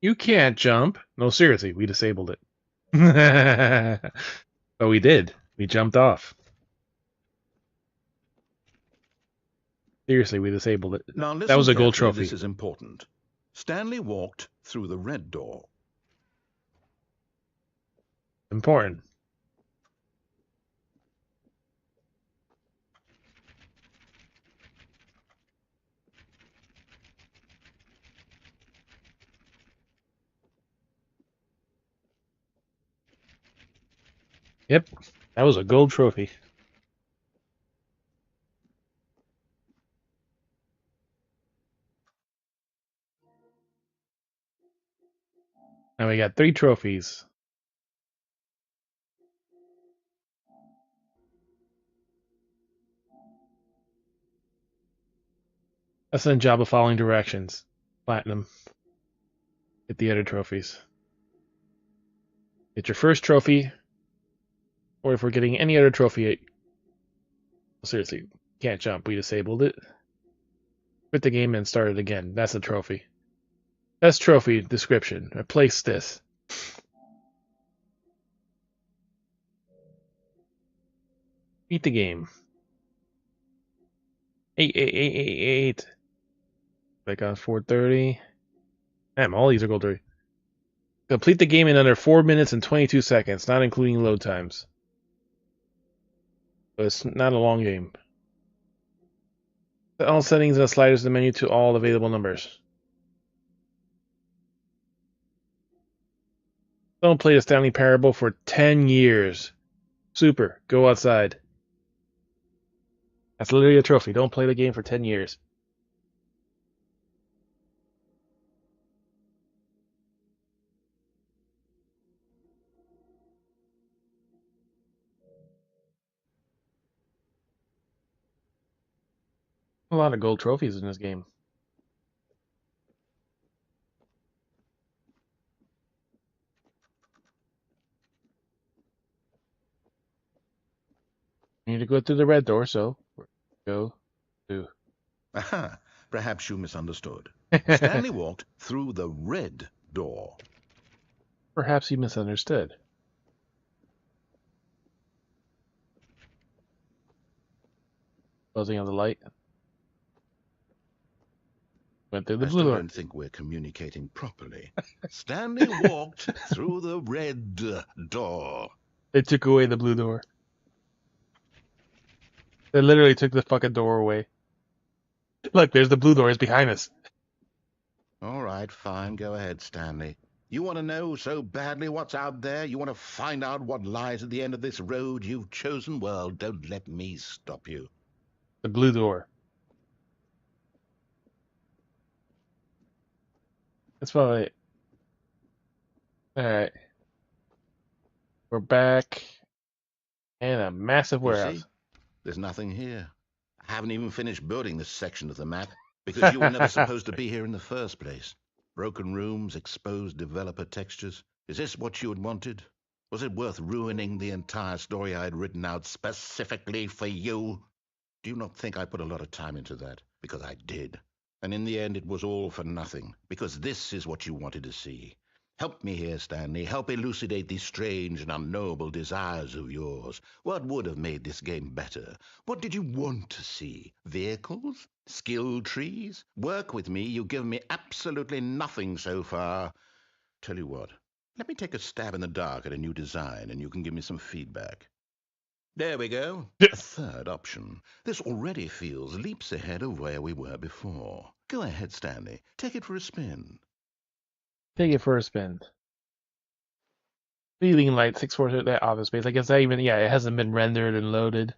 You can't jump. No, seriously, we disabled it. But we did. We jumped off. Seriously, we disabled it. Now listen That was a gold carefully, trophy. This is important. Stanley walked through the red door. Important. Yep, that was a gold trophy. Now we got 3 trophies. That's a job of following directions. Platinum. Get the other trophies. Get your first trophy, or if we're getting any other trophy, seriously, can't jump. We disabled it. Quit the game and start it again. That's a trophy. That's trophy description. Replace this. Beat the game. 8. Like on 430. Damn, all these are gold 3. Complete the game in under 4 minutes and 22 seconds, not including load times. So it's not a long game. Set all settings and sliders in the menu to all available numbers. Don't play the Stanley Parable for 10 years. Super. Go outside. That's literally a trophy. Don't play the game for 10 years. A lot of gold trophies in this game. You need to go through the red door, so go through. Aha, perhaps you misunderstood. Stanley walked through the red door. Perhaps you misunderstood. Closing of the light. Went through the I blue still door. don't think we're communicating properly. Stanley walked through the red door. They took away the blue door. They literally took the fucking door away. Look, there's the blue door. It's behind us. All right, fine. Go ahead, Stanley. You want to know so badly what's out there? You want to find out what lies at the end of this road you've chosen? Well, don't let me stop you. The blue door. That's probably... Alright. We're back in a massive You warehouse. see, there's nothing here. I haven't even finished building this section of the map because you were never supposed to be here in the first place. Broken rooms, exposed developer textures. Is this what you had wanted? Was it worth ruining the entire story I had written out specifically for you? Do you not think I put a lot of time into that? Because I did. And in the end, it was all for nothing, because this is what you wanted to see. Help me here, Stanley. Help elucidate these strange and unknowable desires of yours. What would have made this game better? What did you want to see? Vehicles? Skill trees? Work with me. You've given me absolutely nothing so far. Tell you what, let me take a stab in the dark at a new design, and you can give me some feedback. There we go. A third option. This already feels leaps ahead of where we were before. Go ahead, Stanley. Take it for a spin. Take it for a spin. Feeling light 640 that office space. I guess that even, yeah, it hasn't been rendered and loaded.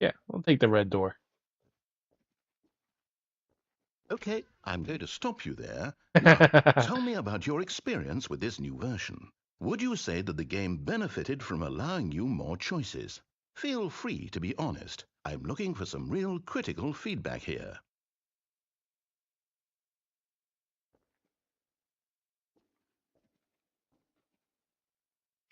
Yeah, we'll take the red door. Okay, I'm going to stop you there. Now, tell me about your experience with this new version. Would you say that the game benefited from allowing you more choices? Feel free to be honest. I'm looking for some real critical feedback here.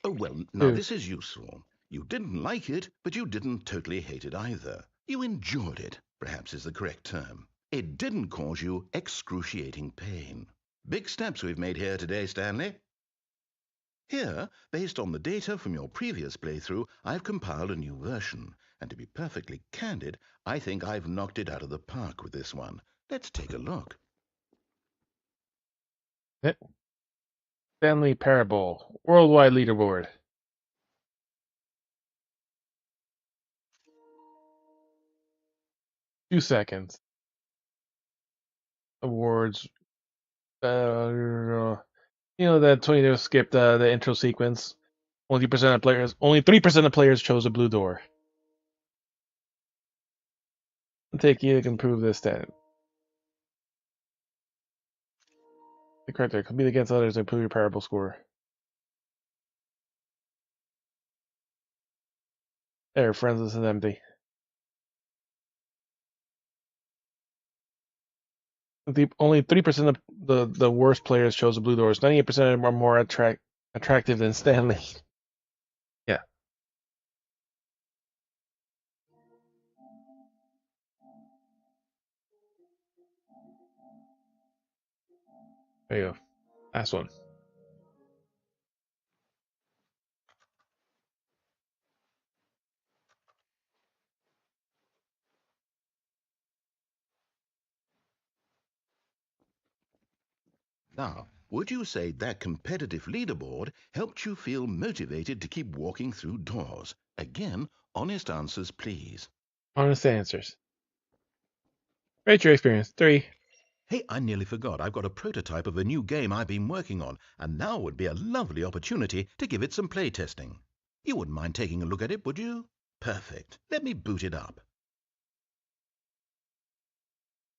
Oh, well, now this is useful. You didn't like it, but you didn't totally hate it either. You enjoyed it, perhaps is the correct term. It didn't cause you excruciating pain. Big steps we've made here today, Stanley. Here, based on the data from your previous playthrough, I've compiled a new version. And to be perfectly candid, I think I've knocked it out of the park with this one. Let's take a look. Stanley Parable. Worldwide leaderboard. Two seconds. Awards. That tornado skipped the intro sequence. Only 3% of players chose a blue door. I'll take you to improve this stat. The character compete against others and improve your parable score. There, friends, this is empty. Only 3% of the worst players chose the blue doors. 98% are more attractive than Stanley. Yeah. There you go. Last one. Now, would you say that competitive leaderboard helped you feel motivated to keep walking through doors? Again, honest answers, please. Honest answers. Rate your experience. 3. Hey, I nearly forgot. I've got a prototype of a new game I've been working on, and now would be a lovely opportunity to give it some playtesting. You wouldn't mind taking a look at it, would you? Perfect. Let me boot it up.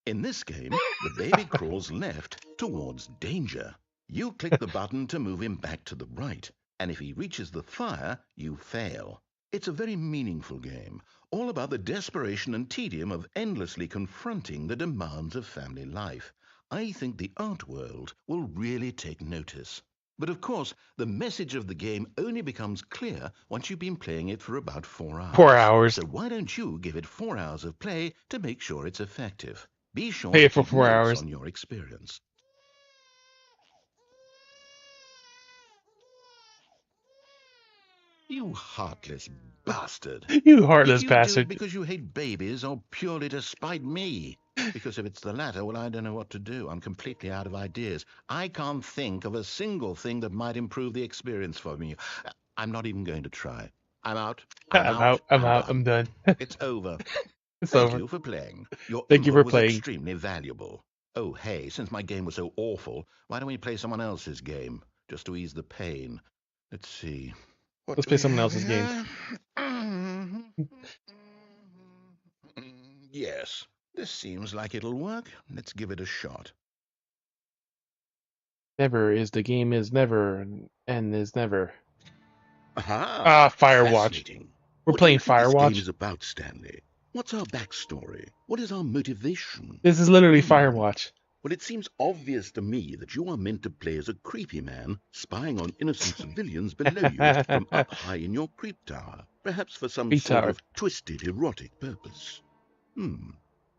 In this game, the baby crawls left towards danger. You click the button to move him back to the right, and if he reaches the fire, you fail. It's a very meaningful game, all about the desperation and tedium of endlessly confronting the demands of family life. I think the art world will really take notice. But of course, the message of the game only becomes clear once you've been playing it for about 4 hours. 4 hours. So why don't you give it 4 hours of play to make sure it's effective? Be sure Play to it for keep 4 notes hours. on your experience. You heartless bastard. You heartless Did you do bastard. it because you hate babies or purely to spite me? Because if it's the latter, well, I don't know what to do. I'm completely out of ideas. I can't think of a single thing that might improve the experience for me. I'm not even going to try. I'm out. I'm out. I'm I'm out. done. I'm done. It's over. It's Thank over. you for playing. Your Thank you input for was playing. extremely valuable. Oh, hey, since my game was so awful, why don't we play someone else's game, just to ease the pain? Let's see. What Let's do play we someone have else's game. here? Yes, this seems like it'll work. Let's give it a shot. Never is the game is never and is never. Aha! Firewatch. Fascinating. We're What do you playing think this game Firewatch. is about, Stanley? What's our backstory? What is our motivation? This is literally Firewatch. Well, it seems obvious to me that you are meant to play as a creepy man spying on innocent civilians below you from up high in your creep tower, perhaps for some Creep sort tower. of twisted erotic purpose.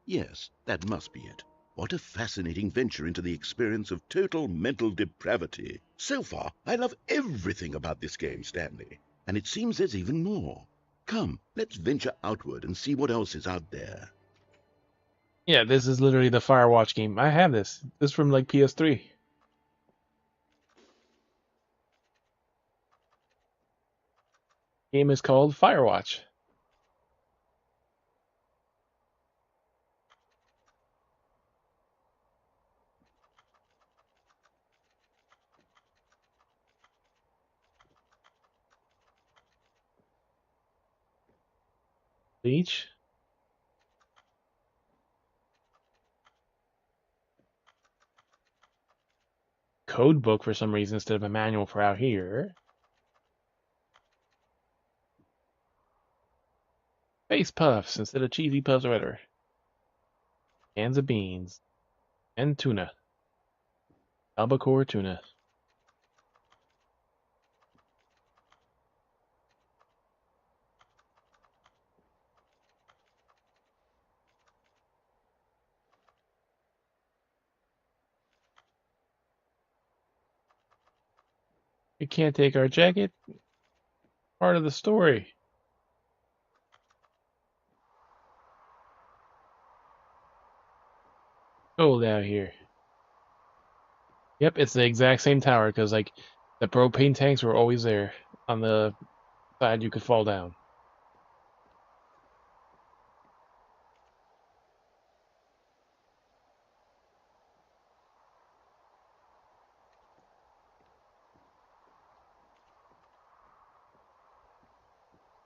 Yes, that must be it. What a fascinating venture into the experience of total mental depravity. So far, I love everything about this game, Stanley. And it seems there's even more. Come, let's venture outward and see what else is out there. Yeah, this is literally the Firewatch game. I have this. This is from like PS3. Game is called Firewatch. Leech. Code book for some reason instead of a manual for out here. Face puffs instead of cheesy puffs or whatever. Cans of beans. And tuna. Albacore tuna. You can't take our jacket. Part of the story. Cold out here. Yep, it's the exact same tower because like the propane tanks were always there. On the side you could fall down.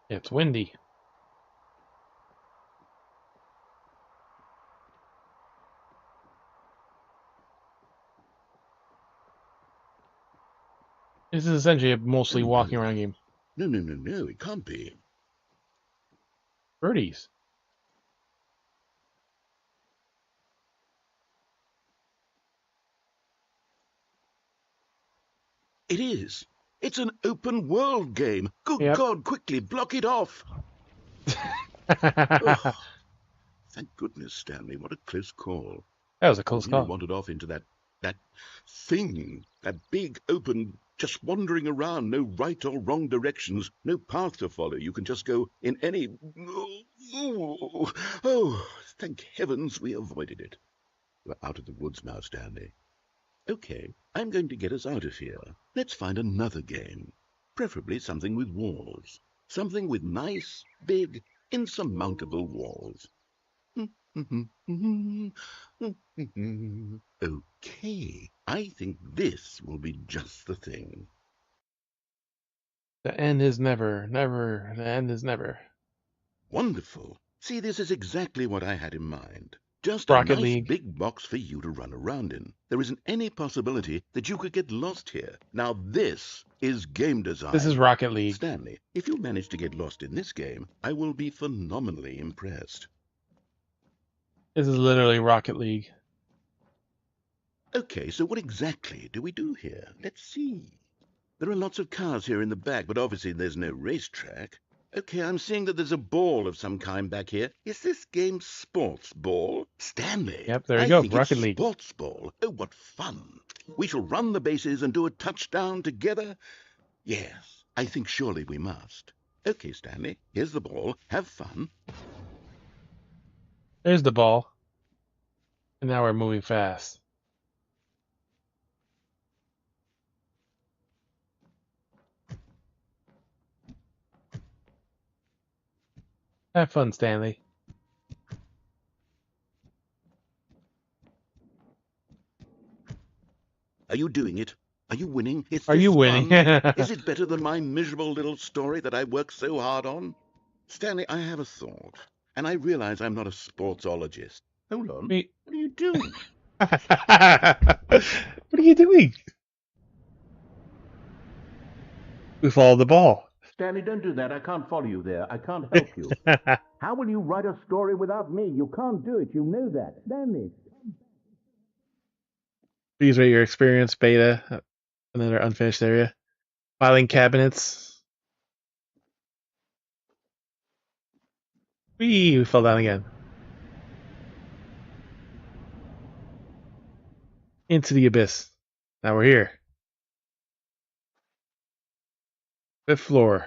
It's windy. This is essentially a mostly walking around game. No, it can't be. Birdies. It is. It's an open world game. Good Yep. God, quickly block it off. Oh, thank goodness, Stanley. What a close call. That was a close I call. really wandered off into that thing, that big open, just wandering around, no right or wrong directions, no path to follow. You can just go in any. Oh, thank heavens we avoided it. We're out of the woods now, Stanley. Okay, I'm going to get us out of here. Let's find another game. Preferably something with walls. Something with nice, big, insurmountable walls. Okay, I think this will be just the thing. The end is never, never, the end is never. Wonderful. See, this is exactly what I had in mind. Just Rocket a nice League. big box for you to run around in. There isn't any possibility that you could get lost here. Now this is game design. This is Rocket League. Stanley, if you manage to get lost in this game, I will be phenomenally impressed. This is literally Rocket League. Okay, so what exactly do we do here? Let's see. There are lots of cars here in the back, but obviously there's no racetrack. Okay, I'm seeing that there's a ball of some kind back here. Is this game sports ball? Stanley. Yep, there you I go, think Rocket it's League. sports ball. Oh, what fun. We shall run the bases and do a touchdown together. Yes, I think surely we must. Okay, Stanley, here's the ball. Have fun. There's the ball. And now we're moving fast. Have fun, Stanley. Are you doing it? Are you winning? Is Are this you winning? fun? Is it better than my miserable little story that I worked so hard on? Stanley, I have a thought, and I realize I'm not a sportsologist. Hold on. Wait. What are you doing? What are you doing? We followed the ball. Stanley, don't do that. I can't follow you there. I can't help you. How will you write a story without me? You can't do it. You know that. Stanley. Please rate your experience, beta. Another unfinished area. Filing cabinets. We fell down again. Into the abyss. Now we're here. 5th floor.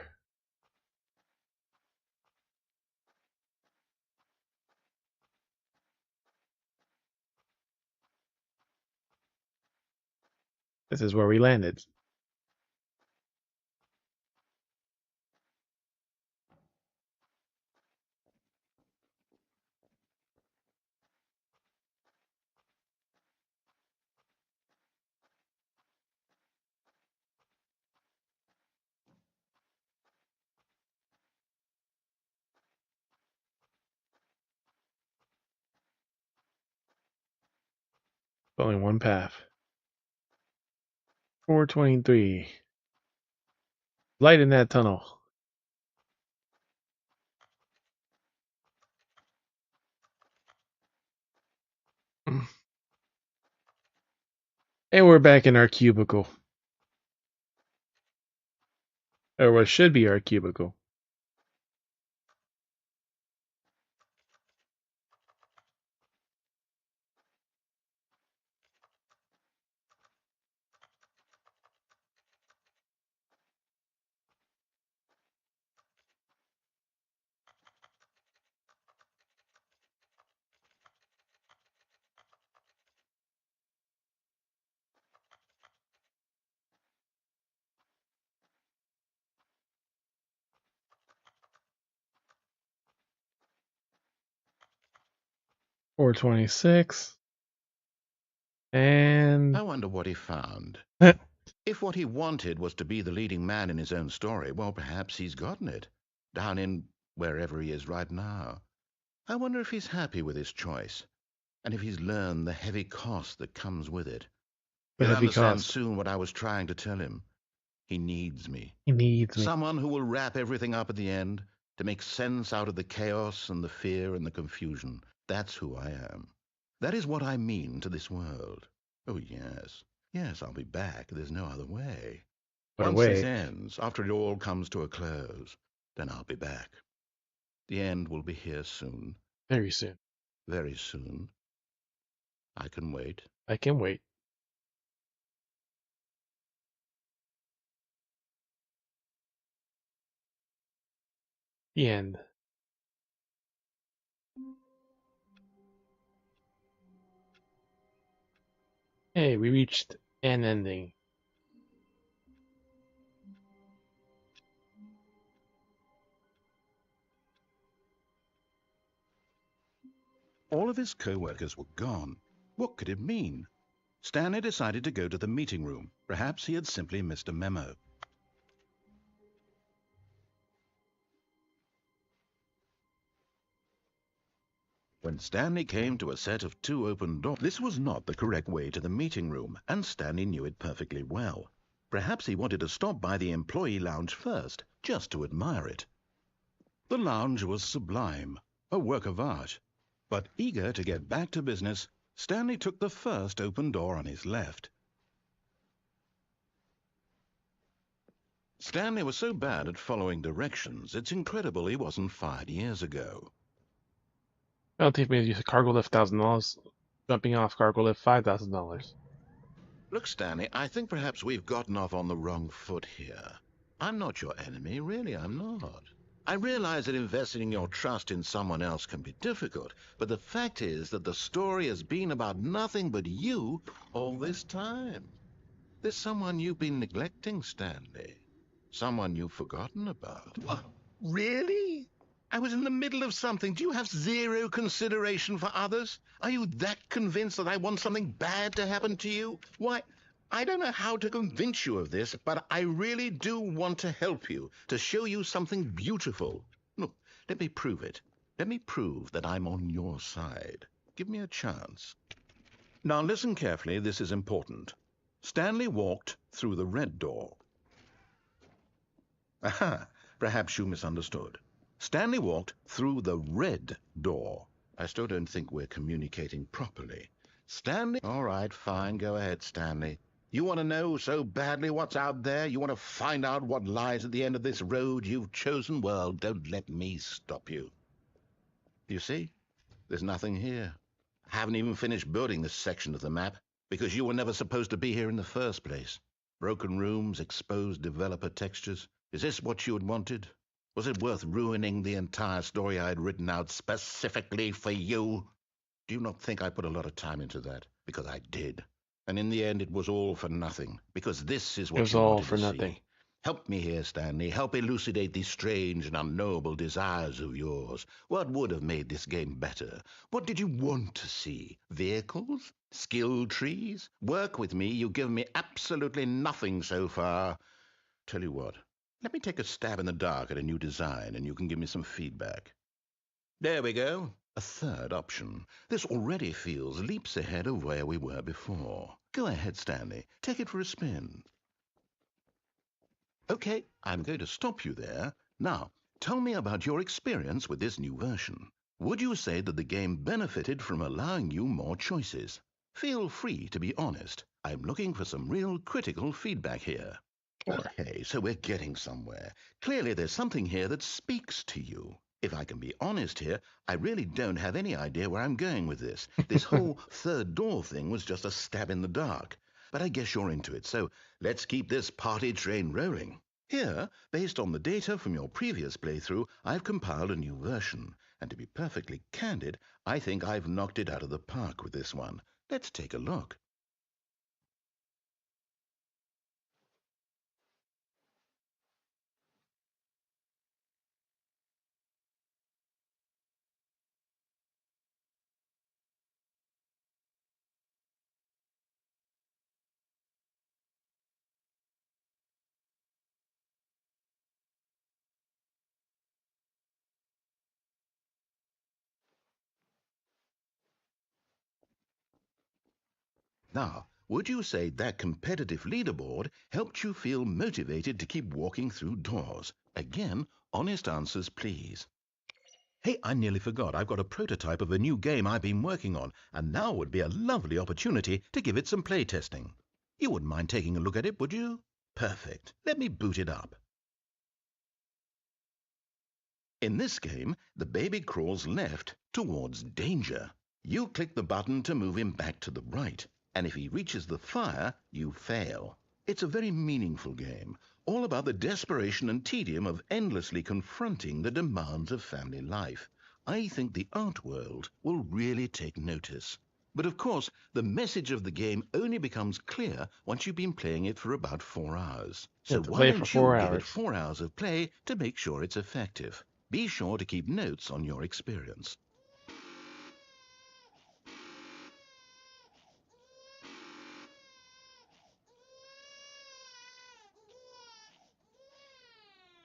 This is where we landed. Only one path. 423. Light in that tunnel. And we're back in our cubicle. Or what should be our cubicle. $426. And I wonder what he found. If what he wanted was to be the leading man in his own story, well, perhaps he's gotten it. Down in wherever he is right now. I wonder if he's happy with his choice, and if he's learned the heavy cost that comes with it. the He'll heavy understand cost. soon what I was trying to tell him. He needs me. He needs me. Someone who will wrap everything up at the end to make sense out of the chaos and the fear and the confusion. That's who I am. That is what I mean to this world. Oh, yes. Yes, I'll be back. There's no other way. But Once this wait. ends, after it all comes to a close, then I'll be back. The end will be here soon. Very soon. Very soon. I can wait. I can wait. The end. Hey, we reached an ending. All of his co-workers were gone. What could it mean? Stanley decided to go to the meeting room. Perhaps he had simply missed a memo. When Stanley came to a set of 2 open doors, this was not the correct way to the meeting room, and Stanley knew it perfectly well. Perhaps he wanted to stop by the employee lounge first, just to admire it. The lounge was sublime, a work of art. But eager to get back to business, Stanley took the first open door on his left. Stanley was so bad at following directions, it's incredible he wasn't fired years ago. Penalty for use a cargo lift $1,000. Jumping off cargo lift $5,000. Look, Stanley, I think perhaps we've gotten off on the wrong foot here. I'm not your enemy, really, I'm not. I realize that investing your trust in someone else can be difficult, but the fact is that the story has been about nothing but you all this time. There's someone you've been neglecting, Stanley. Someone you've forgotten about. What? Really? I was in the middle of something. Do you have zero consideration for others? Are you that convinced that I want something bad to happen to you? Why, I don't know how to convince you of this, but I really do want to help you, to show you something beautiful. Look, let me prove it. Let me prove that I'm on your side. Give me a chance. Now listen carefully, this is important. Stanley walked through the red door. Aha, perhaps you misunderstood. Stanley walked through the red door. I still don't think we're communicating properly. Stanley... All right, fine, go ahead, Stanley. You want to know so badly what's out there? You want to find out what lies at the end of this road you've chosen? Well, don't let me stop you. You see? There's nothing here. I haven't even finished building this section of the map, because you were never supposed to be here in the first place. Broken rooms, exposed developer textures. Is this what you had wanted? Was it worth ruining the entire story I had written out specifically for you? Do you not think I put a lot of time into that? Because I did. And in the end, it was all for nothing, because this is what It was you all wanted for to nothing. see. Help me here, Stanley. Help elucidate these strange and unknowable desires of yours. What would have made this game better? What did you want to see? Vehicles? Skill trees? Work with me. You've given me absolutely nothing so far. Tell you what, let me take a stab in the dark at a new design, and you can give me some feedback. There we go. A third option. This already feels leaps ahead of where we were before. Go ahead, Stanley. Take it for a spin. Okay, I'm going to stop you there. Now, tell me about your experience with this new version. Would you say that the game benefited from allowing you more choices? Feel free to be honest. I'm looking for some real critical feedback here. Okay, so we're getting somewhere. Clearly there's something here that speaks to you. If I can be honest here, I really don't have any idea where I'm going with this. This whole third door thing was just a stab in the dark. But I guess you're into it, so let's keep this party train rolling. Here, based on the data from your previous playthrough, I've compiled a new version. And to be perfectly candid, I think I've knocked it out of the park with this one. Let's take a look. Now, would you say that competitive leaderboard helped you feel motivated to keep walking through doors? Again, honest answers, please. Hey, I nearly forgot. I've got a prototype of a new game I've been working on, and now would be a lovely opportunity to give it some playtesting. You wouldn't mind taking a look at it, would you? Perfect. Let me boot it up. In this game, the baby crawls left towards danger. You click the button to move him back to the right, and if he reaches the fire, you fail. It's a very meaningful game, all about the desperation and tedium of endlessly confronting the demands of family life. I think the art world will really take notice. But of course, the message of the game only becomes clear once you've been playing it for about 4 hours. You So have to why play for don't 4 you give it hours. 4 hours of play to make sure it's effective? Be sure to keep notes on your experience.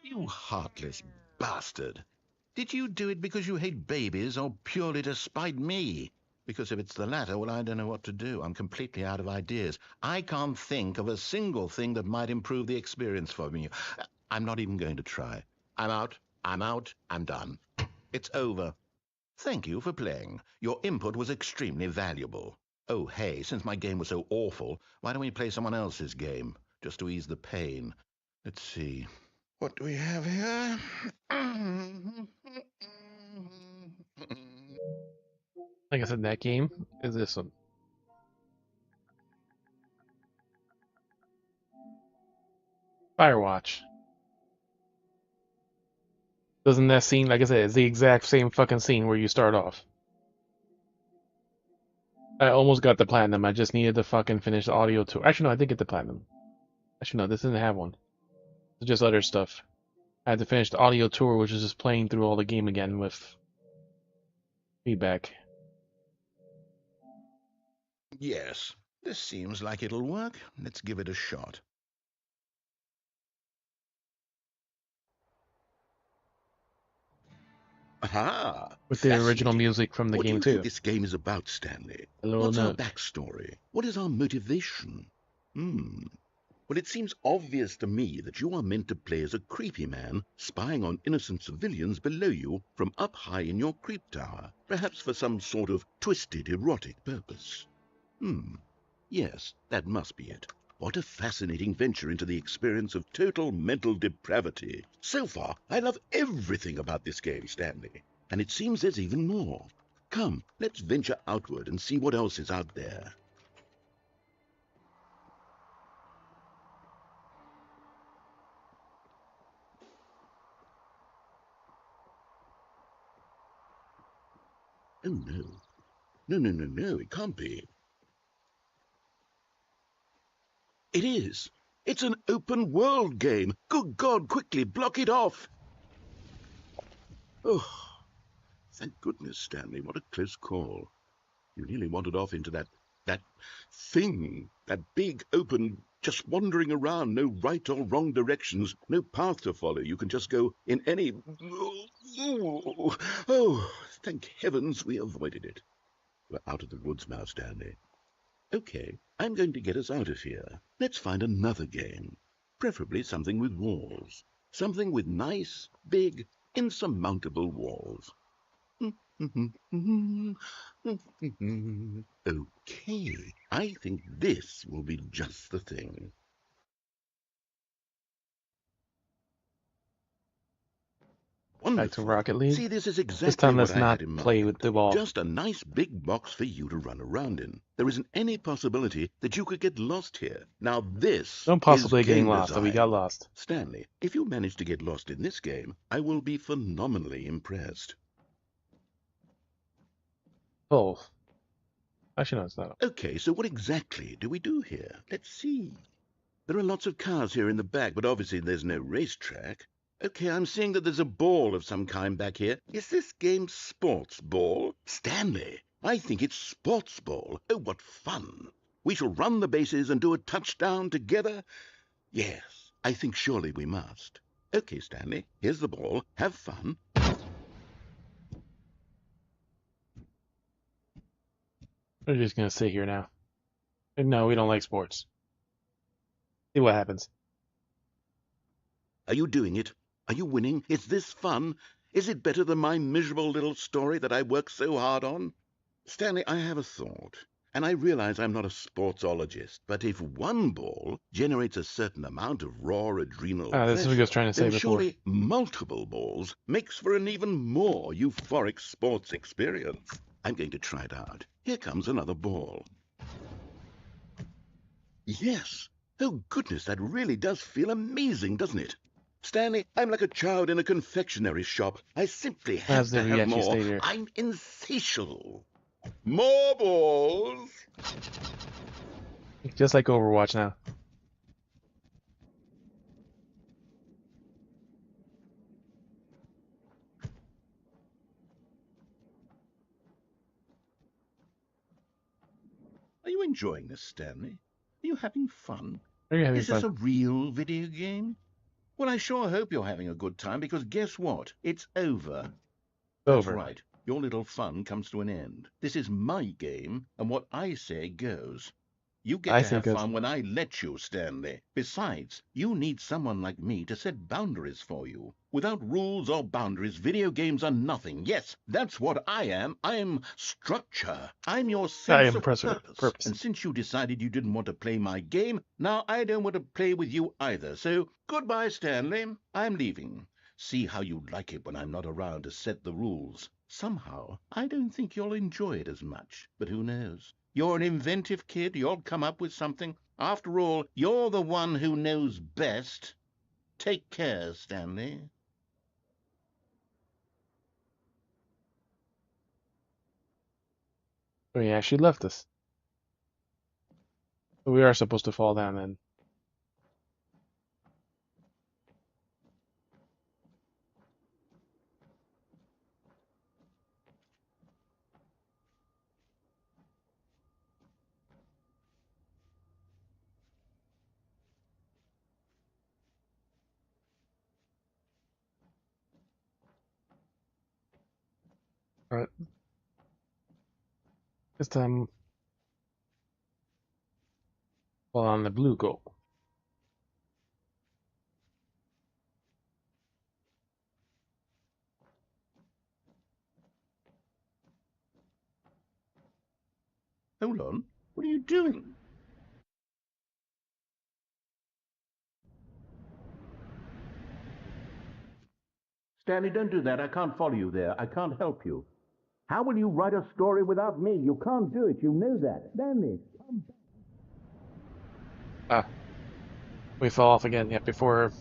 You heartless bastard. Did you do it because you hate babies or purely to spite me? Because if it's the latter, well, I don't know what to do. I'm completely out of ideas. I can't think of a single thing that might improve the experience for me. I'm not even going to try. I'm out. I'm done. It's over. Thank you for playing. Your input was extremely valuable. Oh, hey, since my game was so awful, why don't we play someone else's game, just to ease the pain? Let's see. What do we have here? Like I said, that game is this one. Firewatch. Doesn't that scene, like I said, it's the exact same fucking scene where you start off. I almost got the platinum. I just needed to fucking finish the audio tour. Actually, no, I did get the platinum. Actually, no, this didn't have one. It's just other stuff. I had to finish the audio tour, which is just playing through all the game again with feedback. Yes, this seems like it'll work. Let's give it a shot. Aha! With the original Fascinating. music from the What do game you too. think this game is about, Stanley? A little What's our note. backstory? What is our motivation? Well, it seems obvious to me that you are meant to play as a creepy man spying on innocent civilians below you from up high in your creep tower, perhaps for some sort of twisted erotic purpose. Yes, that must be it. What a fascinating venture into the experience of total mental depravity. So far, I love everything about this game, Stanley. And it seems there's even more. Come, let's venture outward and see what else is out there. Oh, no. No, it can't be. It is. It's an open world game. Good God, quickly, block it off. Oh, thank goodness, Stanley. What a close call. You nearly wandered off into that thing, that big, open, just wandering around, no right or wrong directions, no path to follow. You can just go in any... Oh, thank heavens we avoided it. We're out of the woods now, Stanley. Okay, I'm going to get us out of here. Let's find another game. Preferably something with walls. Something with nice, big, insurmountable walls. Okay, I think this will be just the thing. Back to Wonderful. Rocket League. See, this is This exactly time what let's I not had in play mind. with the ball. Just a nice big box for you to run around in. There isn't any possibility that you could get lost here. Now this No is possibility getting game lost, so we design. got lost. Stanley, if you manage to get lost in this game, I will be phenomenally impressed. Oh. Actually, no, it's not. Okay, so what exactly do we do here? Let's see. There are lots of cars here in the back, but obviously there's no racetrack. Okay, I'm seeing that there's a ball of some kind back here. Is this game sports ball? Stanley, I think it's sports ball. Oh, what fun. We shall run the bases and do a touchdown together? Yes, I think surely we must. Okay, Stanley, here's the ball. Have fun. We're just gonna sit here now. No, we don't like sports. See what happens. Are you doing it? Are you winning? Is this fun? Is it better than my miserable little story that I worked so hard on? Stanley, I have a thought, and I realize I'm not a sportsologist, but if one ball generates a certain amount of raw adrenal This is what I was trying to say then before. surely multiple balls makes for an even more euphoric sports experience. I'm going to try it out. Here comes another ball. Yes. Oh, goodness, that really does feel amazing, doesn't it? Stanley, I'm like a child in a confectionery shop. I simply have to have more. I'm insatiable. More balls! Just like Overwatch now. Are you enjoying this, Stanley? Are you having fun? Are you having Is this fun? a real video game? Well, I sure hope you're having a good time, because guess what? It's over. That's right. Your little fun comes to an end. This is my game, and what I say goes. You get to have fun when I let you, Stanley. Besides, you need someone like me to set boundaries for you. Without rules or boundaries, video games are nothing. Yes, that's what I am. I'm structure. I'm your sense of purpose. And since you decided you didn't want to play my game, now I don't want to play with you either. So, goodbye, Stanley. I'm leaving. See how you like it when I'm not around to set the rules. Somehow, I don't think you'll enjoy it as much. But who knows? You're an inventive kid. You'll come up with something. After all, you're the one who knows best. Take care, Stanley. Oh yeah, she left us. So we are supposed to fall down then. Alright. This time fall on the blue goal. Hold on. What are you doing? Stanley, don't do that. I can't follow you there. I can't help you. How will you write a story without me? You can't do it. You know that. Stanley, come back. Ah, we fell off again, yeah, before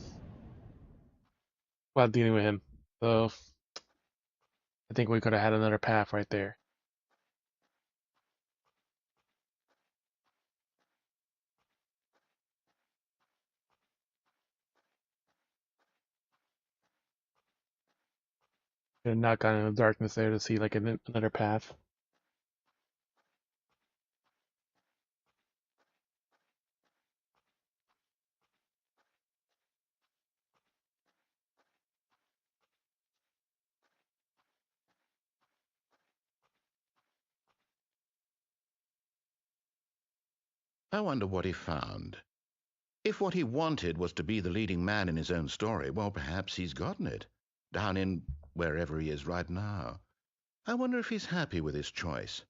while dealing with him. So I think we could have had another path right there. And not gone in the darkness there to see like another path. I wonder what he found. If what he wanted was to be the leading man in his own story, well, perhaps he's gotten it. Down in wherever he is right now. I wonder if he's happy with his choice,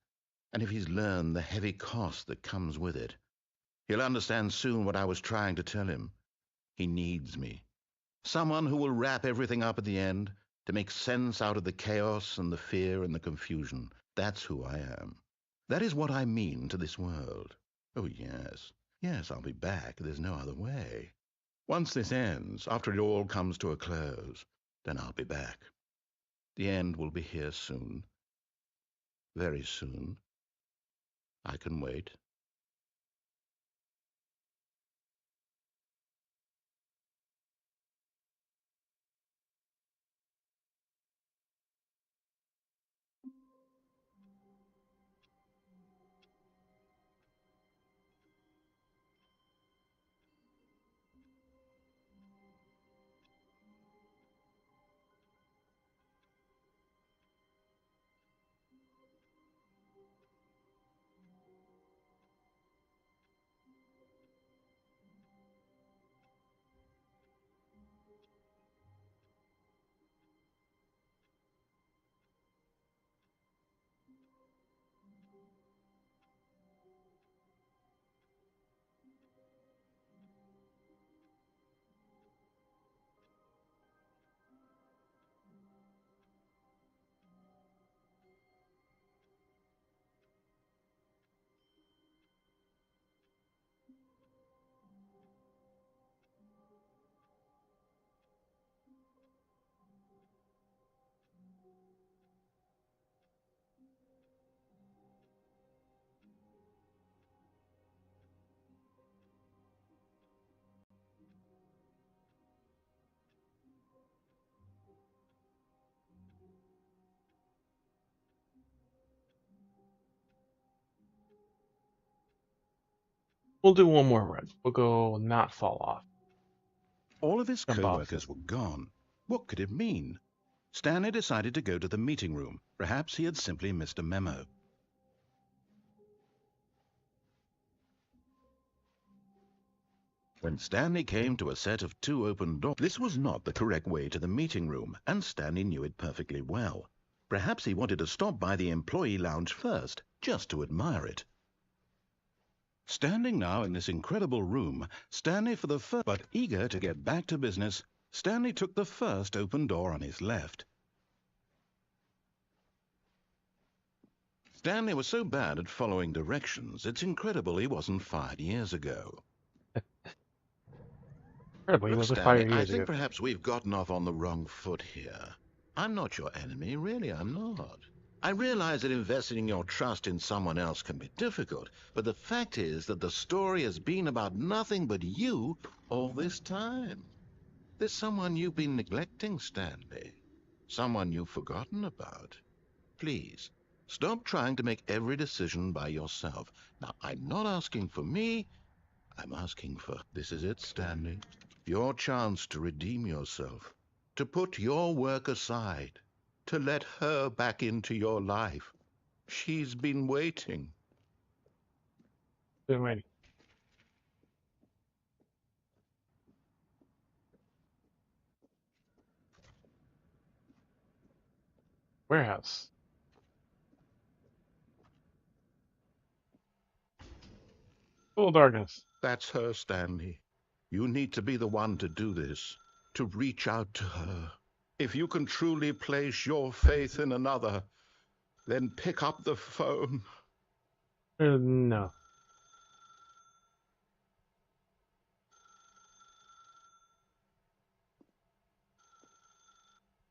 and if he's learned the heavy cost that comes with it. He'll understand soon what I was trying to tell him. He needs me. Someone who will wrap everything up at the end, to make sense out of the chaos and the fear and the confusion. That's who I am. That is what I mean to this world. Oh, yes. Yes, I'll be back. There's no other way. Once this ends, after it all comes to a close, then I'll be back. The end will be here soon. Very soon. I can wait. We'll do one more run. We'll go not fall off. All of his Jump off. co-workers were gone. What could it mean? Stanley decided to go to the meeting room. Perhaps he had simply missed a memo. When Stanley came to a set of 2 open doors, this was not the correct way to the meeting room, and Stanley knew it perfectly well. Perhaps he wanted to stop by the employee lounge first, just to admire it. Standing now in this incredible room, Stanley for the first, but eager to get back to business, Stanley took the first open door on his left. Stanley was so bad at following directions, it's incredible he wasn't fired years ago. Incredible, he Look, wasn't Stanley, fired I years think ago. perhaps we've gotten off on the wrong foot here. I'm not your enemy, really, I'm not. I realize that investing your trust in someone else can be difficult, but the fact is that the story has been about nothing but you all this time. There's someone you've been neglecting, Stanley. Someone you've forgotten about. Please, stop trying to make every decision by yourself. Now, I'm not asking for me. I'm asking for... This is it, Stanley. Your chance to redeem yourself. To put your work aside. To let her back into your life. She's been waiting. Been waiting. Warehouse. Full darkness. That's her, Stanley. You need to be the one to do this. To reach out to her. If you can truly place your faith in another, then pick up the phone. No.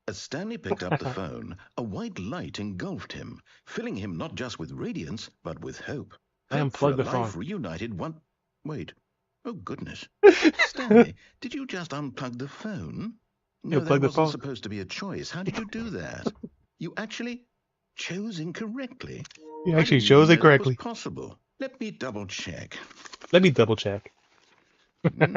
As Stanley picked up the phone, a white light engulfed him, filling him not just with radiance, but with hope. I Hope for a unplugged the life phone. reunited one... Wait. Oh, goodness. Stanley, did you just unplug the phone? No, Unplug that the wasn't phone. supposed to be a choice. How did you do that? You actually chose incorrectly. You I actually didn't chose even it know that was correctly. possible. Let me double check. Let me double check. No,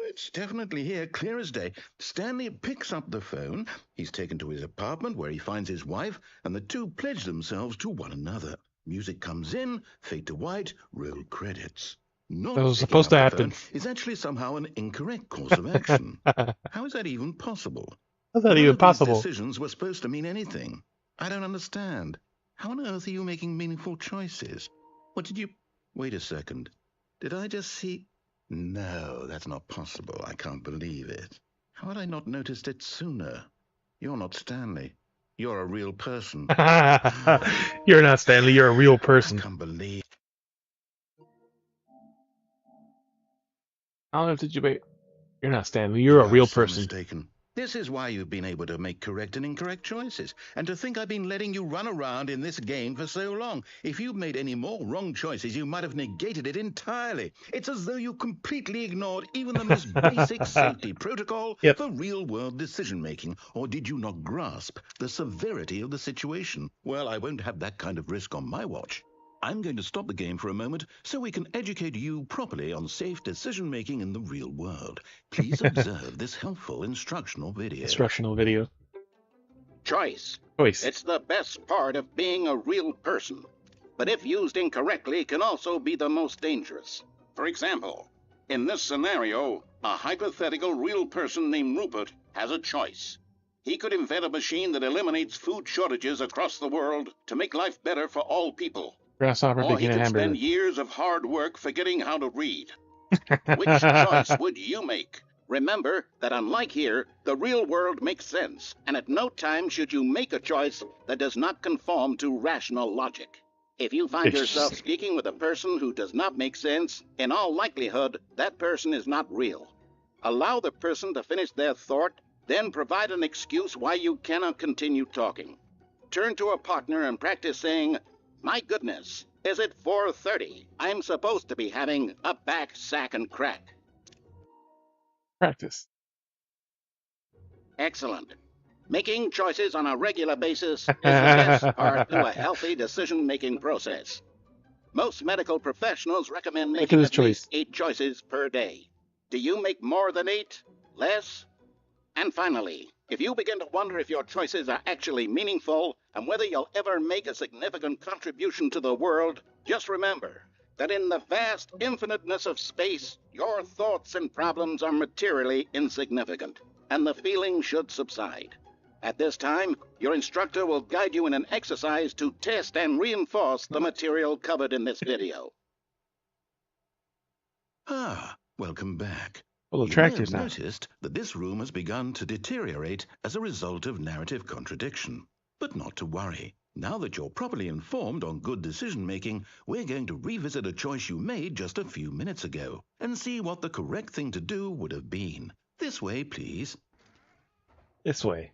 it's definitely here, clear as day. Stanley picks up the phone. He's taken to his apartment where he finds his wife, and the two pledge themselves to one another. Music comes in, fade to white, roll credits. Not That was picking supposed up to the happen. phone is actually somehow an incorrect course of action. How is that even possible? How's that None even of these possible? decisions were supposed to mean anything. I don't understand. How on earth are you making meaningful choices? What did you... Wait a second. Did I just see... No, that's not possible. I can't believe it. How had I not noticed it sooner? You're not Stanley. You're a real person. You're not Stanley. You're a real I person. can't believe... How long did you wait? You're not Stanley. You're a I real was so person. mistaken. This is why you've been able to make correct and incorrect choices. And to think I've been letting you run around in this game for so long. If you'd made any more wrong choices, you might have negated it entirely. It's as though you completely ignored even the most basic safety protocol Yep. for real-world decision-making. Or did you not grasp the severity of the situation? Well, I won't have that kind of risk on my watch. I'm going to stop the game for a moment so we can educate you properly on safe decision-making in the real world. Please observe this helpful instructional video. Instructional video. Choice. Choice. It's the best part of being a real person. But if used incorrectly, it can also be the most dangerous. For example, in this scenario, a hypothetical real person named Rupert has a choice. He could invent a machine that eliminates food shortages across the world to make life better for all people. Grasshopper Or he making a could hamburger. spend years of hard work forgetting how to read. Which choice would you make? Remember that unlike here, the real world makes sense, and at no time should you make a choice that does not conform to rational logic. If you find yourself speaking with a person who does not make sense, in all likelihood, that person is not real. Allow the person to finish their thought, then provide an excuse why you cannot continue talking. Turn to a partner and practice saying, "My goodness, is it 4:30? I'm supposed to be having a back, sack, and crack." Practice. Excellent. Making choices on a regular basis is the best part to a healthy decision-making process. Most medical professionals recommend making his at least choice. 8 choices per day. Do you make more than 8? Less? And finally, if you begin to wonder if your choices are actually meaningful and whether you'll ever make a significant contribution to the world, just remember that in the vast infiniteness of space, your thoughts and problems are materially insignificant, and the feeling should subside. At this time, your instructor will guide you in an exercise to test and reinforce the material covered in this video. Ah, welcome back. Full of You may have tractors now. noticed that this room has begun to deteriorate as a result of narrative contradiction. But not to worry. Now that you're properly informed on good decision-making, we're going to revisit a choice you made just a few minutes ago and see what the correct thing to do would have been. This way, please. This way.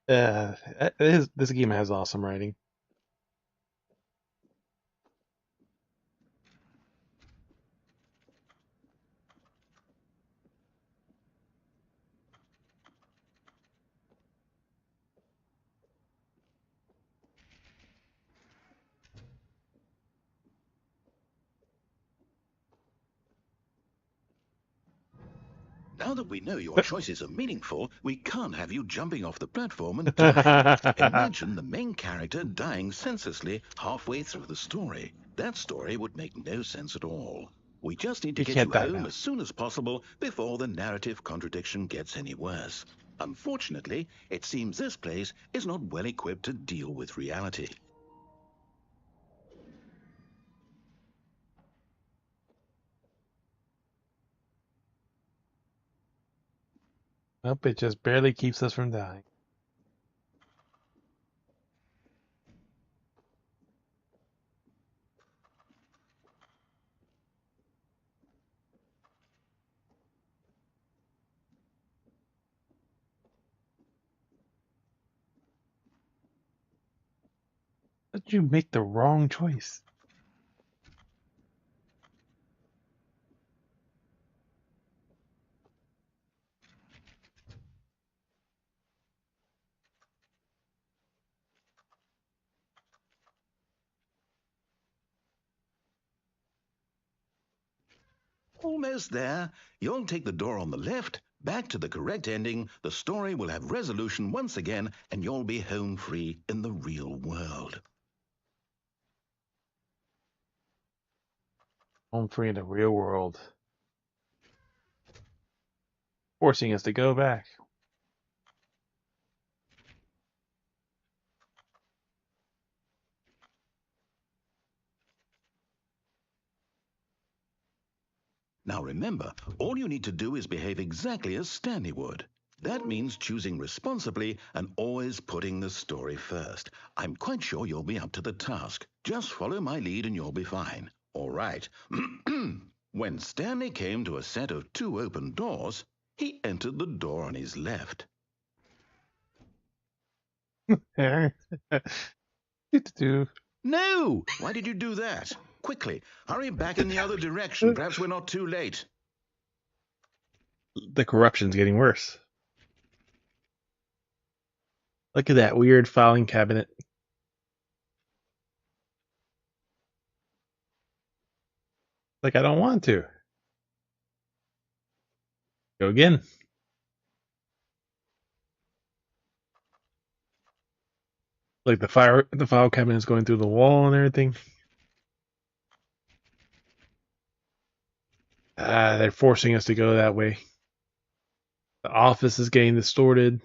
This game has awesome writing. Now that we know your choices are meaningful, we can't have you jumping off the platform and dying. Imagine the main character dying senselessly halfway through the story. That story would make no sense at all. We just need to You get can't you die home now. as soon as possible before the narrative contradiction gets any worse. Unfortunately, it seems this place is not well equipped to deal with reality. Nope, it just barely keeps us from dying. How did you make the wrong choice? Almost there. You'll take the door on the left, back to the correct ending, the story will have resolution once again, and you'll be home free in the real world. Home free in the real world. Forcing us to go back. Now remember, all you need to do is behave exactly as Stanley would. That means choosing responsibly and always putting the story first. I'm quite sure you'll be up to the task. Just follow my lead and you'll be fine. All right. When Stanley came to a set of 2 open doors, he entered the door on his left. No! Why did you do that? Quickly, hurry back in the other direction. Perhaps we're not too late. The corruption's getting worse. Look at that weird filing cabinet. Like, I don't want to. Go again. Like the file cabinet is going through the wall and everything. They're forcing us to go that way. The office is getting distorted.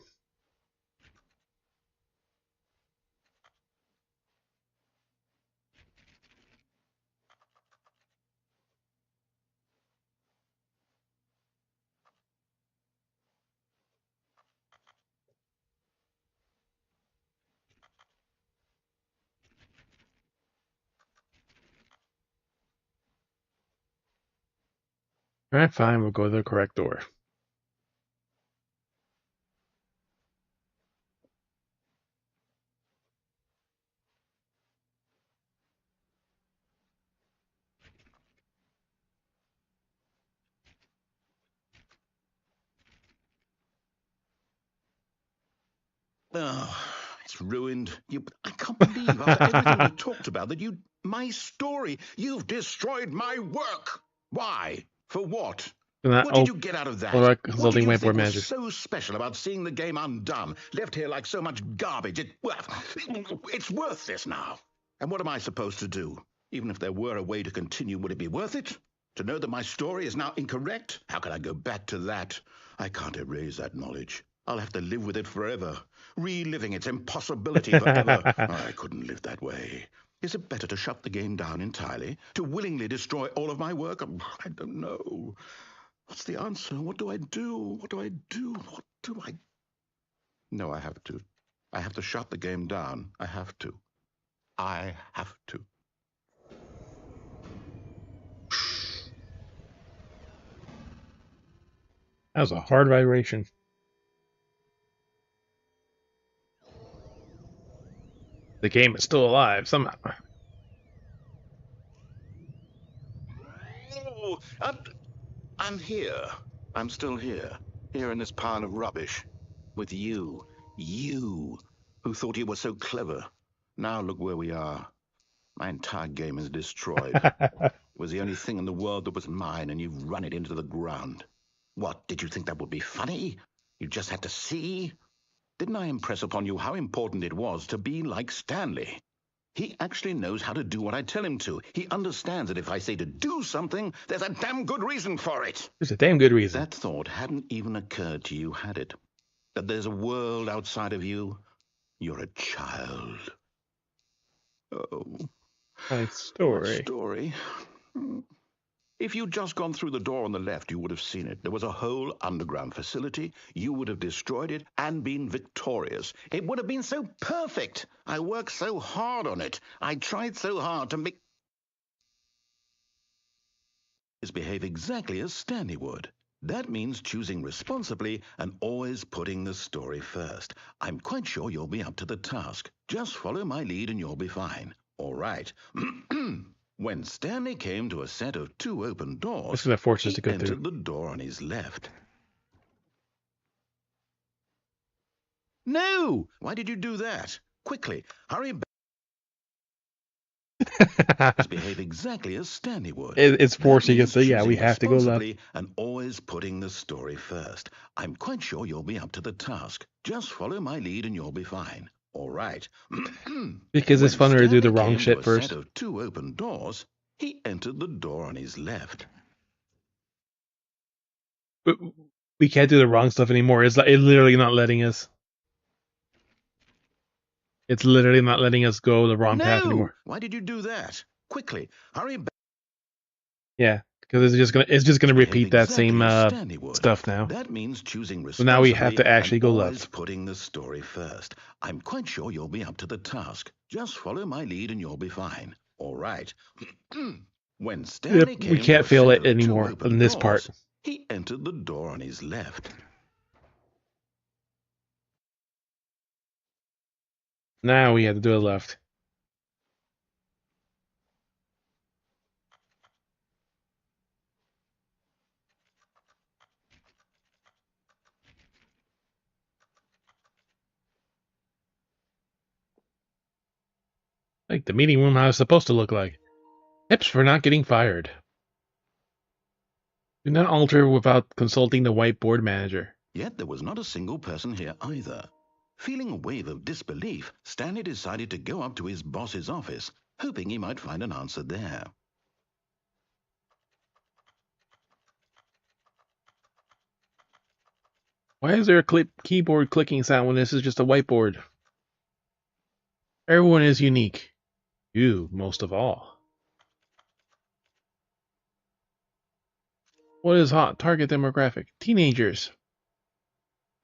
Alright, fine, we'll go to the correct door. Oh, it's ruined. I can't believe after everything we talked about that my story, you've destroyed my work. Why? For what? What did you get out of that? What do Consulting you whiteboard think manager. was so special about seeing the game undone, left here like so much garbage? It's worth this now. And what am I supposed to do? Even if there were a way to continue, would it be worth it? To know that my story is now incorrect? How can I go back to that? I can't erase that knowledge. I'll have to live with it forever, reliving its impossibility forever. I couldn't live that way. Is it better to shut the game down entirely? To willingly destroy all of my work? I don't know. What's the answer? What do I do? What do I do? What do I... No, I have to. I have to shut the game down. I have to. I have to. That was a hard vibration. The game is still alive somehow. Oh, I'm here. I'm still here. Here in this pile of rubbish. With you. You, who thought you were so clever. Now look where we are. My entire game is destroyed. It was the only thing in the world that was mine, and you've run it into the ground. What, did you think that would be funny? You just had to see? Didn't I impress upon you how important it was to be like Stanley? He actually knows how to do what I tell him to. He understands that if I say to do something, there's a damn good reason for it. There's a damn good reason. That thought hadn't even occurred to you, had it? That there's a world outside of you? You're a child. Oh. My story. What story? If you'd just gone through the door on the left, you would have seen it. There was a whole underground facility. You would have destroyed it and been victorious. It would have been so perfect. I worked so hard on it. I tried so hard to make behave exactly as Stanley would. That means choosing responsibly and always putting the story first. I'm quite sure you'll be up to the task. Just follow my lead and you'll be fine. All right. When Stanley came to a set of 2 open doors, this is a forces he to go entered through. the door on his left. No! Why did you do that? Quickly, hurry back. Behave exactly as Stanley would. It's forcing us That to, means yeah, we choosing have to go left. responsibly and always putting the story first. I'm quite sure you'll be up to the task. Just follow my lead and you'll be fine. All right. Because it's When funner to do the Stanley wrong came shit to a first. set of 2 open doors, he entered the door on his left. But we can't do the wrong stuff anymore. It's literally not letting us. It's literally not letting us go the wrong path anymore. Why did you do that? Quickly, hurry back. Yeah, because it's just gonna repeat that same stuff now. That means choosing So now we have to actually go always left. putting the story first. I'm quite sure you'll be up to the task. Just follow my lead and you'll be fine. All right. When Stanley came We can't to a feel set it of 2 anymore open in this doors, part. he entered the door on his left. Now we have to do it left. Like the meeting room how it's supposed to look like. Tips for not getting fired. Do not alter without consulting the whiteboard manager. Yet there was not a single person here either. Feeling a wave of disbelief, Stanley decided to go up to his boss's office, hoping he might find an answer there. Why is there a keyboard clicking sound when this is just a whiteboard? Everyone is unique. You, most of all. What is hot? Target demographic. Teenagers.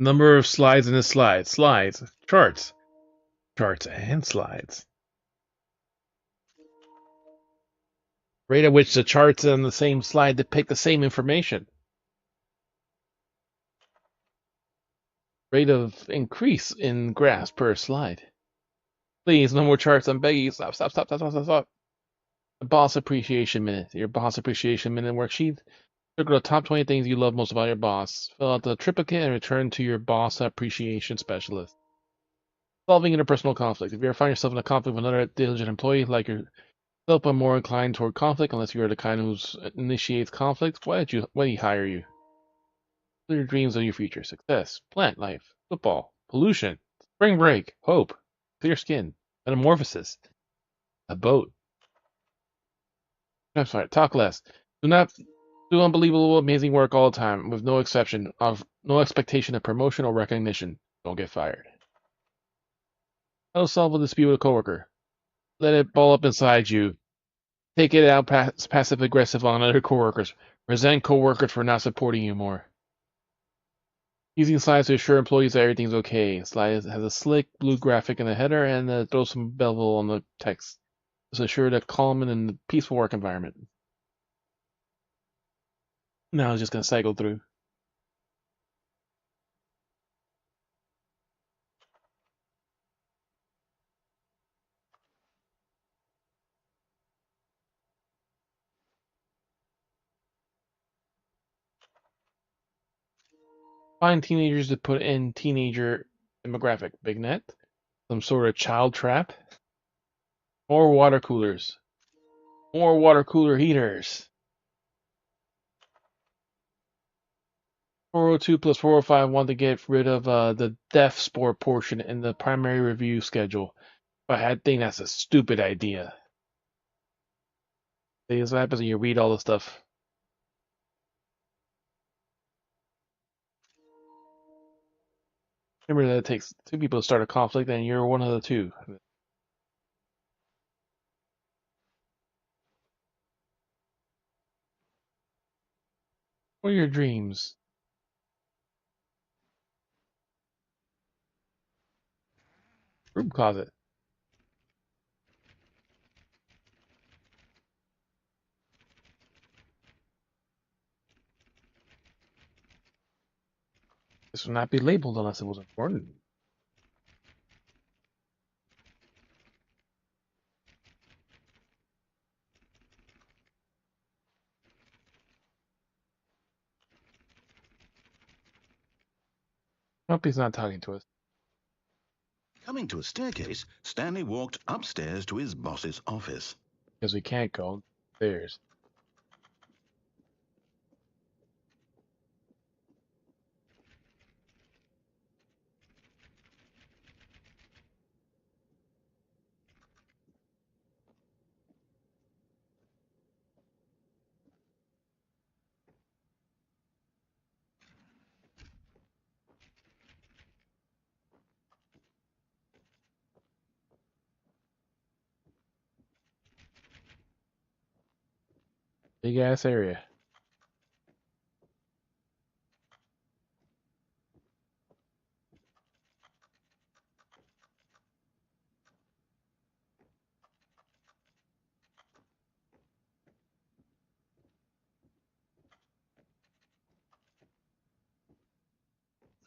Number of slides in a slide. Slides. Charts. Charts and slides. Rate at which the charts on the same slide depict the same information. Rate of increase in graphs per slide. Please, no more charts. I'm begging you. Stop. The Boss Appreciation Minute. Your Boss Appreciation Minute worksheet. Circle the top 20 things you love most about your boss. Fill out the triplicate and return to your Boss Appreciation Specialist. Solving interpersonal conflict. If you ever find yourself in a conflict with another diligent employee like yourself, but more inclined toward conflict, unless you are the kind who initiates conflict, why did he hire you? Clear dreams of your future. Success. Plant life. Football. Pollution. Spring break. Hope. Clear skin. Metamorphosis. A boat. I'm sorry. Talk less. Do not do unbelievable, amazing work all the time, with no expectation of promotion or recognition. Don't get fired. How to solve a dispute with a coworker. Let it ball up inside you. Take it out passive aggressive on other coworkers. Resent coworkers for not supporting you more. Using slides to assure employees that everything's okay. Slide has a slick blue graphic in the header and throw some bevel on the text. To assure a calm and peaceful work environment. Now it's just going to cycle through. Find teenagers to put in teenager demographic. Big net. Some sort of child trap. More water coolers. More water cooler heaters. 402 plus 405 want to get rid of the deaf sport portion in the primary review schedule. But I think that's a stupid idea. See, this is what happens when you read all the stuff. Remember that it takes two people to start a conflict, and you're one of the two. What are your dreams? Room closet. This will not be labeled unless it was important. Hope he's not talking to us. Coming to a staircase, Stanley walked upstairs to his boss's office. Because we can't go upstairs. Big ass area.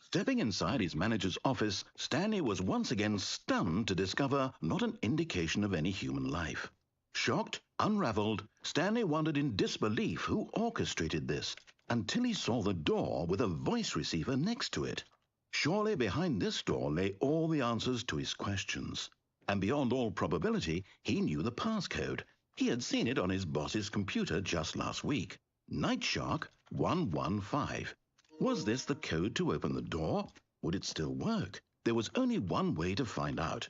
Stepping inside his manager's office, Stanley was once again stunned to discover not an indication of any human life. Shocked, unraveled, Stanley wondered in disbelief who orchestrated this, until he saw the door with a voice receiver next to it. Surely behind this door lay all the answers to his questions. And beyond all probability, he knew the passcode. He had seen it on his boss's computer just last week. Nightshark 115. Was this the code to open the door? Would it still work? There was only one way to find out.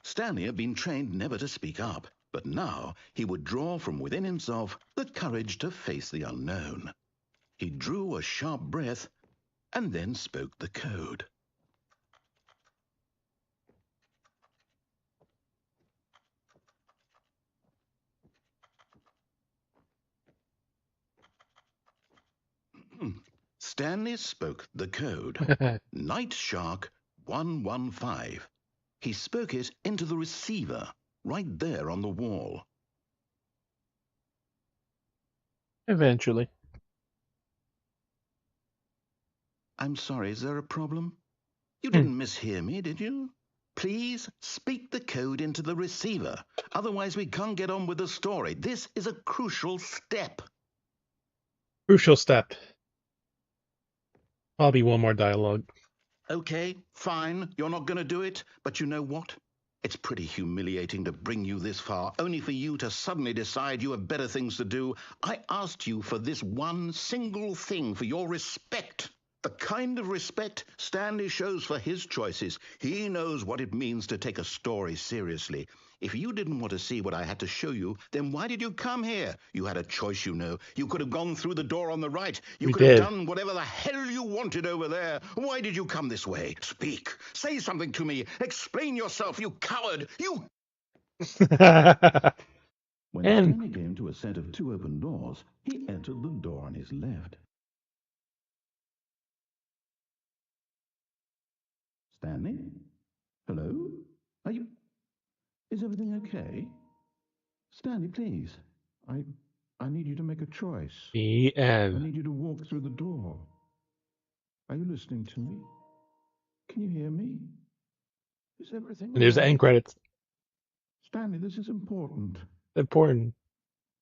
Stanley had been trained never to speak up, but now he would draw from within himself the courage to face the unknown. He drew a sharp breath and then spoke the code. Stanley spoke the code. Nightshark 115. He spoke it into the receiver, right there on the wall. Eventually. I'm sorry, is there a problem? You didn't mishear me, did you? Please speak the code into the receiver. Otherwise, we can't get on with the story. This is a crucial step. Crucial step. Probably one more dialogue. Okay, fine. You're not going to do it. But you know what? It's pretty humiliating to bring you this far, only for you to suddenly decide you have better things to do. I asked you for this one single thing, for your respect. The kind of respect Stanley shows for his choices. He knows what it means to take a story seriously. If you didn't want to see what I had to show you, then why did you come here? You had a choice, you know. You could have gone through the door on the right. You could have done whatever the hell you wanted over there. Why did you come this way? Speak. Say something to me. Explain yourself, you coward. You... When Stanley came to a set of two open doors, he entered the door on his left. Stanley? Hello? Are you... Is everything okay? Stanley, please. I need you to make a choice. The end. I need you to walk through the door. Are you listening to me? Can you hear me? Is everything And there's the all right? end credits. Stanley, this is important. Important.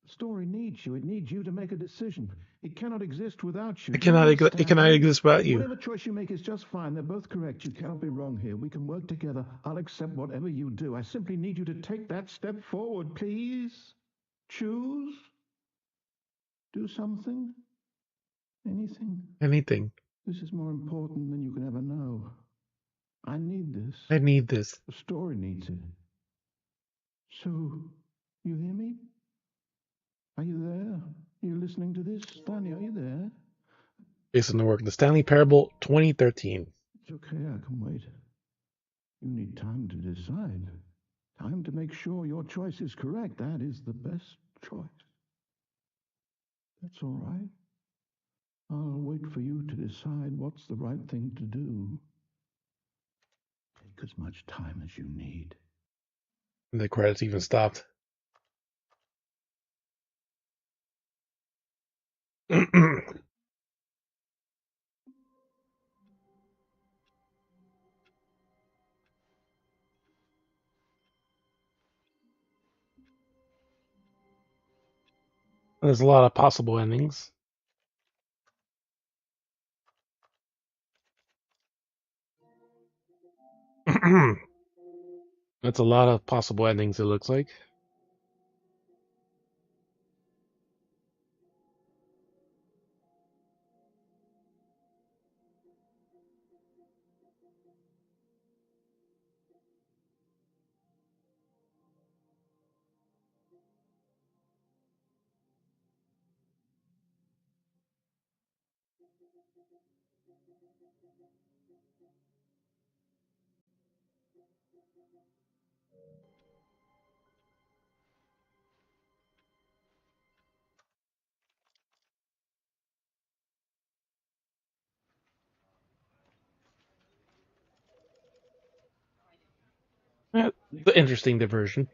The story needs you. It needs you to make a decision. It cannot exist without you. It cannot exist without you. Whatever choice you make is just fine. They're both correct. You cannot be wrong here. We can work together. I'll accept whatever you do. I simply need you to take that step forward, please. Choose. Do something. Anything. Anything. This is more important than you can ever know. I need this. I need this. The story needs it. So, you hear me? Are you there? Are you listening to this? Stanley, are you there? Based on the work, The Stanley Parable, 2013. It's okay, I can wait. You need time to decide. Time to make sure your choice is correct. That is the best choice. That's all right. I'll wait for you to decide what's the right thing to do. Take as much time as you need. And the credits even stopped. There's a lot of possible endings. That's a lot of possible endings, it looks like. Yeah, the interesting diversion.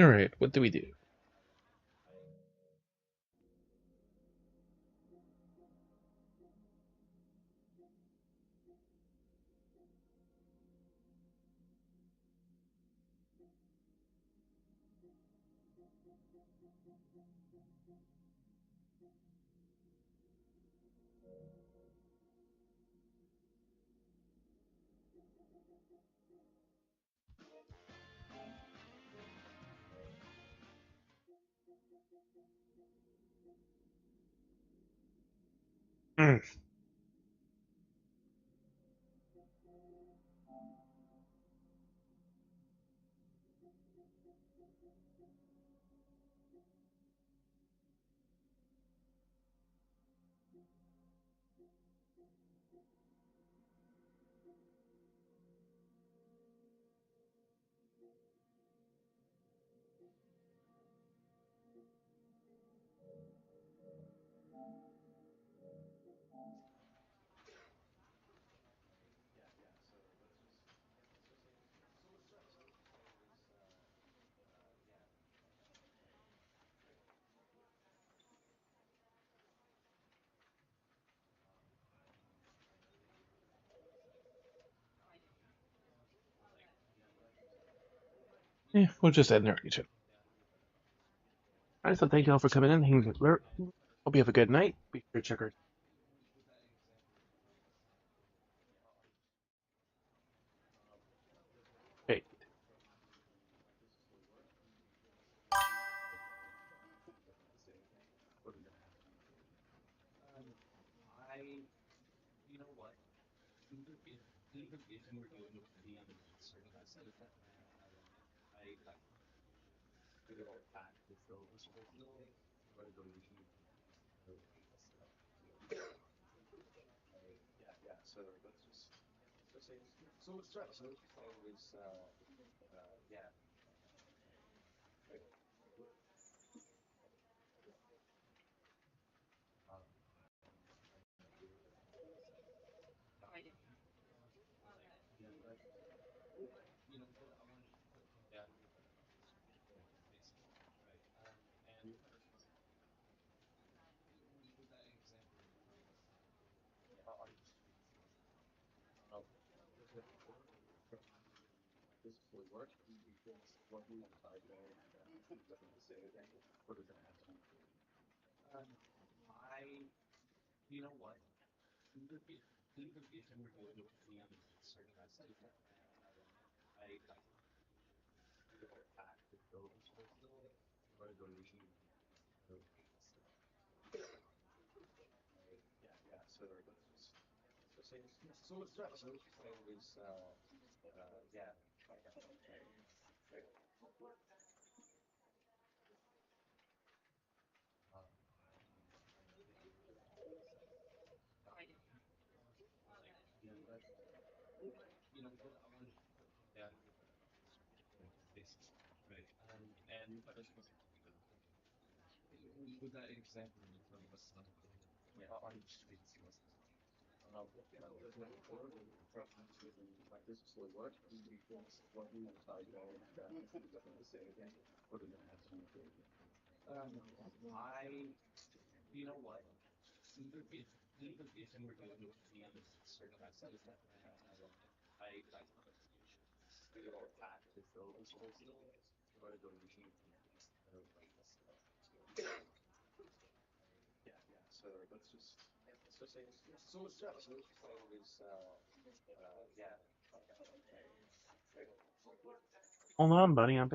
Alright, what do we do? Mm. Yeah, we'll just end there. Alright, so thank you all for coming in. Hope you have a good night. Be sure to check our hey. Hold on, buddy. I'm